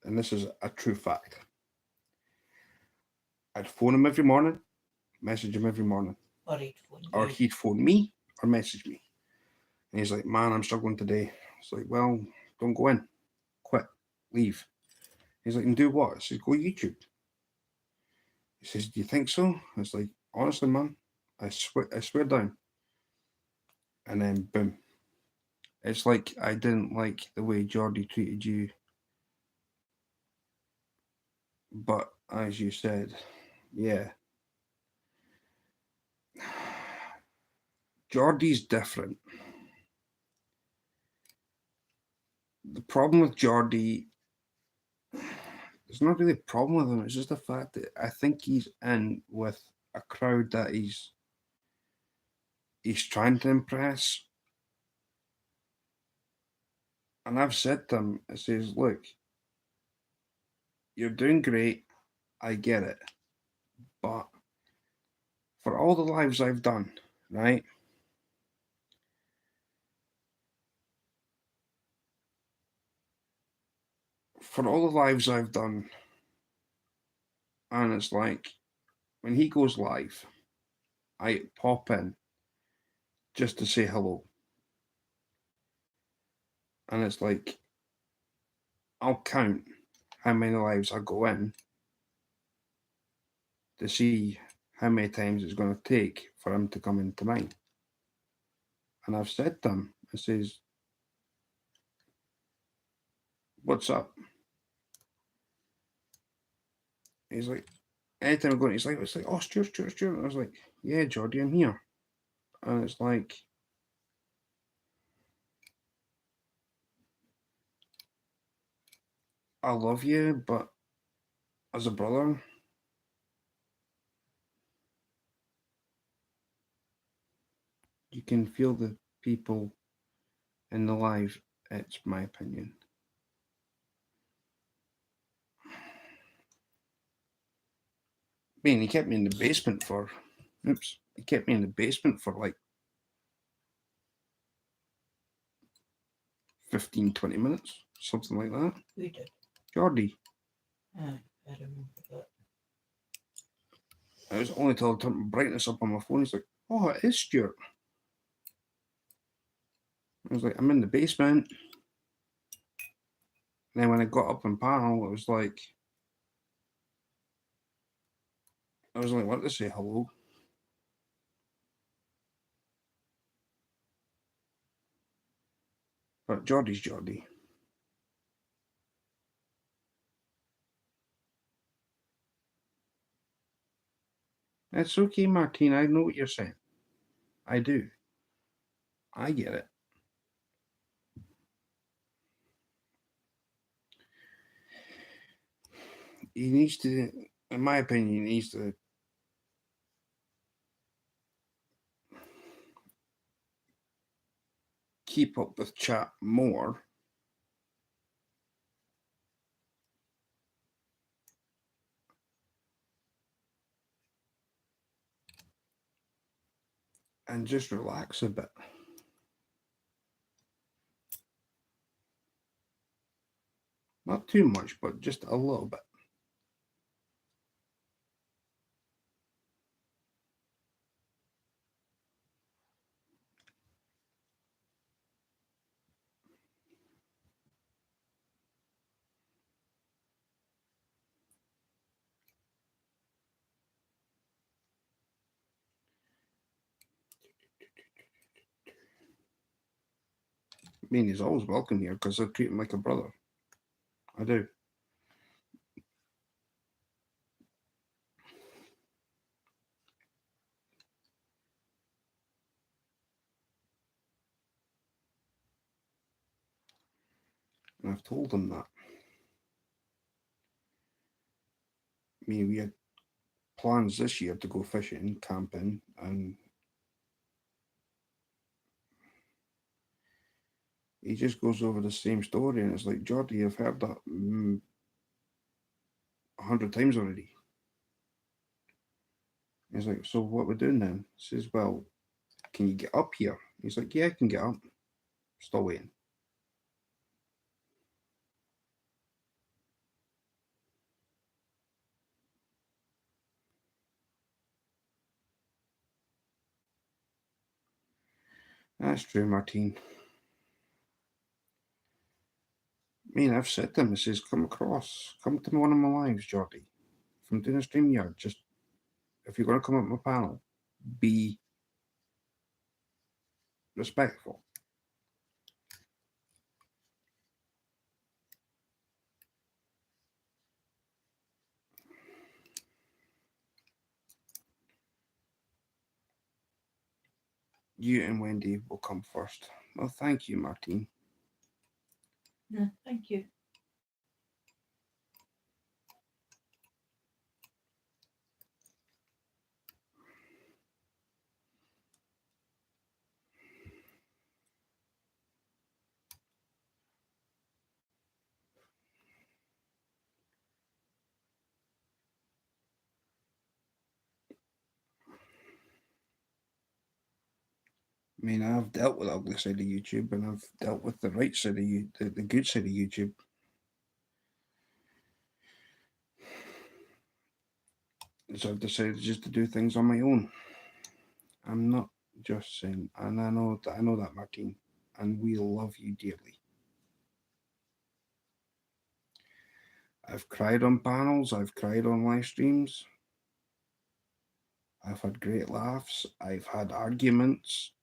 And this is a true fact. I'd phone him every morning, message him every morning.
Or
He'd phone me or message me. And he's like, man, I'm struggling today. It's like, well, don't go in. Quit. Leave. He's like, and do what? I says, go YouTube. He says, do you think so? It's like, honestly, man, I swear down. And then boom. It's like I didn't like the way Geordie treated you. But as you said, yeah. Geordie's different. The problem with Geordie, there's not really a problem with him. It's just the fact that I think he's in with a crowd that he's trying to impress. And I've said to him, I says, look, you're doing great. I get it. But for all the lives I've done, right? For all the lives I've done, and it's like when he goes live, I pop in just to say hello. And it's like, I'll count how many lives I go in to see how many times it's going to take for him to come into mine. And I've said to him, I says, what's up? He's like, anytime I go in, it's like, oh, Stewart. And I was like, yeah, Geordie, I'm here. And it's like, I love you, but as a brother, you can feel the people in the live. It's my opinion. I mean, he kept me in the basement for, he kept me in the basement for like 15, 20 minutes, something like that.
we did.
Geordie.
I remember that.
I was only till I turned my brightness up on my phone. He's like, oh, it is Stewart. I was like, I'm in the basement. And then when I got up in panel, it was like, I was only wanting to say hello. But Geordie's Geordie. It's okay, Martine. I know what you're saying. I do. I get it. He needs to, in my opinion, he needs to keep up with chat more, and just relax a bit. Not too much, but just a little bit. I mean, he's always welcome here because I treat him like a brother. I do. And I've told him that. I mean, we had plans this year to go fishing, camping, and he just goes over the same story, and it's like, Geordie, I've heard that 100 times already. He's like, so what we're doing then? He says, well, can you get up here? He's like, yeah, I can get up. Still waiting. That's true, Martine. I mean, I've said to him, I says, come across, come to one of my lives, Geordie. If I'm doing a stream yard, just if you're going to come up my panel, be respectful. You and Wendy will come first. Well, thank you, Martine.
No, thank you.
I mean, I've dealt with the ugly side of YouTube, and I've dealt with the right side of you, the good side of YouTube. So I've decided just to do things on my own. I'm not just saying, and I know that, Martine, and we love you dearly. I've cried on panels, I've cried on live streams. I've had great laughs, I've had arguments.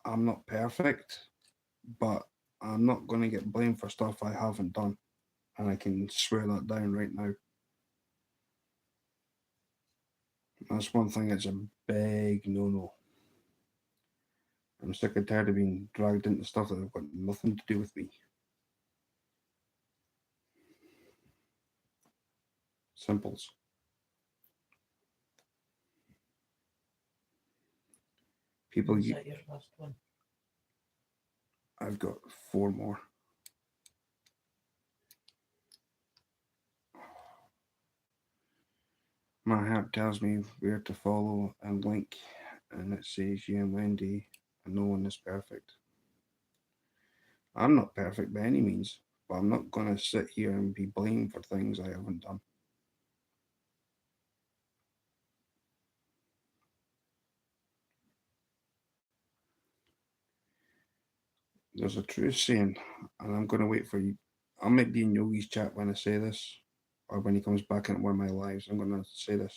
I'm not perfect, but I'm not going to get blamed for stuff I haven't done. And I can swear that down right now. That's one thing that's a big no-no. I'm sick and tired of being dragged into stuff that have got nothing to do with me. Simples. People,
Is that your last one?
I've got 4 more. My heart tells me where to follow and link, and it says you and Wendy, and no one is perfect. I'm not perfect by any means, but I'm not going to sit here and be blamed for things I haven't done. There's a true saying, and I'm going to wait for you. I might be in Yogi's chat when I say this, or when he comes back into one of my lives. I'm going to say this,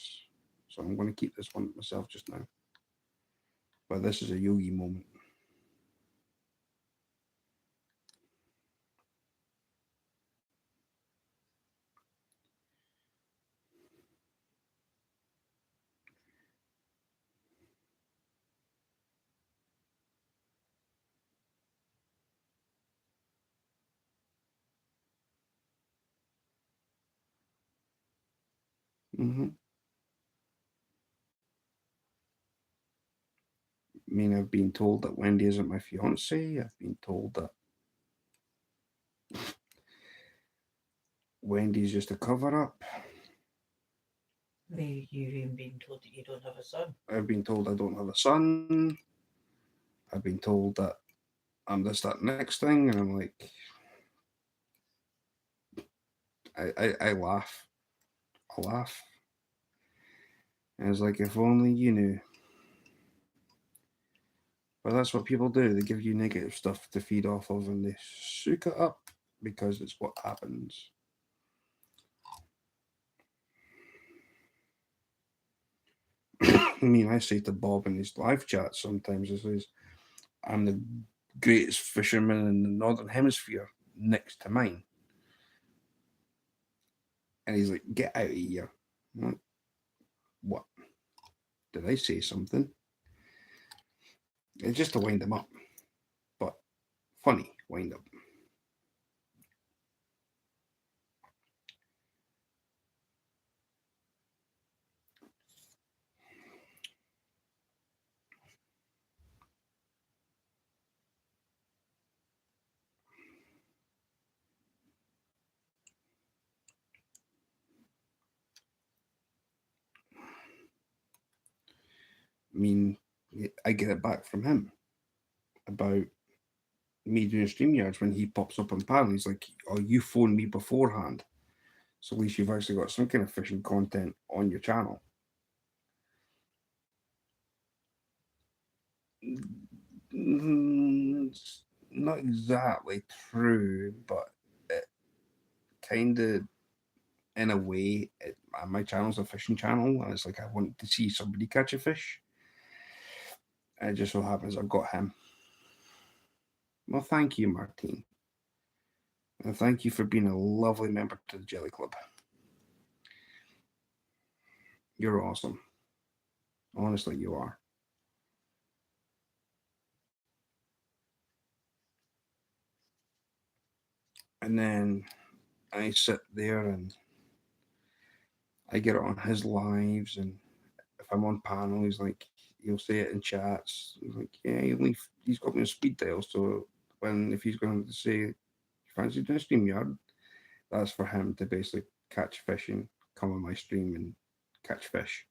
so I'm going to keep this one to myself just now. But this is a Yogi moment. I mean, I've been told that Wendy isn't my fiance. I've been told that Wendy's just a cover up.
Maybe you've even been told that you don't have a son.
I've been told I don't have a son. I've been told that I'm this, that, next thing, and I'm like, I laugh. I laugh. And it's like, if only you knew. But that's what people do. They give you negative stuff to feed off of, and they soak it up because it's what happens. I mean, I say to Bob in his live chat sometimes, I says, I'm the greatest fisherman in the Northern Hemisphere next to mine. And he's like, get out of here. I'm like, what? Did I say something? It's just to wind him up. But funny wind up. I mean, I get it back from him about me doing StreamYards when he pops up on panel. He's like, oh, you phoned me beforehand. So at least you've actually got some kind of fishing content on your channel. It's not exactly true, but it kind of, in a way, my channel's a fishing channel, and it's like I want to see somebody catch a fish. And it just so happens I've got him. Well, thank you, Martine. And thank you for being a lovely member to the Jelly Club. You're awesome. Honestly, you are. And then I sit there and I get it on his lives, and if I'm on panel, he's like, he'll say it in chats. He's like, yeah, he's got me on speed dial, so if he's going to say, you fancy doing a StreamYard, that's for him to basically catch fish and come on my stream and catch fish,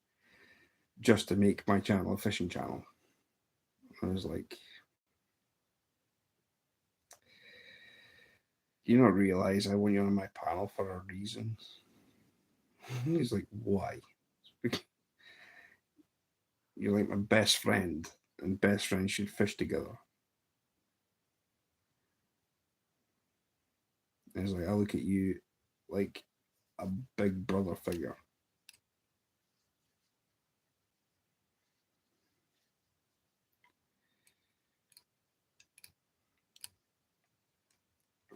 just to make my channel a fishing channel. I was like, do you not realize I want you on my panel for a reason? He's like, why? You're like my best friend, and best friends should fish together. And it's like, I look at you like a big brother figure.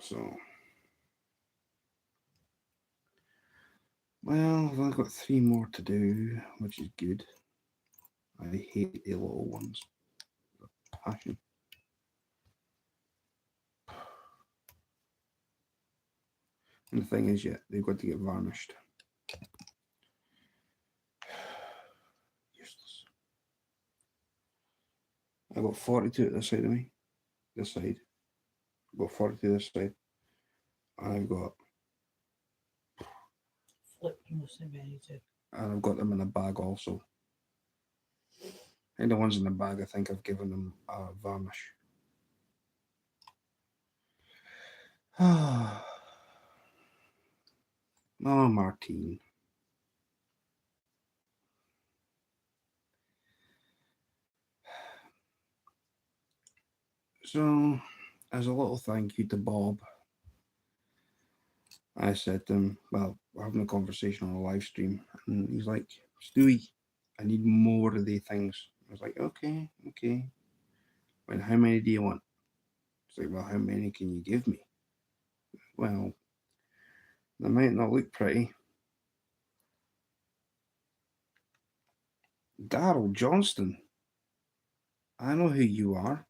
So, well, I've only got 3 more to do, which is good. I hate the little ones. Passion. And the thing is, yeah, they've got to get varnished. Useless. I got 42 at this side of me. This side. I've got 42 this side. I've got.
Flipping the same many too.
And I've got them in a bag also. And the ones in the bag, I think I've given them a varnish. Oh, Martine. So, as a little thank you to Bob, I said to him, well, we're having a conversation on a live stream, and he's like, Stewie, I need more of the things. I was like, okay. Well, how many do you want? He's like, well, how many can you give me? Well, they might not look pretty. Daryl Johnston, I know who you are.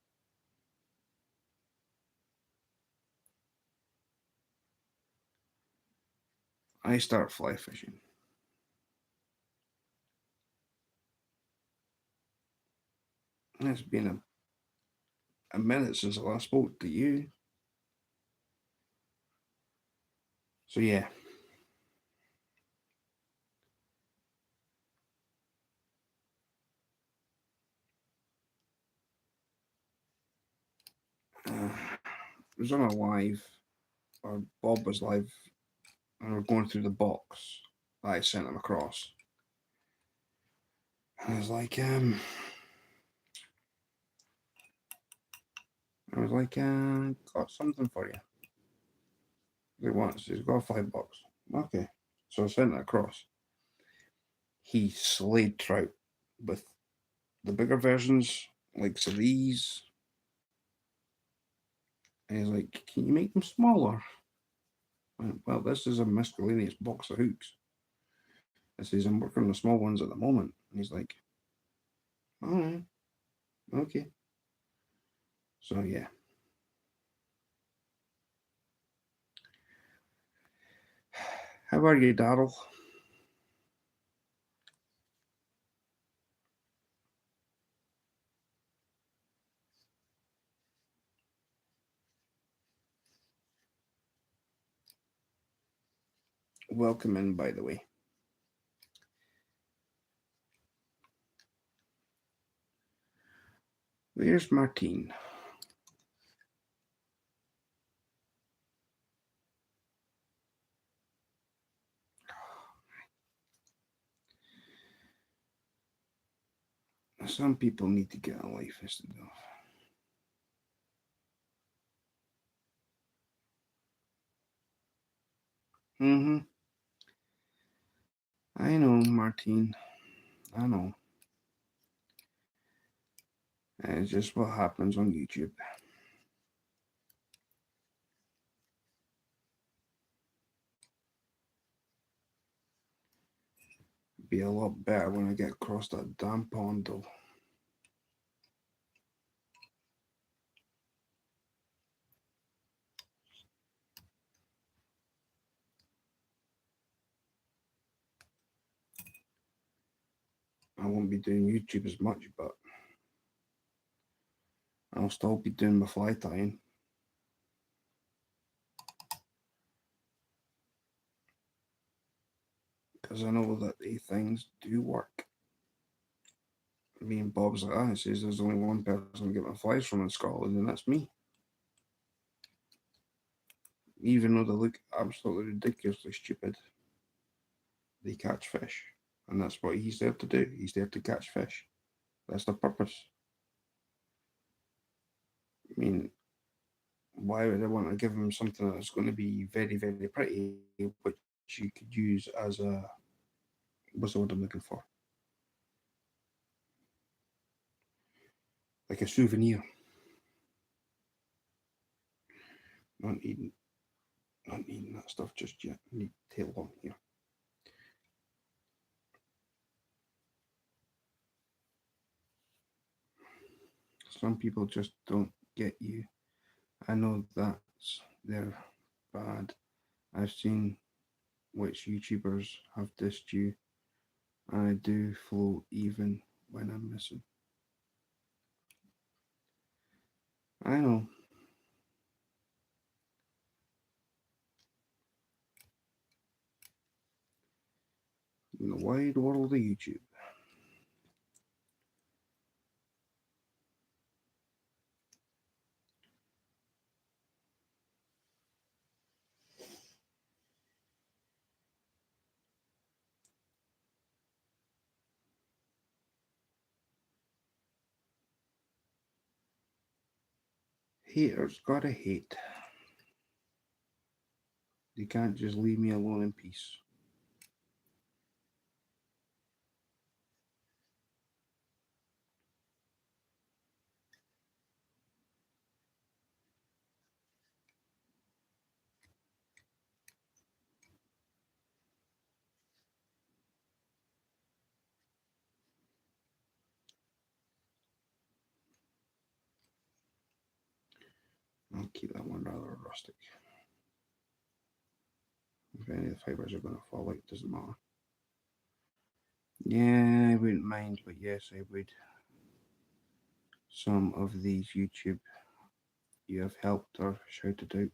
I start fly fishing. It's been a minute since I last spoke to you. So yeah. It was on a live, or Bob was live, and we are going through the box that I sent him across. And I was like, got something for you. He wants, he's got $5. Okay. So I sent it across. He slayed trout with the bigger versions, like so these. And he's like, can you make them smaller? I went, well, this is a miscellaneous box of hooks. I says, I'm working on the small ones at the moment. And he's like, all right, okay. So yeah. How are you, Daryl? Welcome in, by the way. There's Martine. Some people need to get a life instead of. Mm-hmm. I know, Martine. I know. It's just what happens on YouTube. Be a lot better when I get across that damn pond, though. I won't be doing YouTube as much, but I'll still be doing my fly tying. Because I know that these things do work. Me and Bob's like, he says there's only one person I get my flies from in Scotland, and that's me. Even though they look absolutely ridiculously stupid, they catch fish. And that's what he's there to do. He's there to catch fish. That's the purpose. I mean, why would I want to give him something that's going to be very, very pretty, which you could use as a, what's the word I'm looking for? Like a souvenir. Not needing that stuff just yet. I need tail on here. Some people just don't get you. I know that's they're bad. I've seen which YouTubers have dissed you, and I do float even when I'm missing. I know. In the wide world of YouTube. Haters gotta hate. They can't just leave me alone in peace. I'll keep that one rather rustic. If any of the fibers are going to fall out, it doesn't matter. Yeah, I wouldn't mind, but yes, I would. some of these YouTube you have helped or shouted out.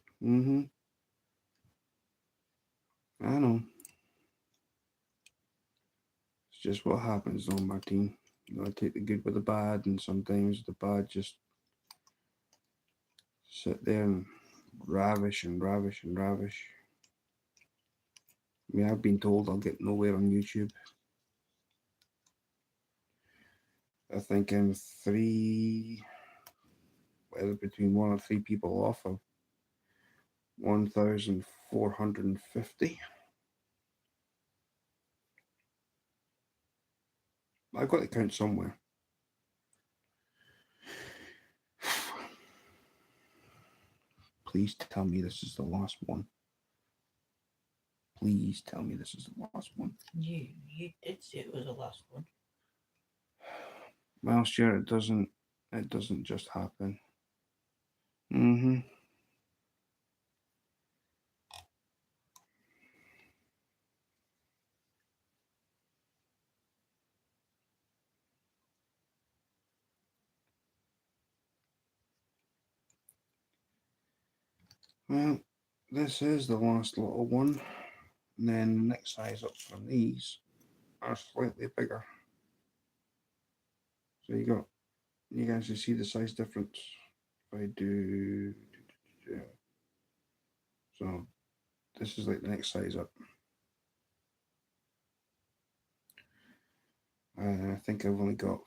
I know. It's just what happens though, Martine. You gotta take the good with the bad, and sometimes the bad just sit there and ravish and ravish and ravish. I mean, I've been told I'll get nowhere on YouTube. I think I'm whether between 1 or 3 people off of 1,450. I've got to count somewhere. Please tell me this is the last one. Please tell me this is the last one.
You did say it was the last one.
Well, sure, it doesn't just happen. Well, this is the last little one. And then the next size up from these are slightly bigger. So you guys can see the size difference. If I do, so this is like the next size up. I think I've only got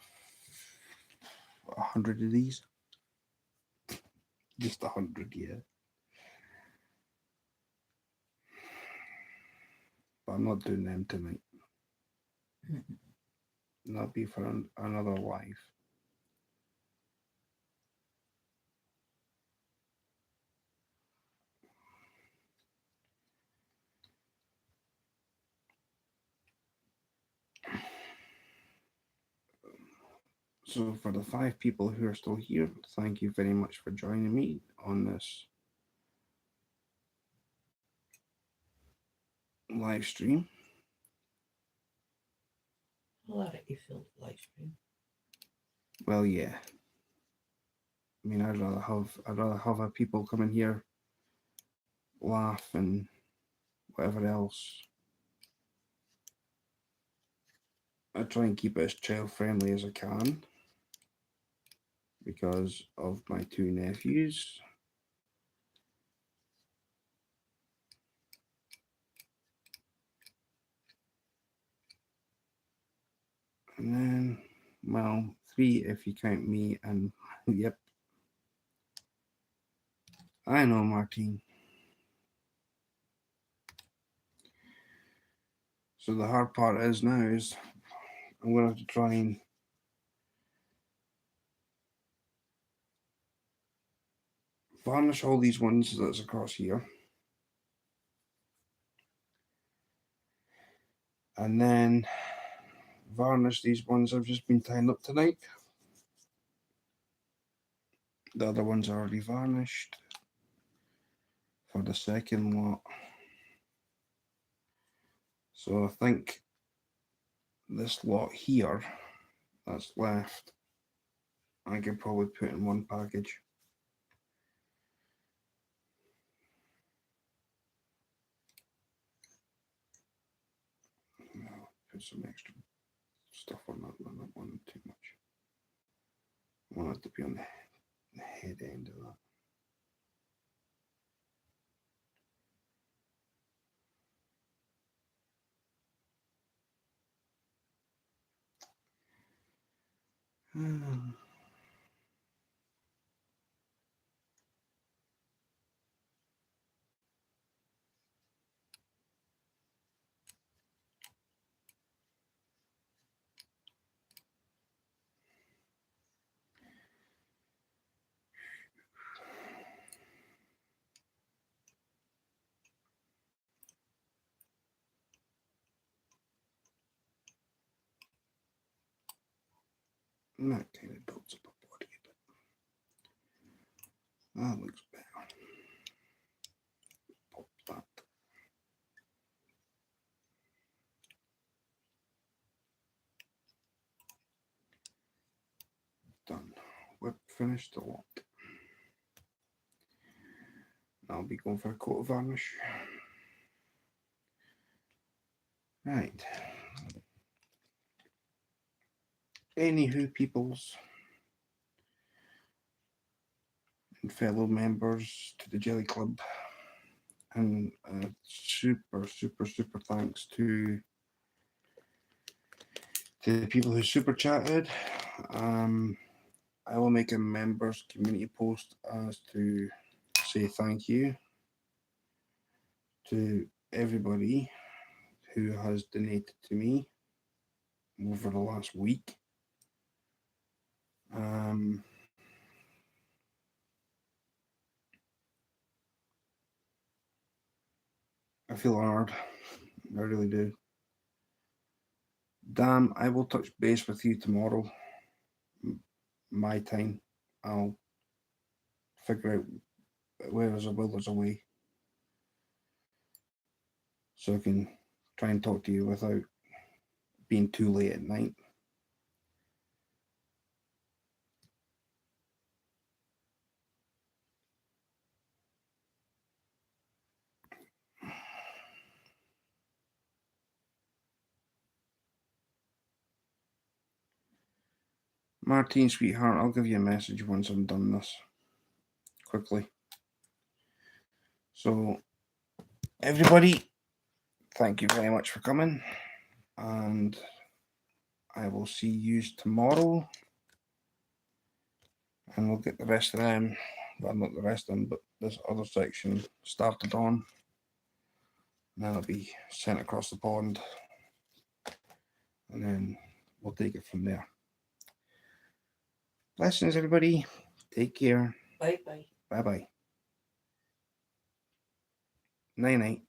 100 of these. Just 100, yeah. But I'm not doing them tonight. That'll be for another live. So for the 5 people who are still here, thank you very much for joining me on this live stream.
Hilarity-filled live stream.
Well, yeah. I mean, I'd rather have people come in here, laugh, and whatever else. I try and keep it as child friendly as I can because of my 2 nephews. And then, well, 3 if you count me, and yep. I know, Martine. So the hard part is now is I'm going to have to try and varnish all these ones that's across here. And then varnish these ones I've just been tying up tonight. The other ones are already varnished for the second lot. So I think this lot here that's left, I could probably put in one package. I'll put some extra stuff on that one, that one too much. I want it to be on the head end of that. And that kind of builds up a body a bit. That looks better. Pop that. Done. We've finished a lot. I'll be going for a coat of varnish. Right. Anywho, peoples and fellow members to the Jelly Club, and super thanks to the people who super chatted. I will make a members community post as to say thank you to everybody who has donated to me over the last week. I feel honored. I really do. Dan, I will touch base with you tomorrow. My time. I'll figure out where there's a will, there's a way. So I can try and talk to you without being too late at night. Martine, sweetheart, I'll give you a message once I'm done this. Quickly. So, everybody, thank you very much for coming. And I will see you tomorrow. And we'll get the rest of them. Well, not the rest of them, but this other section started on. And then it'll be sent across the pond. And then we'll take it from there. Blessings, everybody. Take care.
Bye bye.
Bye bye. Night night.